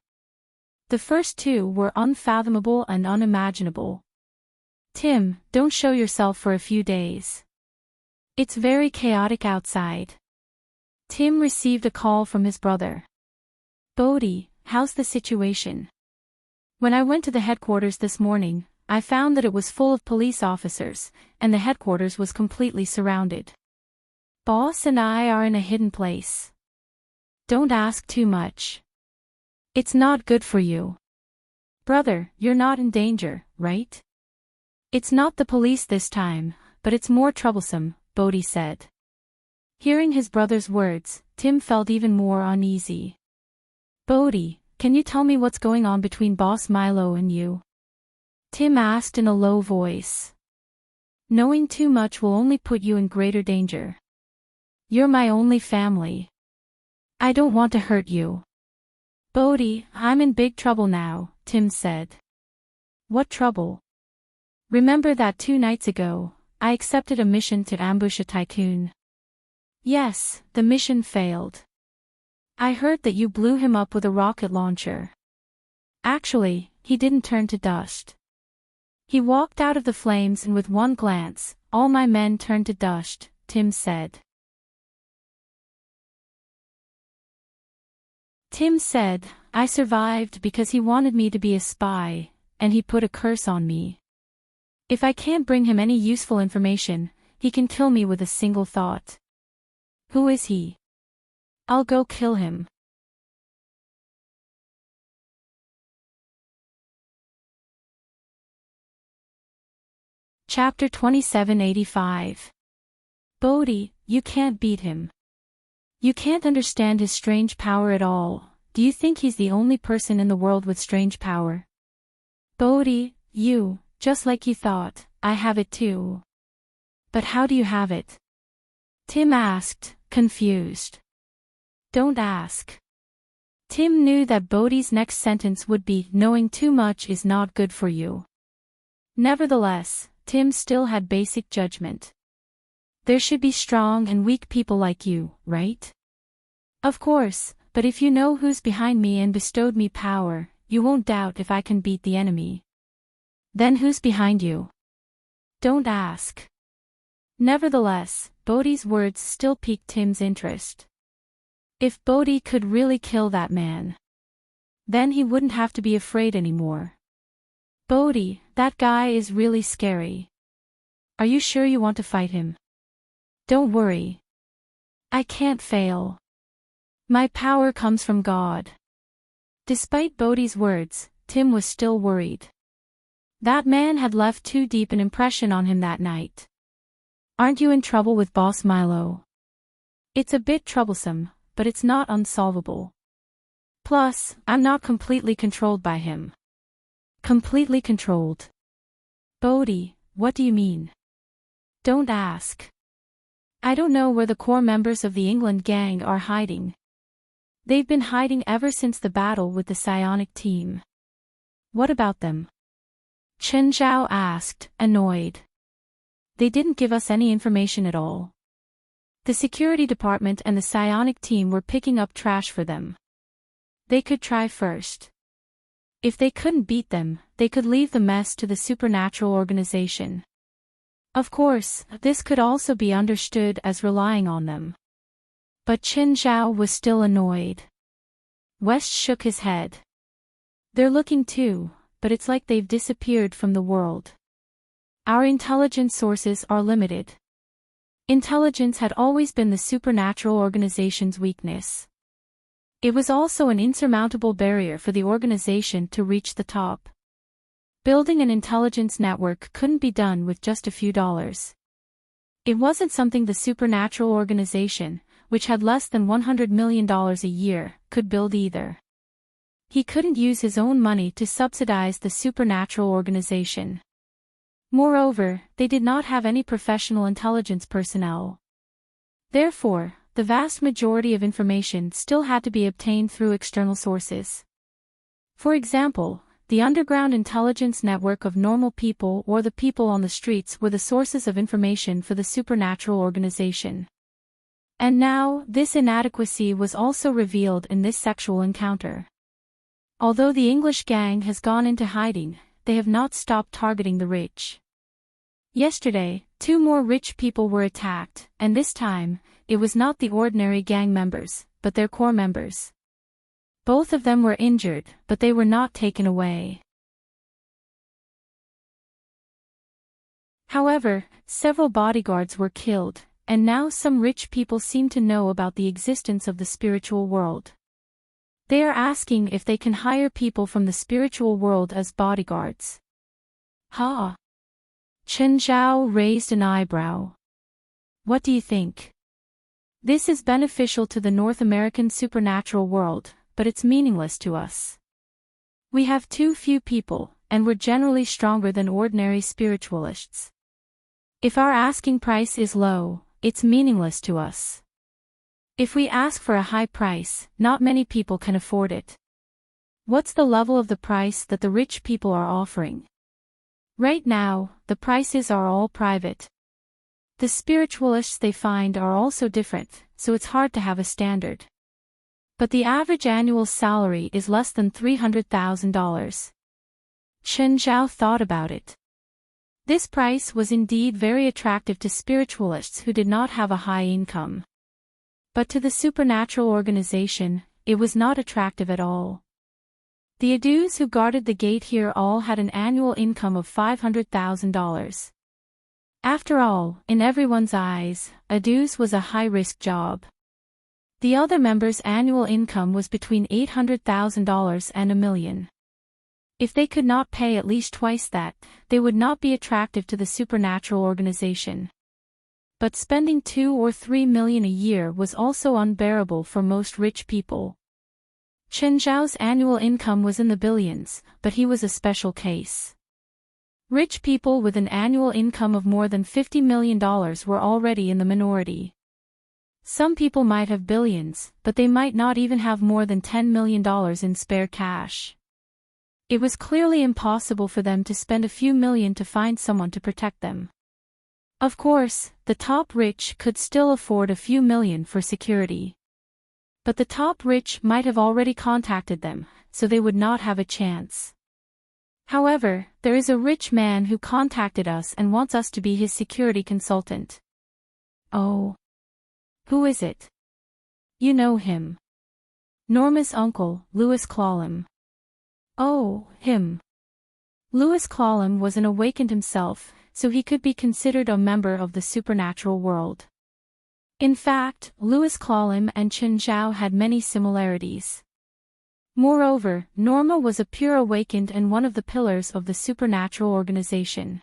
The first two were unfathomable and unimaginable. Tim, don't show yourself for a few days. It's very chaotic outside. Tim received a call from his brother. Bodhi, how's the situation? When I went to the headquarters this morning, I found that it was full of police officers, and the headquarters was completely surrounded. Boss and I are in a hidden place. Don't ask too much. It's not good for you. Brother, you're not in danger, right? It's not the police this time, but it's more troublesome, Bodhi said. Hearing his brother's words, Tim felt even more uneasy. Bodhi, can you tell me what's going on between Boss Milo and you? Tim asked in a low voice. Knowing too much will only put you in greater danger. You're my only family. I don't want to hurt you. Bodhi, I'm in big trouble now, Tim said. What trouble? Remember that 2 nights ago, I accepted a mission to ambush a tycoon. Yes, the mission failed. I heard that you blew him up with a rocket launcher. Actually, he didn't turn to dust. He walked out of the flames and with one glance, all my men turned to dust, Tim said. Tim said, I survived because he wanted me to be a spy, and he put a curse on me. If I can't bring him any useful information, he can kill me with a single thought. Who is he? I'll go kill him. Chapter 2785. Bodhi, you can't beat him. You can't understand his strange power at all. Do you think he's the only person in the world with strange power? Bodhi, Just like you thought, I have it too. But how do you have it? Tim asked, confused. Don't ask. Tim knew that Bodhi's next sentence would be, knowing too much is not good for you. Nevertheless, Tim still had basic judgment. There should be strong and weak people like you, right? Of course, but if you know who's behind me and bestowed me power, you won't doubt if I can beat the enemy. Then who's behind you? Don't ask. Nevertheless, Bodhi's words still piqued Tim's interest. If Bodhi could really kill that man, then he wouldn't have to be afraid anymore. Bodhi, that guy is really scary. Are you sure you want to fight him? Don't worry. I can't fail. My power comes from God. Despite Bodhi's words, Tim was still worried. That man had left too deep an impression on him that night. Aren't you in trouble with Boss Milo? It's a bit troublesome, but it's not unsolvable. Plus, I'm not completely controlled by him. Completely controlled. Bodhi, what do you mean? Don't ask. I don't know where the core members of the England gang are hiding. They've been hiding ever since the battle with the psionic team. What about them? Chen Zhao asked, annoyed. They didn't give us any information at all. The security department and the psionic team were picking up trash for them. They could try first. If they couldn't beat them, they could leave the mess to the supernatural organization. Of course, this could also be understood as relying on them. But Chen Zhao was still annoyed. West shook his head. They're looking too, but it's like they've disappeared from the world. Our intelligence sources are limited. Intelligence had always been the supernatural organization's weakness. It was also an insurmountable barrier for the organization to reach the top. Building an intelligence network couldn't be done with just a few dollars. It wasn't something the supernatural organization, which had less than $100 million a year, could build either. He couldn't use his own money to subsidize the supernatural organization. Moreover, they did not have any professional intelligence personnel. Therefore, the vast majority of information still had to be obtained through external sources. For example, the underground intelligence network of normal people or the people on the streets were the sources of information for the supernatural organization. And now, this inadequacy was also revealed in this sexual encounter. Although the English gang has gone into hiding, they have not stopped targeting the rich. Yesterday, 2 more rich people were attacked, and this time, it was not the ordinary gang members, but their core members. Both of them were injured, but they were not taken away. However, several bodyguards were killed, and now some rich people seem to know about the existence of the spiritual world. They are asking if they can hire people from the spiritual world as bodyguards. Ha! Chen Zhao raised an eyebrow. What do you think? This is beneficial to the North American supernatural world, but it's meaningless to us. We have too few people, and we're generally stronger than ordinary spiritualists. If our asking price is low, it's meaningless to us. If we ask for a high price, not many people can afford it. What's the level of the price that the rich people are offering? Right now, the prices are all private. The spiritualists they find are also different, so it's hard to have a standard. But the average annual salary is less than $300,000. Chen Zhao thought about it. This price was indeed very attractive to spiritualists who did not have a high income. But to the supernatural organization, it was not attractive at all. The Adus who guarded the gate here all had an annual income of $500,000. After all, in everyone's eyes, Adus was a high-risk job. The other members' annual income was between $800,000 and $1 million. If they could not pay at least twice that, they would not be attractive to the supernatural organization. But spending $2 or $3 million a year was also unbearable for most rich people. Chen Zhao's annual income was in the billions, but he was a special case. Rich people with an annual income of more than $50 million were already in the minority. Some people might have billions, but they might not even have more than $10 million in spare cash. It was clearly impossible for them to spend a few million to find someone to protect them. Of course, the top rich could still afford a few million for security. But the top rich might have already contacted them, so they would not have a chance. However, there is a rich man who contacted us and wants us to be his security consultant. Oh. Who is it? You know him. Norma's uncle, Lewis Clallam. Oh, him. Lewis Clallam was an awakened himself, so he could be considered a member of the supernatural world. In fact, Lewis Clallam and Chen Zhao had many similarities. Moreover, Norma was a pure awakened and one of the pillars of the supernatural organization.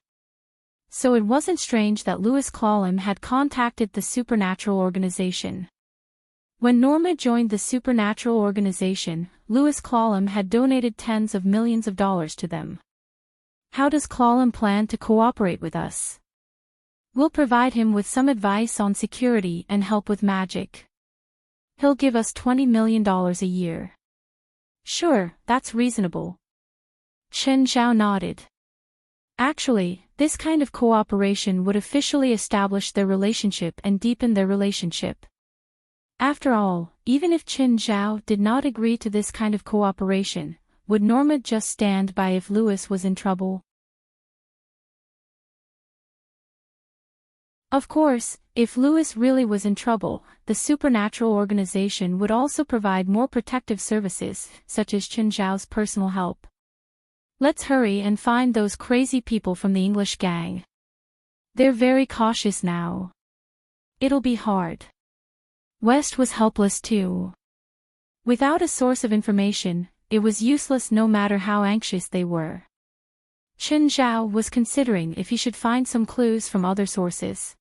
So it wasn't strange that Lewis Clallam had contacted the supernatural organization. When Norma joined the supernatural organization, Lewis Clallam had donated tens of millions of dollars to them. How does Clallam plan to cooperate with us? We'll provide him with some advice on security and help with magic. He'll give us $20 million a year. Sure, that's reasonable. Chen Zhao nodded. Actually, this kind of cooperation would officially establish their relationship and deepen their relationship. After all, even if Chen Zhao did not agree to this kind of cooperation, would Norma just stand by if Lewis was in trouble? Of course, if Lewis really was in trouble, the supernatural organization would also provide more protective services, such as Chen Zhao's personal help. Let's hurry and find those crazy people from the English gang. They're very cautious now. It'll be hard. West was helpless too. Without a source of information, it was useless no matter how anxious they were. Chen Zhao was considering if he should find some clues from other sources.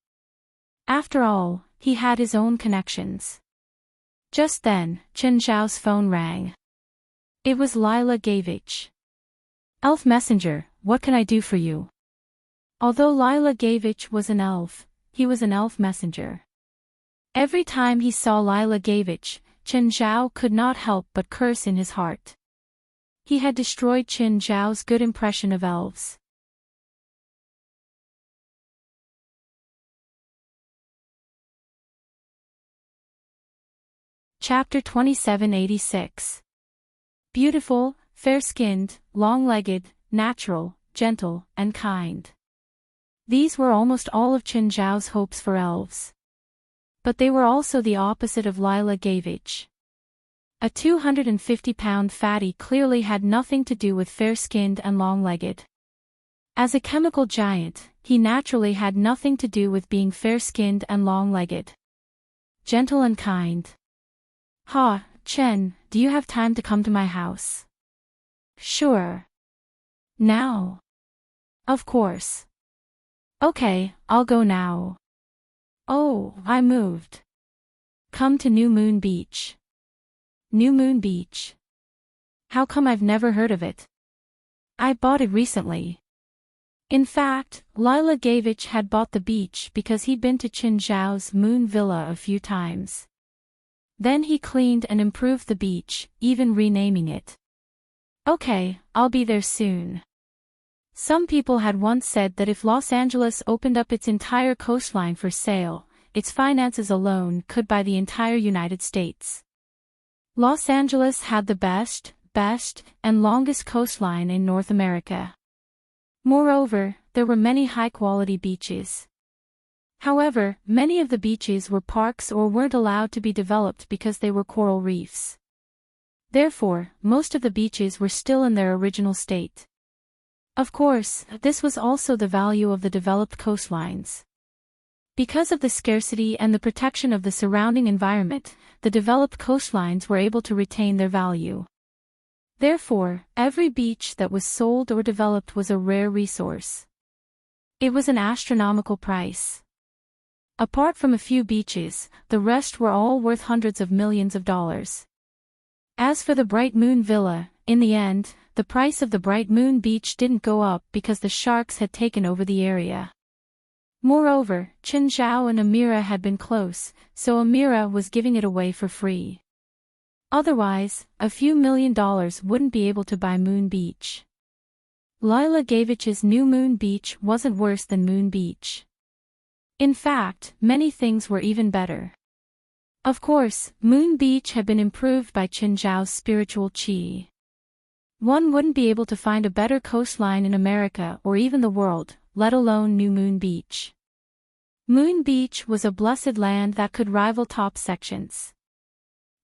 After all, he had his own connections. Just then, Chen Zhao's phone rang. It was Lila Gavich. Elf messenger, what can I do for you? Although Lila Gavich was an elf, he was an elf messenger. Every time he saw Lila Gavich, Chen Zhao could not help but curse in his heart. He had destroyed Chen Zhao's good impression of elves. Chapter 2786. Beautiful, fair-skinned, long-legged, natural, gentle, and kind. These were almost all of Chen Zhao's hopes for elves. But they were also the opposite of Lila Gavich. A 250-pound fatty clearly had nothing to do with fair-skinned and long-legged. As a chemical giant, he naturally had nothing to do with being fair-skinned and long-legged. Gentle and kind. Ha, Chen, do you have time to come to my house? Sure. Now? Of course. Okay, I'll go now. Oh, I moved. Come to New Moon Beach. New Moon Beach. How come I've never heard of it? I bought it recently. In fact, Lila Gavich had bought the beach because he'd been to Chen Zhao's Moon Villa a few times. Then he cleaned and improved the beach, even renaming it. Okay, I'll be there soon. Some people had once said that if Los Angeles opened up its entire coastline for sale, its finances alone could buy the entire United States. Los Angeles had the best, and longest coastline in North America. Moreover, there were many high-quality beaches. However, many of the beaches were parks or weren't allowed to be developed because they were coral reefs. Therefore, most of the beaches were still in their original state. Of course, this was also the value of the developed coastlines. Because of the scarcity and the protection of the surrounding environment, the developed coastlines were able to retain their value. Therefore, every beach that was sold or developed was a rare resource. It was an astronomical price. Apart from a few beaches, the rest were all worth hundreds of millions of dollars. As for the Bright Moon Villa, in the end, the price of the Bright Moon Beach didn't go up because the sharks had taken over the area. Moreover, Chen Zhao and Amira had been close, so Amira was giving it away for free. Otherwise, a few $1,000,000 wouldn't be able to buy Moon Beach. Lila Gavich's new Moon Beach wasn't worse than Moon Beach. In fact, many things were even better. Of course, Moon Beach had been improved by Chen Zhao's spiritual qi. One wouldn't be able to find a better coastline in America or even the world, let alone New Moon Beach. Moon Beach was a blessed land that could rival top sections.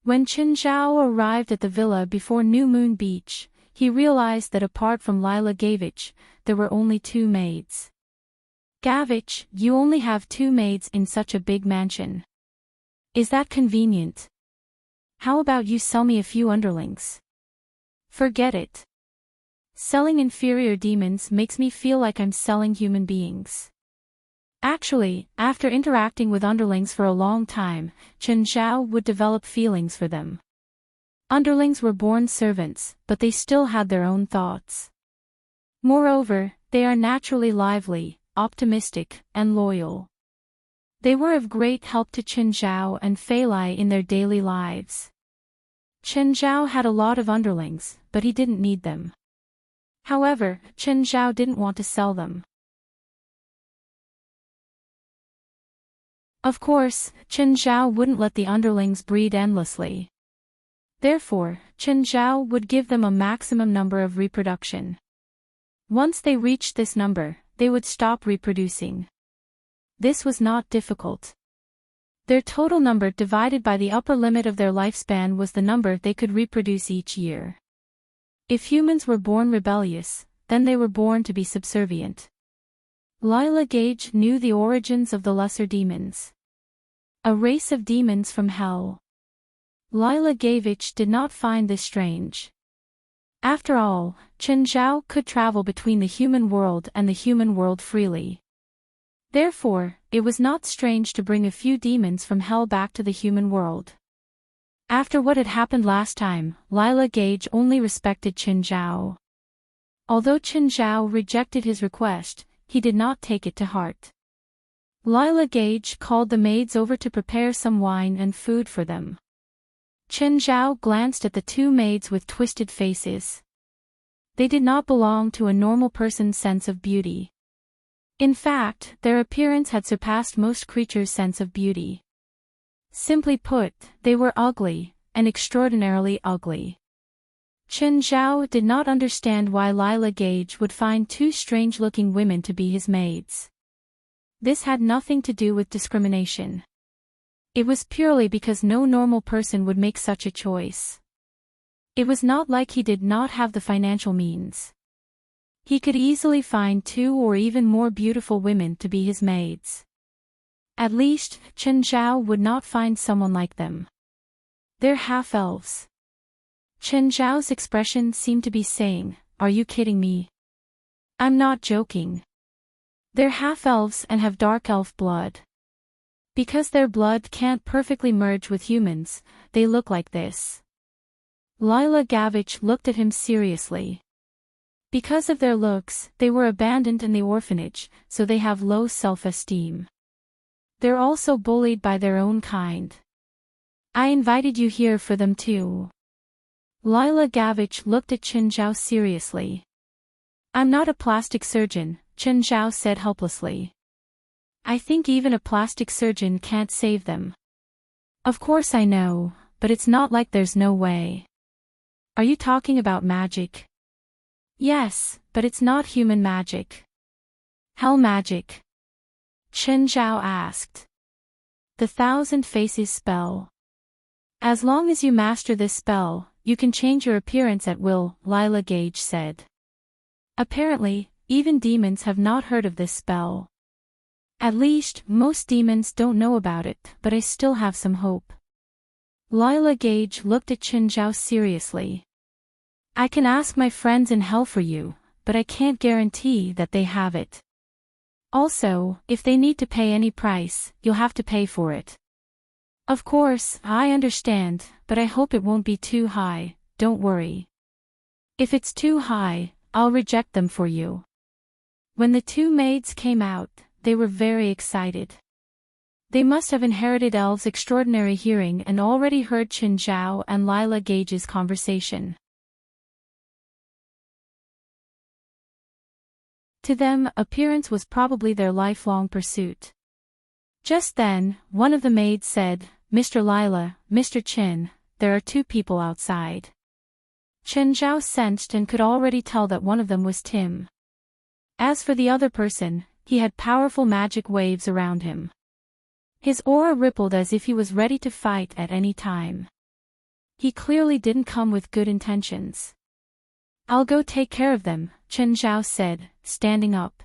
When Chen Zhao arrived at the villa before New Moon Beach, he realized that apart from Lila Gavich, there were only 2 maids. Gavich, you only have 2 maids in such a big mansion. Is that convenient? How about you sell me a few underlings? Forget it. Selling inferior demons makes me feel like I'm selling human beings. Actually, after interacting with underlings for a long time, Chen Zhao would develop feelings for them. Underlings were born servants, but they still had their own thoughts. Moreover, they are naturally lively, optimistic, and loyal. They were of great help to Chen Zhao and Fei Lai in their daily lives. Chen Zhao had a lot of underlings, but he didn't need them. However, Chen Zhao didn't want to sell them. Of course, Chen Zhao wouldn't let the underlings breed endlessly. Therefore, Chen Zhao would give them a maximum number of reproduction. Once they reached this number, they would stop reproducing. This was not difficult. Their total number divided by the upper limit of their lifespan was the number they could reproduce each year. If humans were born rebellious, then they were born to be subservient. Lila Gage knew the origins of the lesser demons. A race of demons from hell. Lila Gavich did not find this strange. After all, Chen Zhao could travel between the human world and the human world freely. Therefore, it was not strange to bring a few demons from hell back to the human world. After what had happened last time, Lila Gage only respected Chen Zhao. Although Chen Zhao rejected his request, he did not take it to heart. Lila Gage called the maids over to prepare some wine and food for them. Chen Zhao glanced at the 2 maids with twisted faces. They did not belong to a normal person's sense of beauty. In fact, their appearance had surpassed most creatures' sense of beauty. Simply put, they were ugly, and extraordinarily ugly. Chen Zhao did not understand why Lila Gage would find 2 strange-looking women to be his maids. This had nothing to do with discrimination. It was purely because no normal person would make such a choice. It was not like he did not have the financial means. He could easily find 2 or even more beautiful women to be his maids. At least, Chen Zhao would not find someone like them. They're half-elves. Chen Zhao's expression seemed to be saying, "Are you kidding me? I'm not joking. They're half-elves and have dark elf blood. Because their blood can't perfectly merge with humans, they look like this." Lila Gavich looked at him seriously. Because of their looks, they were abandoned in the orphanage, so they have low self-esteem. They're also bullied by their own kind. I invited you here for them too. Lila Gavich looked at Chen Zhao seriously. I'm not a plastic surgeon, Chen Zhao said helplessly. I think even a plastic surgeon can't save them. Of course I know, but it's not like there's no way. Are you talking about magic? Yes, but it's not human magic. Hell magic? Chen Zhao asked. The 1,000 Faces spell. As long as you master this spell, you can change your appearance at will, Lila Gage said. Apparently, even demons have not heard of this spell. At least, most demons don't know about it, but I still have some hope. Lila Gage looked at Chen Zhao seriously. I can ask my friends in hell for you, but I can't guarantee that they have it. Also, if they need to pay any price, you'll have to pay for it. Of course, I understand, but I hope it won't be too high, don't worry. If it's too high, I'll reject them for you. When the two maids came out, they were very excited. They must have inherited Elve's extraordinary hearing and already heard Qin Zhao and Lila Gage's conversation. To them, appearance was probably their lifelong pursuit. Just then, one of the maids said, "Mr. Lila, Mr. Qin, there are two people outside." Qin Zhao sensed and could already tell that one of them was Tim. As for the other person, he had powerful magic waves around him. His aura rippled as if he was ready to fight at any time. He clearly didn't come with good intentions. "I'll go take care of them," Qin Zhao said, standing up.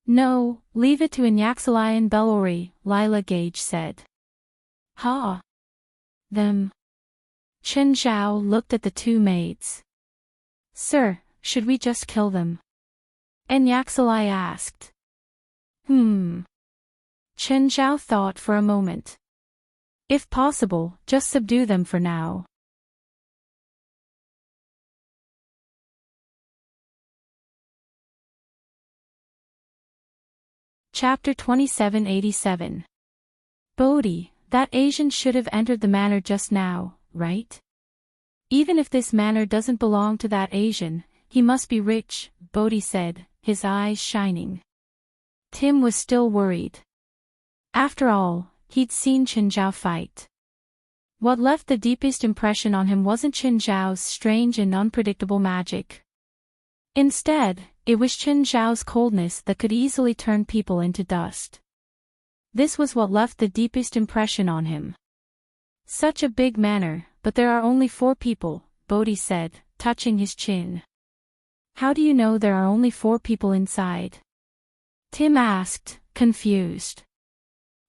"No, leave it to Enyaxalai and Bellori," Lila Gage said. "Ha! Them?" Qin Zhao looked at the two maids. "Sir, should we just kill them?" Enyaxalai asked. Qin Zhao thought for a moment. "If possible, just subdue them for now." Chapter 2787. Bodhi, that Asian should have entered the manor just now, right? Even if this manor doesn't belong to that Asian, he must be rich, Bodhi said, his eyes shining. Tim was still worried. After all, he'd seen Qin Zhao fight. What left the deepest impression on him wasn't Qin Zhao's strange and unpredictable magic. Instead, it was Qin Zhao's coldness that could easily turn people into dust. This was what left the deepest impression on him. "Such a big manor, but there are only 4 people, Bodhi said, touching his chin. "How do you know there are only 4 people inside?" Tim asked, confused.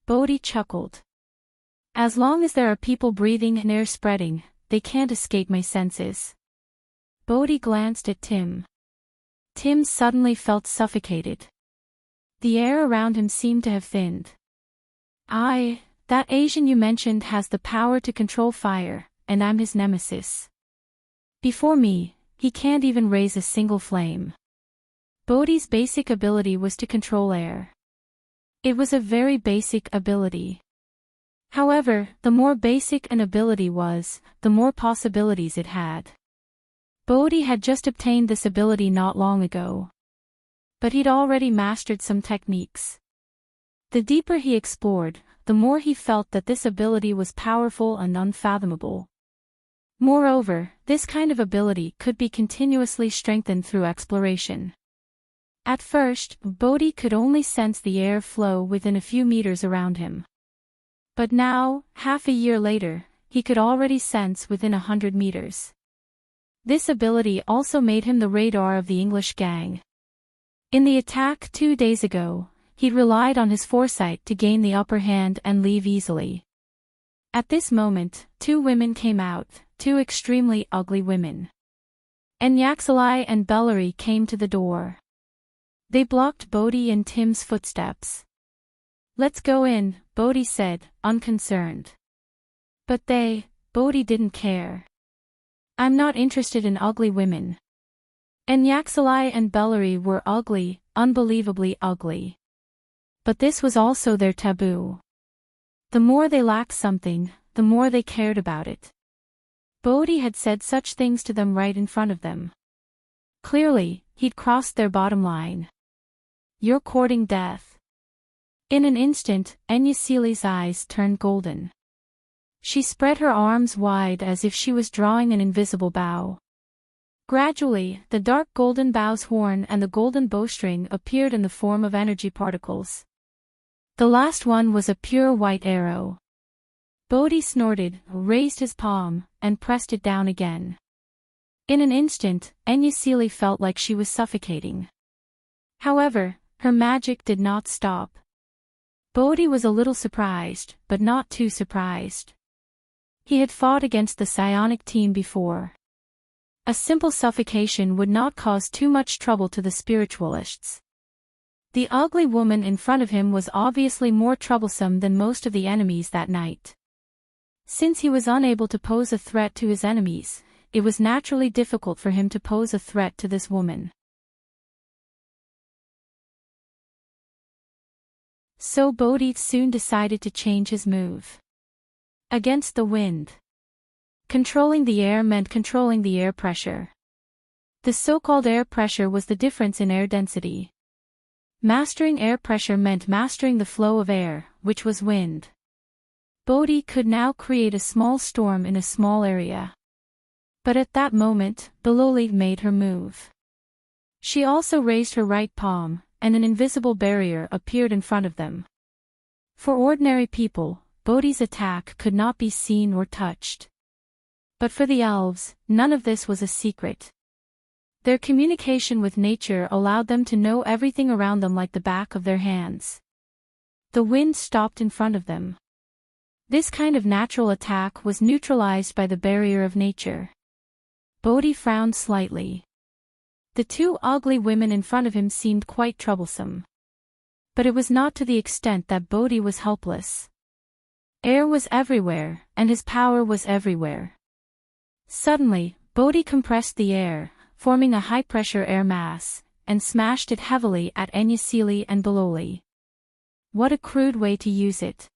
Bodhi chuckled. "As long as there are people breathing and air spreading, they can't escape my senses." Bodhi glanced at Tim. Tim suddenly felt suffocated. The air around him seemed to have thinned. That Asian you mentioned has the power to control fire, and I'm his nemesis. Before me, he can't even raise a single flame." Bodhi's basic ability was to control air. It was a very basic ability. However, the more basic an ability was, the more possibilities it had. Bodhi had just obtained this ability not long ago. But he'd already mastered some techniques. The deeper he explored, the more he felt that this ability was powerful and unfathomable. Moreover, this kind of ability could be continuously strengthened through exploration. At first, Bodhi could only sense the air flow within a few meters around him. But now, half a year later, he could already sense within 100 meters. This ability also made him the radar of the English gang. In the attack 2 days ago, he'd relied on his foresight to gain the upper hand and leave easily. At this moment, 2 women came out, 2 extremely ugly women. Enyaxalai and Bellori came to the door. They blocked Bodhi and Tim's footsteps. "Let's go in," Bodhi said, unconcerned. But Bodhi didn't care. "I'm not interested in ugly women." Enyaxalai and Bellori were ugly, unbelievably ugly. But this was also their taboo. The more they lacked something, the more they cared about it. Bodhi had said such things to them right in front of them. Clearly, he'd crossed their bottom line. "You're courting death." In an instant, Enyasili's eyes turned golden. She spread her arms wide as if she was drawing an invisible bow. Gradually, the dark golden bow's horn and the golden bowstring appeared in the form of energy particles. The last one was a pure white arrow. Bodhi snorted, raised his palm, and pressed it down again. In an instant, Enyasili felt like she was suffocating. However, her magic did not stop. Bodhi was a little surprised, but not too surprised. He had fought against the psionic team before. A simple suffocation would not cause too much trouble to the spiritualists. The ugly woman in front of him was obviously more troublesome than most of the enemies that night. Since he was unable to pose a threat to his enemies, it was naturally difficult for him to pose a threat to this woman. So Bodhi soon decided to change his move. Against the wind. Controlling the air meant controlling the air pressure. The so-called air pressure was the difference in air density. Mastering air pressure meant mastering the flow of air, which was wind. Bodhi could now create a small storm in a small area. But at that moment, Bololi made her move. She also raised her right palm, and an invisible barrier appeared in front of them. For ordinary people, Bodhi's attack could not be seen or touched. But for the elves, none of this was a secret. Their communication with nature allowed them to know everything around them like the back of their hands. The wind stopped in front of them. This kind of natural attack was neutralized by the barrier of nature. Bodhi frowned slightly. The two ugly women in front of him seemed quite troublesome. But it was not to the extent that Bodhi was helpless. Air was everywhere, and his power was everywhere. Suddenly, Bodhi compressed the air, forming a high-pressure air mass, and smashed it heavily at Enyasili and Bololi. What a crude way to use it.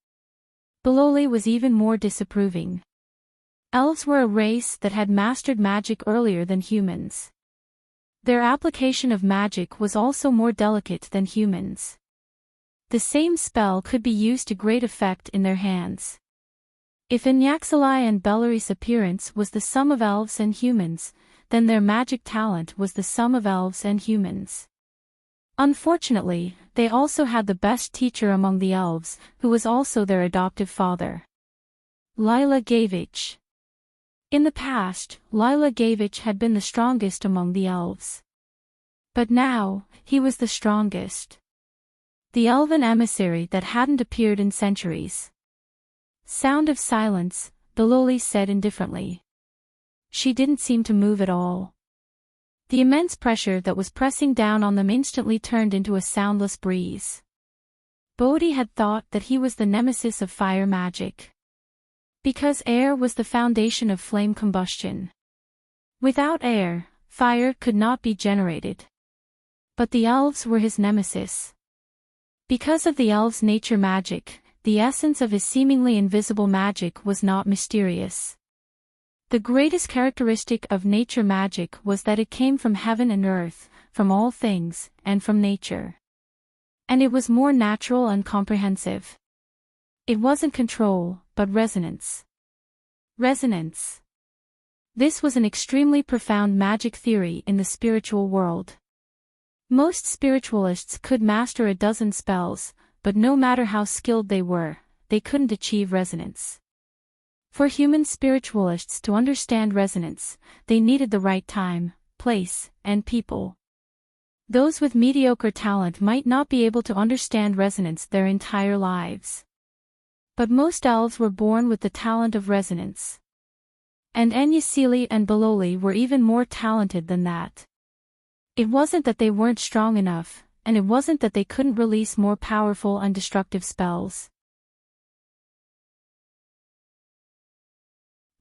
Bololi was even more disapproving. Elves were a race that had mastered magic earlier than humans. Their application of magic was also more delicate than humans. The same spell could be used to great effect in their hands. If Inyaxilai and Bellari's appearance was the sum of elves and humans, then their magic talent was the sum of elves and humans. Unfortunately, they also had the best teacher among the elves, who was also their adoptive father. Lila Gavich. In the past, Lila Gavich had been the strongest among the elves. But now, he was the strongest. The elven emissary that hadn't appeared in centuries. Sound of silence, Bololi said indifferently. She didn't seem to move at all. The immense pressure that was pressing down on them instantly turned into a soundless breeze. Bodhi had thought that he was the nemesis of fire magic. Because air was the foundation of flame combustion. Without air, fire could not be generated. But the elves were his nemesis. Because of the elves' nature magic, the essence of his seemingly invisible magic was not mysterious. The greatest characteristic of nature magic was that it came from heaven and earth, from all things, and from nature. And it was more natural and comprehensive. It wasn't control, but resonance. Resonance. This was an extremely profound magic theory in the spiritual world. Most spiritualists could master a dozen spells, but no matter how skilled they were, they couldn't achieve resonance. For human spiritualists to understand resonance, they needed the right time, place, and people. Those with mediocre talent might not be able to understand resonance their entire lives. But most elves were born with the talent of resonance. And Enyasili and Bololi were even more talented than that. It wasn't that they weren't strong enough, and it wasn't that they couldn't release more powerful and destructive spells.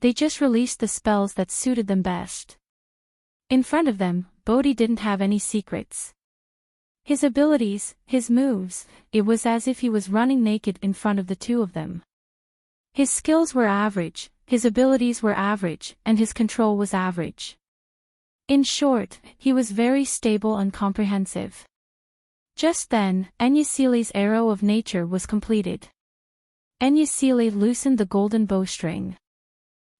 They just released the spells that suited them best. In front of them, Bodhi didn't have any secrets. His abilities, his moves, it was as if he was running naked in front of the two of them. His skills were average, his abilities were average, and his control was average. In short, he was very stable and comprehensive. Just then, Enyasili's arrow of nature was completed. Enyasili loosened the golden bowstring.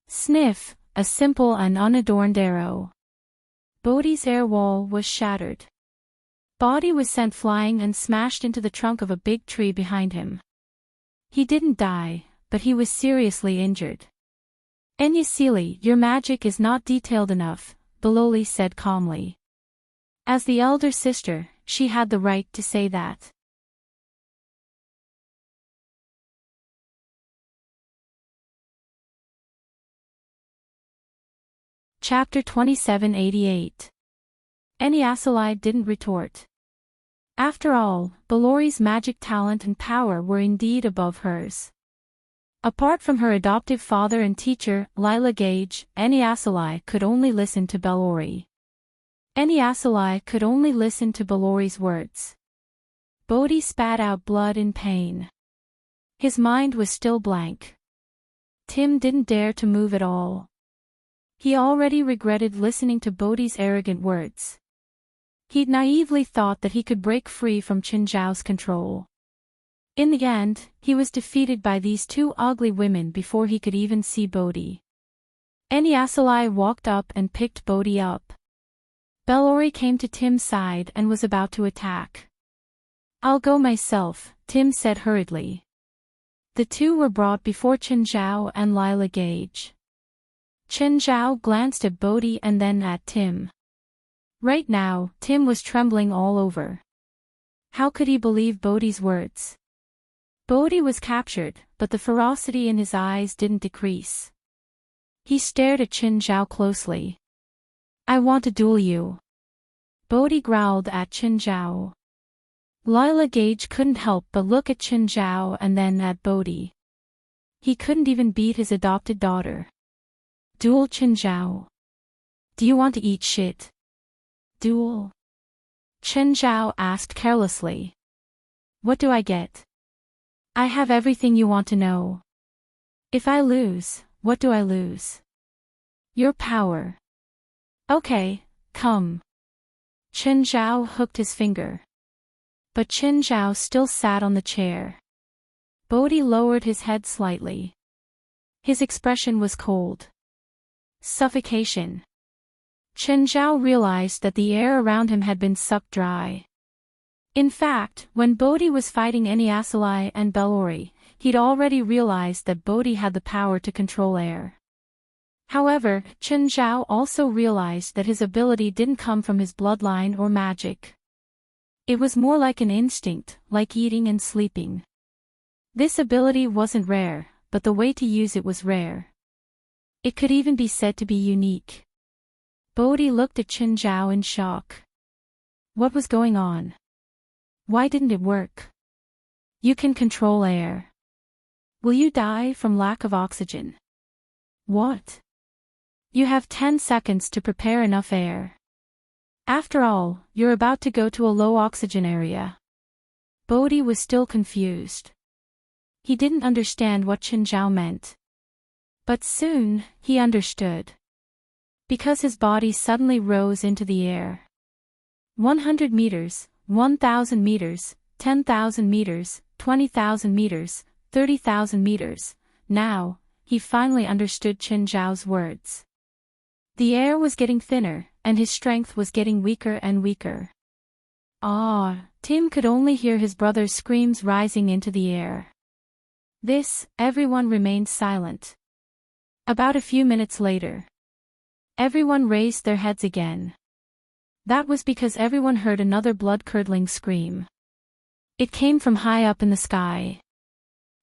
Sniff, a simple and unadorned arrow. Bodhi's air wall was shattered. Bodhi was sent flying and smashed into the trunk of a big tree behind him. He didn't die, but he was seriously injured. Enyasili, your magic is not detailed enough, Bololi said calmly. As the elder sister, she had the right to say that. Chapter 2788. Enyasili didn't retort. After all, Bolori's magic talent and power were indeed above hers. Apart from her adoptive father and teacher, Lila Gage, Eniasalai could only listen to Bellori. Eniasalai could only listen to Bellori's words. Bodhi spat out blood in pain. His mind was still blank. Tim didn't dare to move at all. He already regretted listening to Bodhi's arrogant words. He'd naively thought that he could break free from Qinzhao's control. In the end, he was defeated by these two ugly women before he could even see Bodhi. Eniasalai walked up and picked Bodhi up. Bellori came to Tim's side and was about to attack. "I'll go myself," Tim said hurriedly. The two were brought before Qinzhao and Lila Gage. Qinzhao glanced at Bodhi and then at Tim. Right now, Tim was trembling all over. How could he believe Bodhi's words? Bodhi was captured, but the ferocity in his eyes didn't decrease. He stared at Qinzhao closely. "I want to duel you." Bodhi growled at Qinzhao. Lila Gage couldn't help but look at Qinzhao and then at Bodhi. He couldn't even beat his adopted daughter. "Duel Qinzhao. Do you want to eat shit?" "Duel?" Qinzhao asked carelessly. "What do I get?" "I have everything you want to know." "If I lose, what do I lose?" "Your power." "Okay, come." Qinzhao hooked his finger. But Qinzhao still sat on the chair. Bodhi lowered his head slightly. His expression was cold. Suffocation. Qinzhao realized that the air around him had been sucked dry. In fact, when Bodhi was fighting Eniasalai and Bellori, he'd already realized that Bodhi had the power to control air. However, Qinzhao also realized that his ability didn't come from his bloodline or magic. It was more like an instinct, like eating and sleeping. This ability wasn't rare, but the way to use it was rare. It could even be said to be unique. Bodhi looked at Qinzhao in shock. What was going on? Why didn't it work? You can control air. Will you die from lack of oxygen? What? You have 10 seconds to prepare enough air. After all, you're about to go to a low oxygen area. Bodhi was still confused. He didn't understand what Qinzhao meant. But soon, he understood. Because his body suddenly rose into the air. 100 meters, 1,000 meters, 10,000 meters, 20,000 meters, 30,000 meters. Now, he finally understood Qinzhao's words. The air was getting thinner, and his strength was getting weaker and weaker. Ah, Tim could only hear his brother's screams rising into the air. Everyone remained silent. About a few minutes later, everyone raised their heads again. That was because everyone heard another blood-curdling scream. It came from high up in the sky.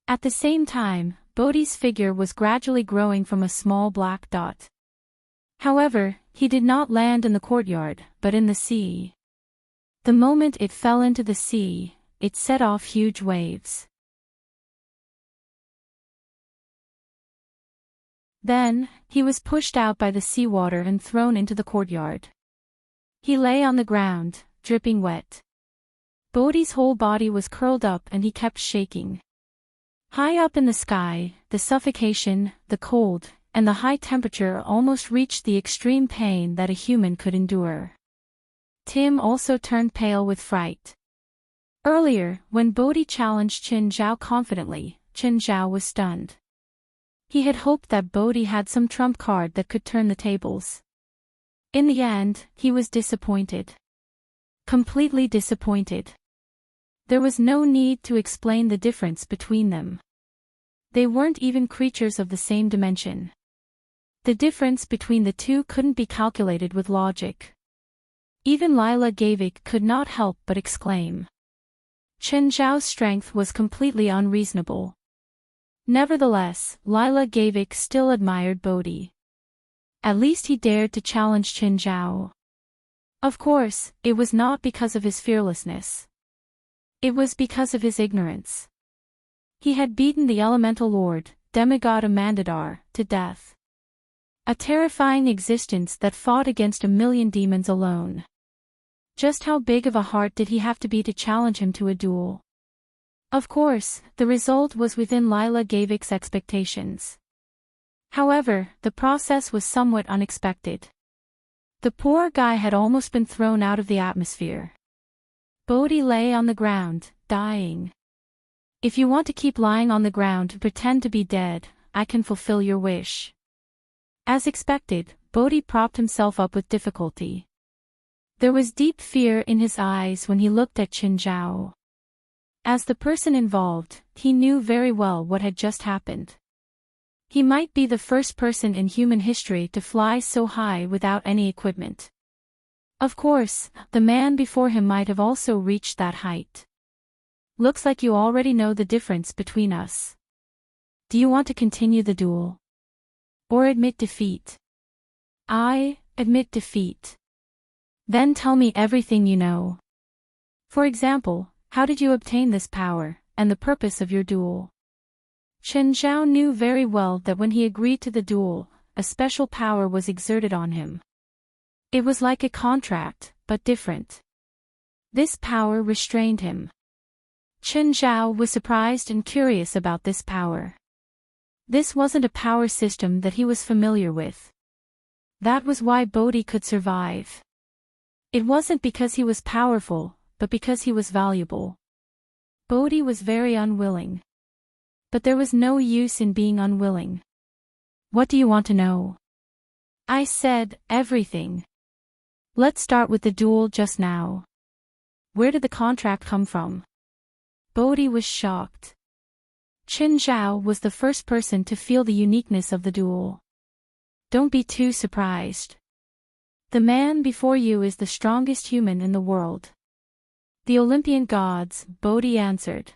At the same time, Bodhi's figure was gradually growing from a small black dot. However, he did not land in the courtyard, but in the sea. The moment it fell into the sea, it set off huge waves. Then, he was pushed out by the seawater and thrown into the courtyard. He lay on the ground, dripping wet. Bodhi's whole body was curled up and he kept shaking. High up in the sky, the suffocation, the cold, and the high temperature almost reached the extreme pain that a human could endure. Tim also turned pale with fright. Earlier, when Bodhi challenged Qinzhao confidently, Qinzhao was stunned. He had hoped that Bodhi had some trump card that could turn the tables. In the end, he was disappointed. Completely disappointed. There was no need to explain the difference between them. They weren't even creatures of the same dimension. The difference between the two couldn't be calculated with logic. Even Lila Gavik could not help but exclaim. Qinzhao's strength was completely unreasonable. Nevertheless, Lila Gavik still admired Bodhi. At least he dared to challenge Qinzhao. Of course, it was not because of his fearlessness. It was because of his ignorance. He had beaten the Elemental Lord, demigod Amandadar, to death. A terrifying existence that fought against a million demons alone. Just how big of a heart did he have to be to challenge him to a duel? Of course, the result was within Lila Gavik's expectations. However, the process was somewhat unexpected. The poor guy had almost been thrown out of the atmosphere. Bodhi lay on the ground, dying. If you want to keep lying on the ground to pretend to be dead, I can fulfill your wish. As expected, Bodhi propped himself up with difficulty. There was deep fear in his eyes when he looked at Qin Zhao. As the person involved, he knew very well what had just happened. He might be the first person in human history to fly so high without any equipment. Of course, the man before him might have also reached that height. Looks like you already know the difference between us. Do you want to continue the duel? Or admit defeat? I admit defeat. Then tell me everything you know. For example, how did you obtain this power, and the purpose of your duel? Qin Zhao knew very well that when he agreed to the duel, a special power was exerted on him. It was like a contract, but different. This power restrained him. Qin Zhao was surprised and curious about this power. This wasn't a power system that he was familiar with. That was why Bodhi could survive. It wasn't because he was powerful, but because he was valuable. Bodhi was very unwilling. But there was no use in being unwilling. What do you want to know? I said, everything. Let's start with the duel just now. Where did the contract come from? Bodhi was shocked. Qin Zhao was the first person to feel the uniqueness of the duel. Don't be too surprised. The man before you is the strongest human in the world. The Olympian gods, Bodhi answered.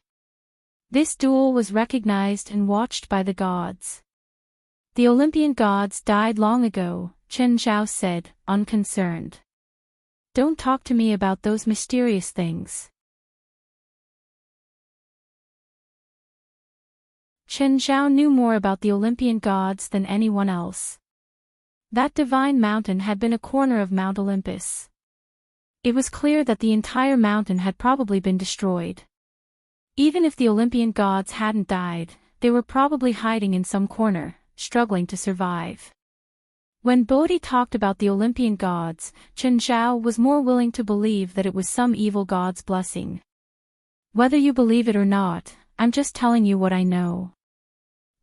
This duel was recognized and watched by the gods. The Olympian gods died long ago, Qin Zhao said, unconcerned. Don't talk to me about those mysterious things. Qin Zhao knew more about the Olympian gods than anyone else. That divine mountain had been a corner of Mount Olympus. It was clear that the entire mountain had probably been destroyed. Even if the Olympian gods hadn't died, they were probably hiding in some corner, struggling to survive. When Bodhi talked about the Olympian gods, Qin Zhao was more willing to believe that it was some evil god's blessing. Whether you believe it or not, I'm just telling you what I know.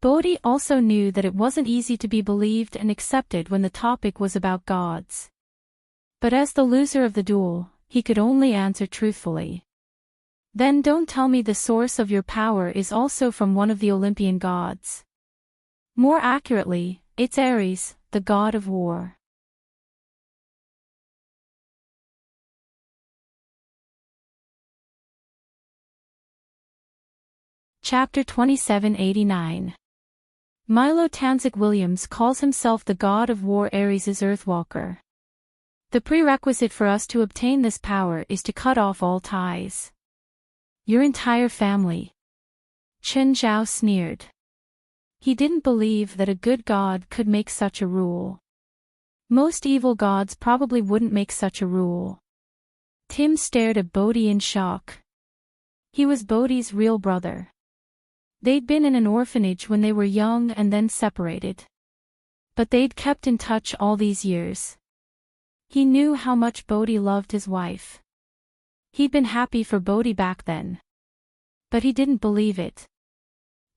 Bodhi also knew that it wasn't easy to be believed and accepted when the topic was about gods. But as the loser of the duel, he could only answer truthfully. Then don't tell me the source of your power is also from one of the Olympian gods. More accurately, it's Ares, the god of war. Chapter 2789. Milo Tanzik Williams calls himself the god of war, Ares' Earthwalker. The prerequisite for us to obtain this power is to cut off all ties. Your entire family. Qin Zhao sneered. He didn't believe that a good god could make such a rule. Most evil gods probably wouldn't make such a rule. Tim stared at Bodhi in shock. He was Bodhi's real brother. They'd been in an orphanage when they were young and then separated. But they'd kept in touch all these years. He knew how much Bodhi loved his wife. He'd been happy for Bodhi back then. But he didn't believe it.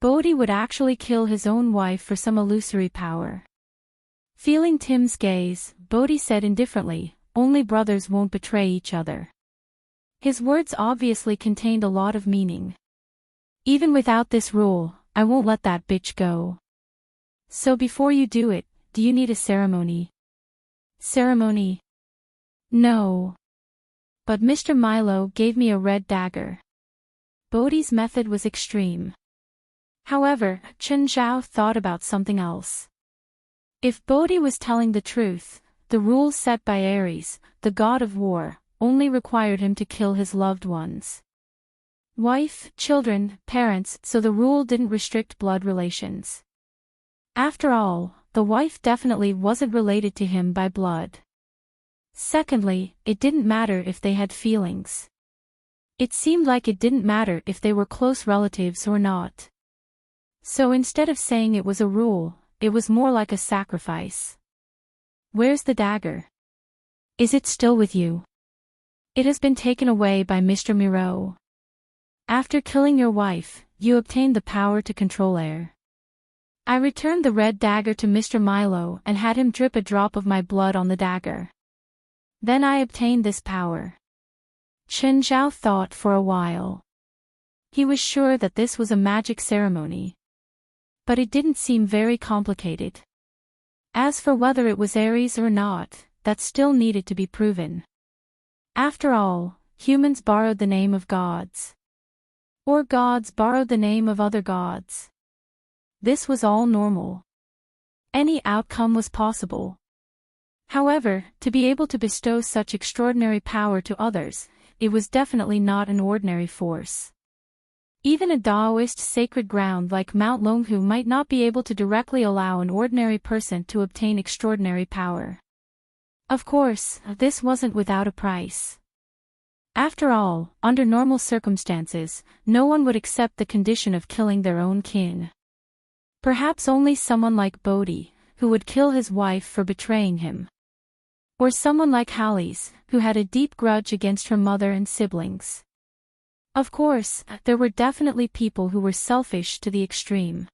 Bodhi would actually kill his own wife for some illusory power. Feeling Tim's gaze, Bodhi said indifferently, only brothers won't betray each other. His words obviously contained a lot of meaning. Even without this rule, I won't let that bitch go. So before you do it, do you need a ceremony? Ceremony? No. But Mr. Milo gave me a red dagger. Bodhi's method was extreme. However, Qin Zhao thought about something else. If Bodhi was telling the truth, the rules set by Ares, the god of war, only required him to kill his loved ones. Wife, children, parents, so the rule didn't restrict blood relations. After all, the wife definitely wasn't related to him by blood. Secondly, it didn't matter if they had feelings. It seemed like it didn't matter if they were close relatives or not. So instead of saying it was a rule, it was more like a sacrifice. Where's the dagger? Is it still with you? It has been taken away by Mr. Miro. After killing your wife, you obtained the power to control air. I returned the red dagger to Mr. Milo and had him drip a drop of my blood on the dagger. Then I obtained this power. Chen Zhao thought for a while. He was sure that this was a magic ceremony. But it didn't seem very complicated. As for whether it was Aries or not, that still needed to be proven. After all, humans borrowed the name of gods. Or gods borrowed the name of other gods. This was all normal. Any outcome was possible. However, to be able to bestow such extraordinary power to others, it was definitely not an ordinary force. Even a Taoist sacred ground like Mount Longhu might not be able to directly allow an ordinary person to obtain extraordinary power. Of course, this wasn't without a price. After all, under normal circumstances, no one would accept the condition of killing their own kin. Perhaps only someone like Bodhi, who would kill his wife for betraying him. Or someone like Hallis, who had a deep grudge against her mother and siblings. Of course, there were definitely people who were selfish to the extreme.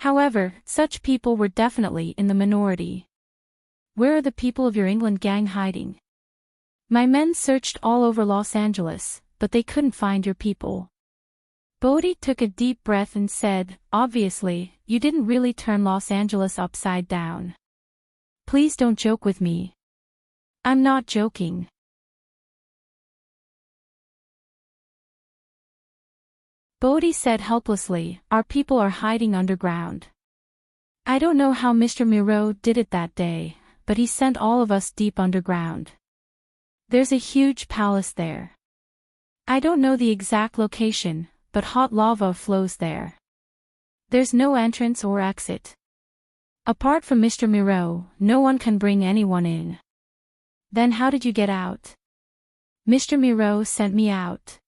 However, such people were definitely in the minority. Where are the people of your England gang hiding? My men searched all over Los Angeles, but they couldn't find your people. Bodhi took a deep breath and said, obviously, you didn't really turn Los Angeles upside down. Please don't joke with me. I'm not joking. Bodhi said helplessly, our people are hiding underground. I don't know how Mr. Miro did it that day, but he sent all of us deep underground. There's a huge palace there. I don't know the exact location, but hot lava flows there. There's no entrance or exit. Apart from Mr. Miro, no one can bring anyone in. Then how did you get out? Mr. Miro sent me out.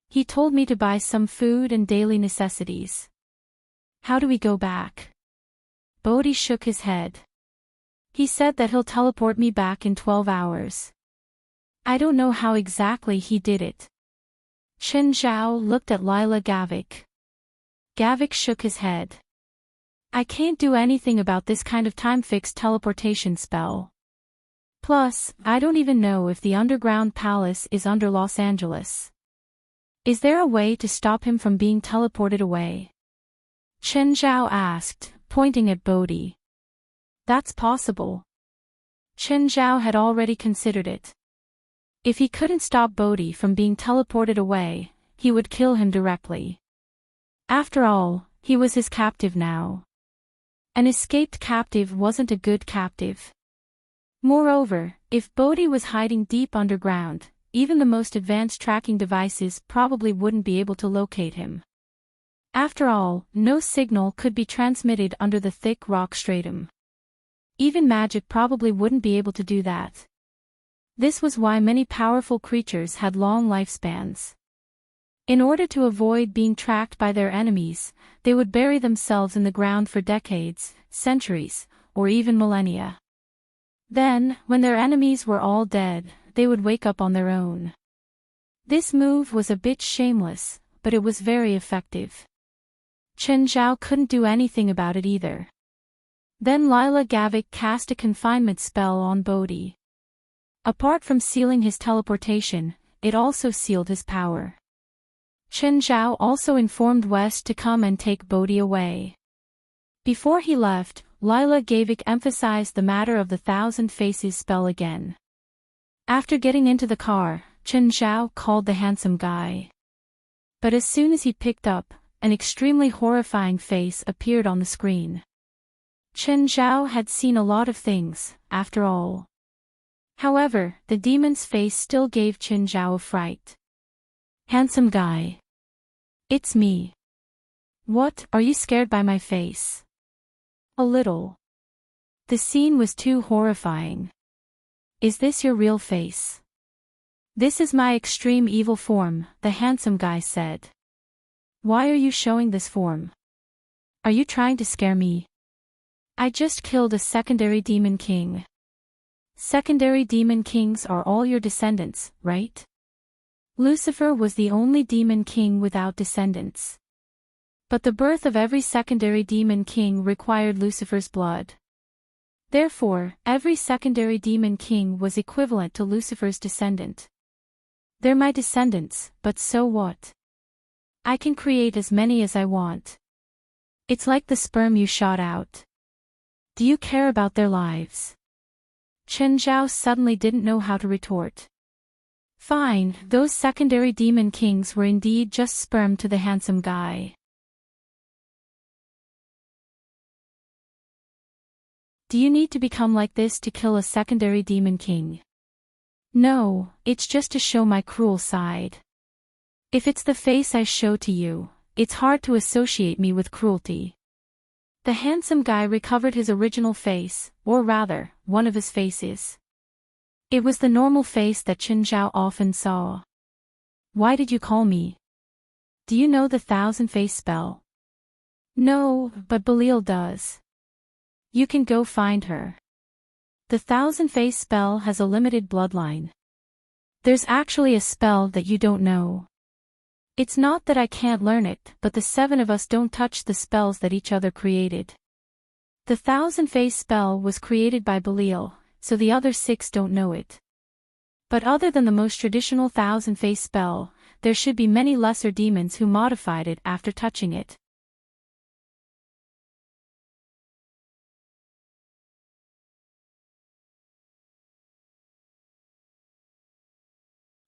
He told me to buy some food and daily necessities. How do we go back? Bodhi shook his head. He said that he'll teleport me back in 12 hours. I don't know how exactly he did it. Chen Zhao looked at Lila Gavik. Gavik shook his head. I can't do anything about this kind of time-fixed teleportation spell. Plus, I don't even know if the underground palace is under Los Angeles. Is there a way to stop him from being teleported away? Chen Zhao asked, pointing at Bodhi. That's possible. Chen Zhao had already considered it. If he couldn't stop Bodhi from being teleported away, he would kill him directly. After all, he was his captive now. An escaped captive wasn't a good captive. Moreover, if Bodhi was hiding deep underground, even the most advanced tracking devices probably wouldn't be able to locate him. After all, no signal could be transmitted under the thick rock stratum. Even magic probably wouldn't be able to do that. This was why many powerful creatures had long lifespans. In order to avoid being tracked by their enemies, they would bury themselves in the ground for decades, centuries, or even millennia. Then, when their enemies were all dead, they would wake up on their own. This move was a bit shameless, but it was very effective. Chen Zhao couldn't do anything about it either. Then Lila Gavik cast a confinement spell on Bodhi. Apart from sealing his teleportation, it also sealed his power. Chen Zhao also informed West to come and take Bodhi away. Before he left, Lila Gavik emphasized the matter of the Thousand Faces spell again. After getting into the car, Chen Zhao called the handsome guy. But as soon as he picked up, an extremely horrifying face appeared on the screen. Chen Zhao had seen a lot of things, after all. However, the demon's face still gave Chen Zhao a fright. Handsome guy. It's me. What, are you scared by my face? A little. The scene was too horrifying. Is this your real face? This is my extreme evil form, the handsome guy said. Why are you showing this form? Are you trying to scare me? I just killed a secondary demon king. Secondary demon kings are all your descendants, right? Lucifer was the only demon king without descendants. But the birth of every secondary demon king required Lucifer's blood. Therefore, every secondary demon king was equivalent to Lucifer's descendant. They're my descendants, but so what? I can create as many as I want. It's like the sperm you shot out. Do you care about their lives? Chen Zhao suddenly didn't know how to retort. Fine, those secondary demon kings were indeed just sperm to the handsome guy. Do you need to become like this to kill a secondary demon king? No, it's just to show my cruel side. If it's the face I show to you, it's hard to associate me with cruelty. The handsome guy recovered his original face, or rather, one of his faces. It was the normal face that Chen Zhao often saw. Why did you call me? Do you know the thousand-face spell? No, but Belial does. You can go find her. The thousand-face spell has a limited bloodline. There's actually a spell that you don't know. It's not that I can't learn it, but the 7 of us don't touch the spells that each other created. The thousand-face spell was created by Belial, so the other 6 don't know it. But other than the most traditional thousand-face spell, there should be many lesser demons who modified it after touching it.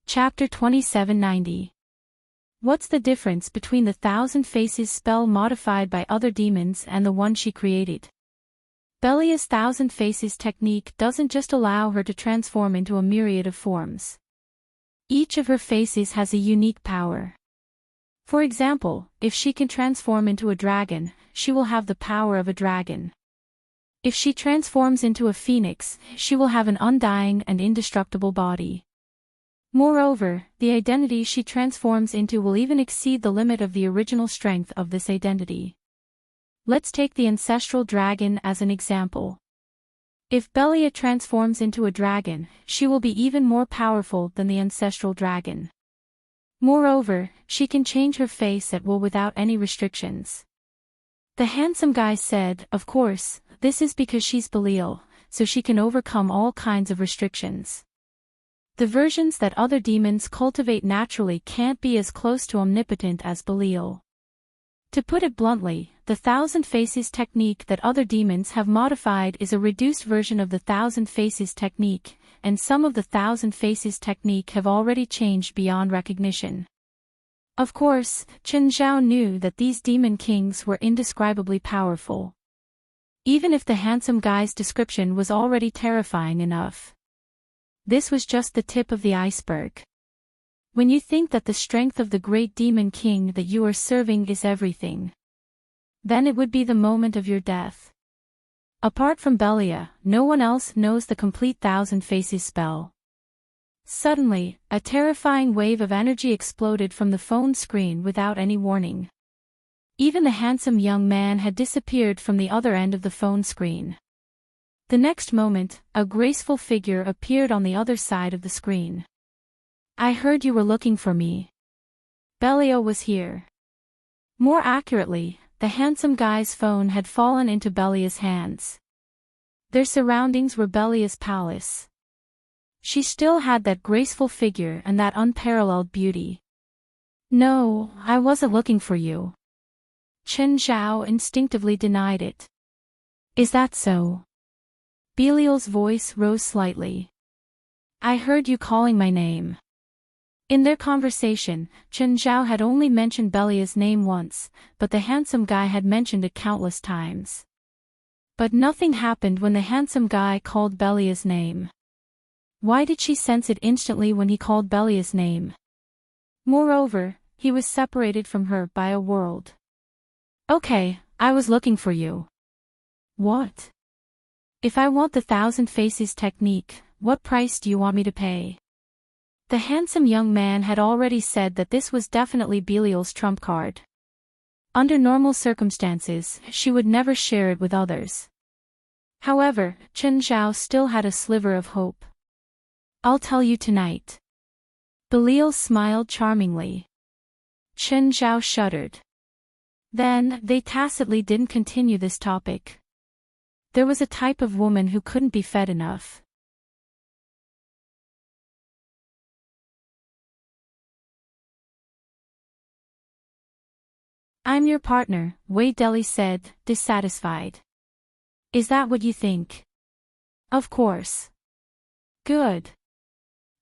Chapter 2790. What's the difference between the Thousand Faces spell modified by other demons and the one she created? Belia's Thousand Faces technique doesn't just allow her to transform into a myriad of forms. Each of her faces has a unique power. For example, if she can transform into a dragon, she will have the power of a dragon. If she transforms into a phoenix, she will have an undying and indestructible body. Moreover, the identity she transforms into will even exceed the limit of the original strength of this identity. Let's take the ancestral dragon as an example. If Belia transforms into a dragon, she will be even more powerful than the ancestral dragon. Moreover, she can change her face at will without any restrictions. The handsome guy said, of course, this is because she's Belial, so she can overcome all kinds of restrictions. The versions that other demons cultivate naturally can't be as close to omnipotent as Belial. To put it bluntly, the Thousand Faces technique that other demons have modified is a reduced version of the Thousand Faces technique, and some of the Thousand Faces technique have already changed beyond recognition. Of course, Chen Zhao knew that these demon kings were indescribably powerful. Even if the handsome guy's description was already terrifying enough. This was just the tip of the iceberg. When you think that the strength of the great demon king that you are serving is everything, then it would be the moment of your death. Apart from Belia, no one else knows the complete Thousand Faces spell. Suddenly, a terrifying wave of energy exploded from the phone screen without any warning. Even the handsome young man had disappeared from the other end of the phone screen. The next moment, a graceful figure appeared on the other side of the screen. I heard you were looking for me. Belia was here. More accurately, the handsome guy's phone had fallen into Belia's hands. Their surroundings were Belia's palace. She still had that graceful figure and that unparalleled beauty. No, I wasn't looking for you. Chen Zhao instinctively denied it. Is that so? Belial's voice rose slightly. I heard you calling my name. In their conversation, Chen Zhao had only mentioned Belia's name once, but the handsome guy had mentioned it countless times. But nothing happened when the handsome guy called Belia's name. Why did she sense it instantly when he called Belia's name? Moreover, he was separated from her by a world. Okay, I was looking for you. What? If I want the 1,000 faces technique, what price do you want me to pay? The handsome young man had already said that this was definitely Belial's trump card. Under normal circumstances, she would never share it with others. However, Chen Zhao still had a sliver of hope. I'll tell you tonight. Belial smiled charmingly. Chen Zhao shuddered. Then, they tacitly didn't continue this topic. There was a type of woman who couldn't be fed enough. I'm your partner, Wei Deli said, dissatisfied. Is that what you think? Of course. Good.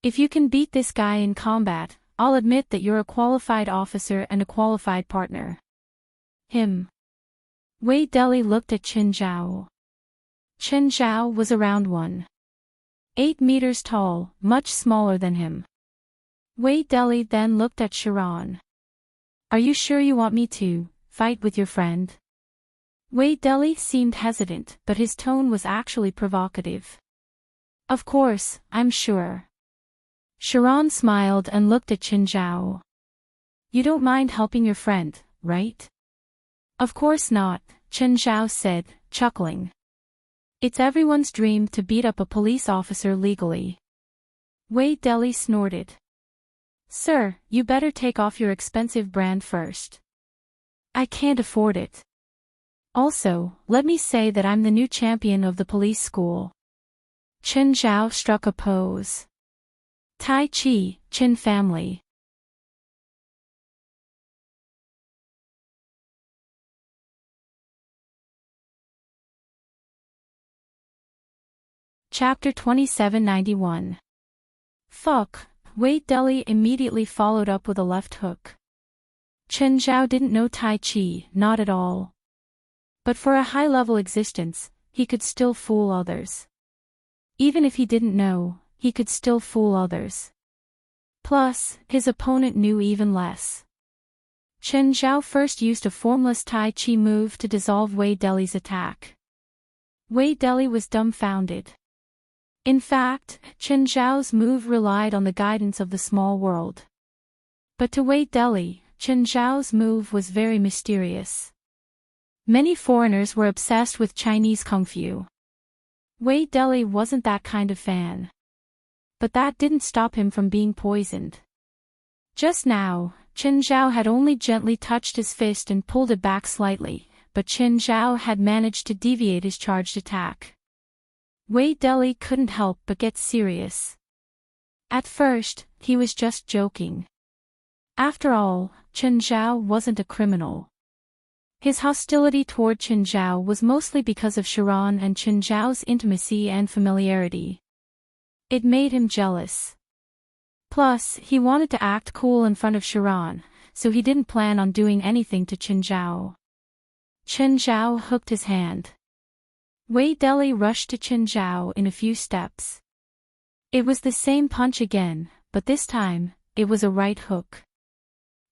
If you can beat this guy in combat, I'll admit that you're a qualified officer and a qualified partner. Him. Wei Deli looked at Chen Zhao. Chen Zhao was around 1.8 meters tall, much smaller than him. Wei Deli then looked at Sharon. Are you sure you want me to fight with your friend? Wei Deli seemed hesitant, but his tone was actually provocative. Of course, I'm sure. Sharon smiled and looked at Chen Zhao. You don't mind helping your friend, right? Of course not, Chen Zhao said, chuckling. It's everyone's dream to beat up a police officer legally. Wei Deli snorted. Sir, you better take off your expensive brand first. I can't afford it. Also, let me say that I'm the new champion of the police school. Chen Zhao struck a pose. Tai Chi, Chen family. Chapter 2791. Fuck, Wei Deli immediately followed up with a left hook. Chen Zhao didn't know Tai Chi, not at all. But for a high-level existence, he could still fool others. Even if he didn't know, he could still fool others. Plus, his opponent knew even less. Chen Zhao first used a formless Tai Chi move to dissolve Wei Deli's attack. Wei Deli was dumbfounded. In fact, Chen Zhao's move relied on the guidance of the small world. But to Wei Deli, Chen Zhao's move was very mysterious. Many foreigners were obsessed with Chinese kung fu. Wei Deli wasn't that kind of fan. But that didn't stop him from being poisoned. Just now, Chen Zhao had only gently touched his fist and pulled it back slightly, but Chen Zhao had managed to deviate his charged attack. Wei Deli couldn't help but get serious. At first, he was just joking. After all, Chen Zhao wasn't a criminal. His hostility toward Chen Zhao was mostly because of Sharon and Chen Zhao's intimacy and familiarity. It made him jealous. Plus, he wanted to act cool in front of Sharon, so he didn't plan on doing anything to Chen Zhao. Chen Zhao hooked his hand. Wei Deli rushed to Chen Zhao in a few steps. It was the same punch again, but this time, it was a right hook.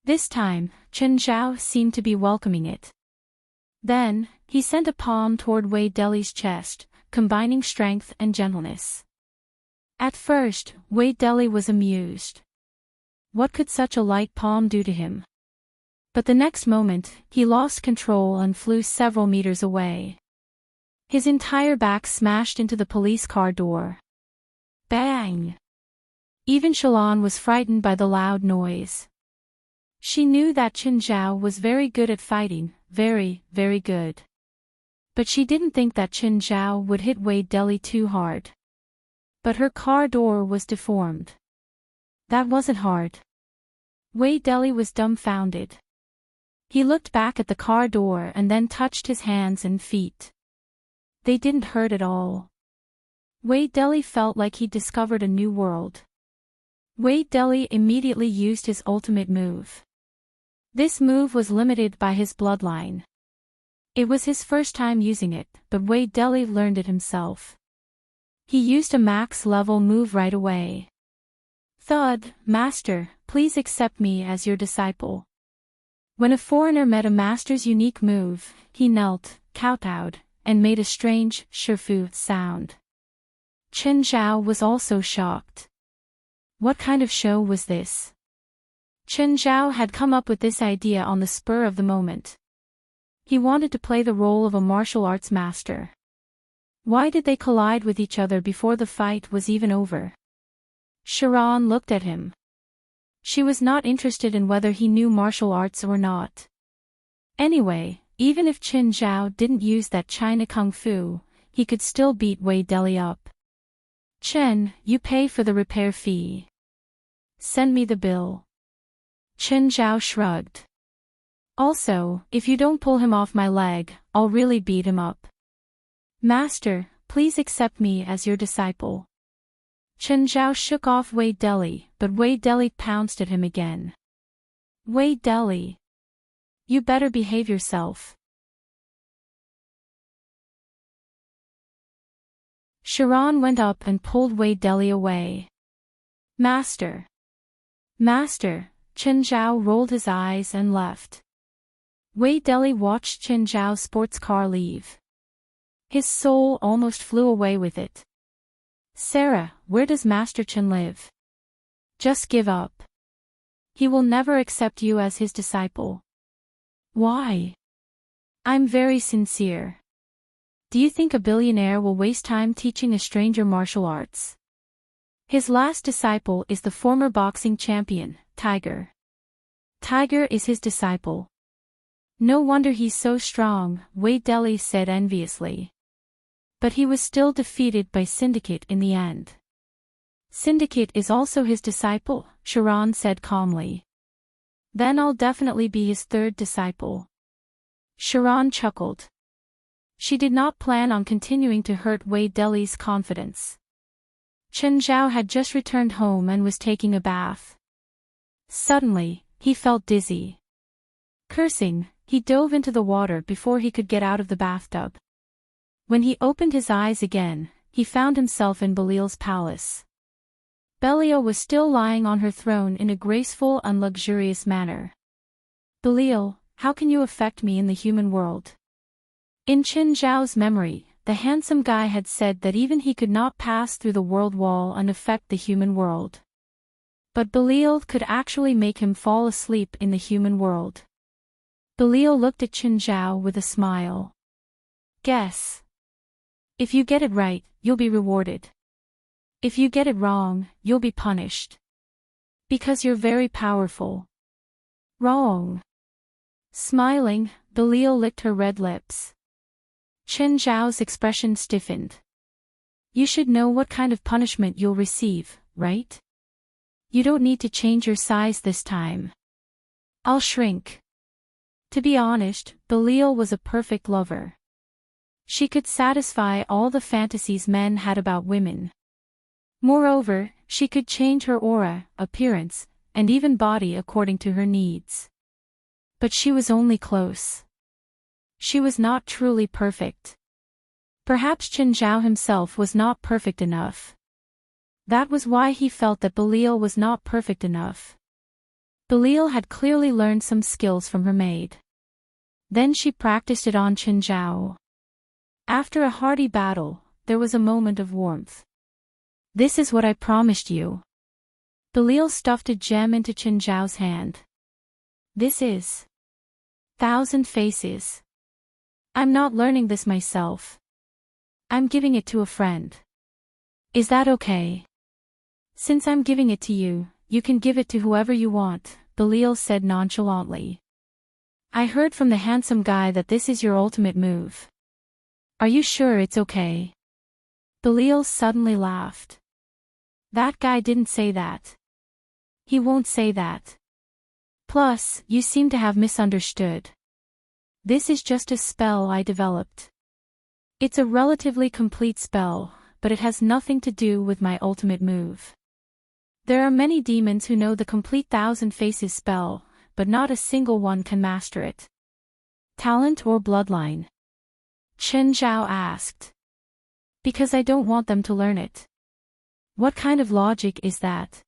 This time, Chen Zhao seemed to be welcoming it. Then, he sent a palm toward Wei Deli's chest, combining strength and gentleness. At first, Wei Deli was amused. What could such a light palm do to him? But the next moment, he lost control and flew several meters away. His entire back smashed into the police car door. Bang! Even Shalon was frightened by the loud noise. She knew that Chen Zhao was very good at fighting, very, very good. But she didn't think that Chen Zhao would hit Wei Deli too hard. But her car door was deformed. That wasn't hard. Wei Deli was dumbfounded. He looked back at the car door and then touched his hands and feet. They didn't hurt at all. Wei Deli felt like he'd discovered a new world. Wei Deli immediately used his ultimate move. This move was limited by his bloodline. It was his first time using it, but Wei Deli learned it himself. He used a max-level move right away. Thud, Master, please accept me as your disciple. When a foreigner met a master's unique move, he knelt, kowtowed, and made a strange, shurfu sound. Chen Zhao was also shocked. What kind of show was this? Chen Zhao had come up with this idea on the spur of the moment. He wanted to play the role of a martial arts master. Why did they collide with each other before the fight was even over? Sharon looked at him. She was not interested in whether he knew martial arts or not. Anyway, even if Chen Zhao didn't use that China Kung Fu, he could still beat Wei Deli up. Chen, you pay for the repair fee. Send me the bill. Chen Zhao shrugged. Also, if you don't pull him off my leg, I'll really beat him up. Master, please accept me as your disciple. Chen Zhao shook off Wei Deli, but Wei Deli pounced at him again. Wei Deli. You better behave yourself. Sharon went up and pulled Wei Deli away. Master. Master, Chen Zhao rolled his eyes and left. Wei Deli watched Chen Zhao's sports car leave. His soul almost flew away with it. Sarah, where does Master Chen live? Just give up. He will never accept you as his disciple. Why? I'm very sincere. Do you think a billionaire will waste time teaching a stranger martial arts? His last disciple is the former boxing champion, Tiger. Tiger is his disciple. No wonder he's so strong, Wei Deli said enviously. But he was still defeated by Syndicate in the end. Syndicate is also his disciple, Sharon said calmly. Then I'll definitely be his third disciple. Sharon chuckled. She did not plan on continuing to hurt Wei Deli's confidence. Chen Zhao had just returned home and was taking a bath. Suddenly, he felt dizzy. Cursing, he dove into the water before he could get out of the bathtub. When he opened his eyes again, he found himself in Belial's palace. Belial was still lying on her throne in a graceful and luxurious manner. Belial, how can you affect me in the human world? In Chen Zhao's memory, the handsome guy had said that even he could not pass through the world wall and affect the human world. But Belial could actually make him fall asleep in the human world. Belial looked at Chen Zhao with a smile. Guess. If you get it right, you'll be rewarded. If you get it wrong, you'll be punished. Because you're very powerful. Wrong. Smiling, Belial licked her red lips. Chen Zhao's expression stiffened. You should know what kind of punishment you'll receive, right? You don't need to change your size this time. I'll shrink. To be honest, Belial was a perfect lover. She could satisfy all the fantasies men had about women. Moreover, she could change her aura, appearance, and even body according to her needs. But she was only close. She was not truly perfect. Perhaps Chen Zhao himself was not perfect enough. That was why he felt that Belial was not perfect enough. Belial had clearly learned some skills from her maid. Then she practiced it on Chen Zhao. After a hearty battle, there was a moment of warmth. This is what I promised you. Belial stuffed a gem into Chen Zhao's hand. This is 1,000 faces. I'm not learning this myself. I'm giving it to a friend. Is that okay? Since I'm giving it to you, you can give it to whoever you want, Belial said nonchalantly. I heard from the handsome guy that this is your ultimate move. Are you sure it's okay? Belial suddenly laughed. That guy didn't say that. He won't say that. Plus, you seem to have misunderstood. This is just a spell I developed. It's a relatively complete spell, but it has nothing to do with my ultimate move. There are many demons who know the complete 1,000 faces spell, but not a single one can master it. Talent or bloodline? Chen Zhao asked. Because I don't want them to learn it. What kind of logic is that?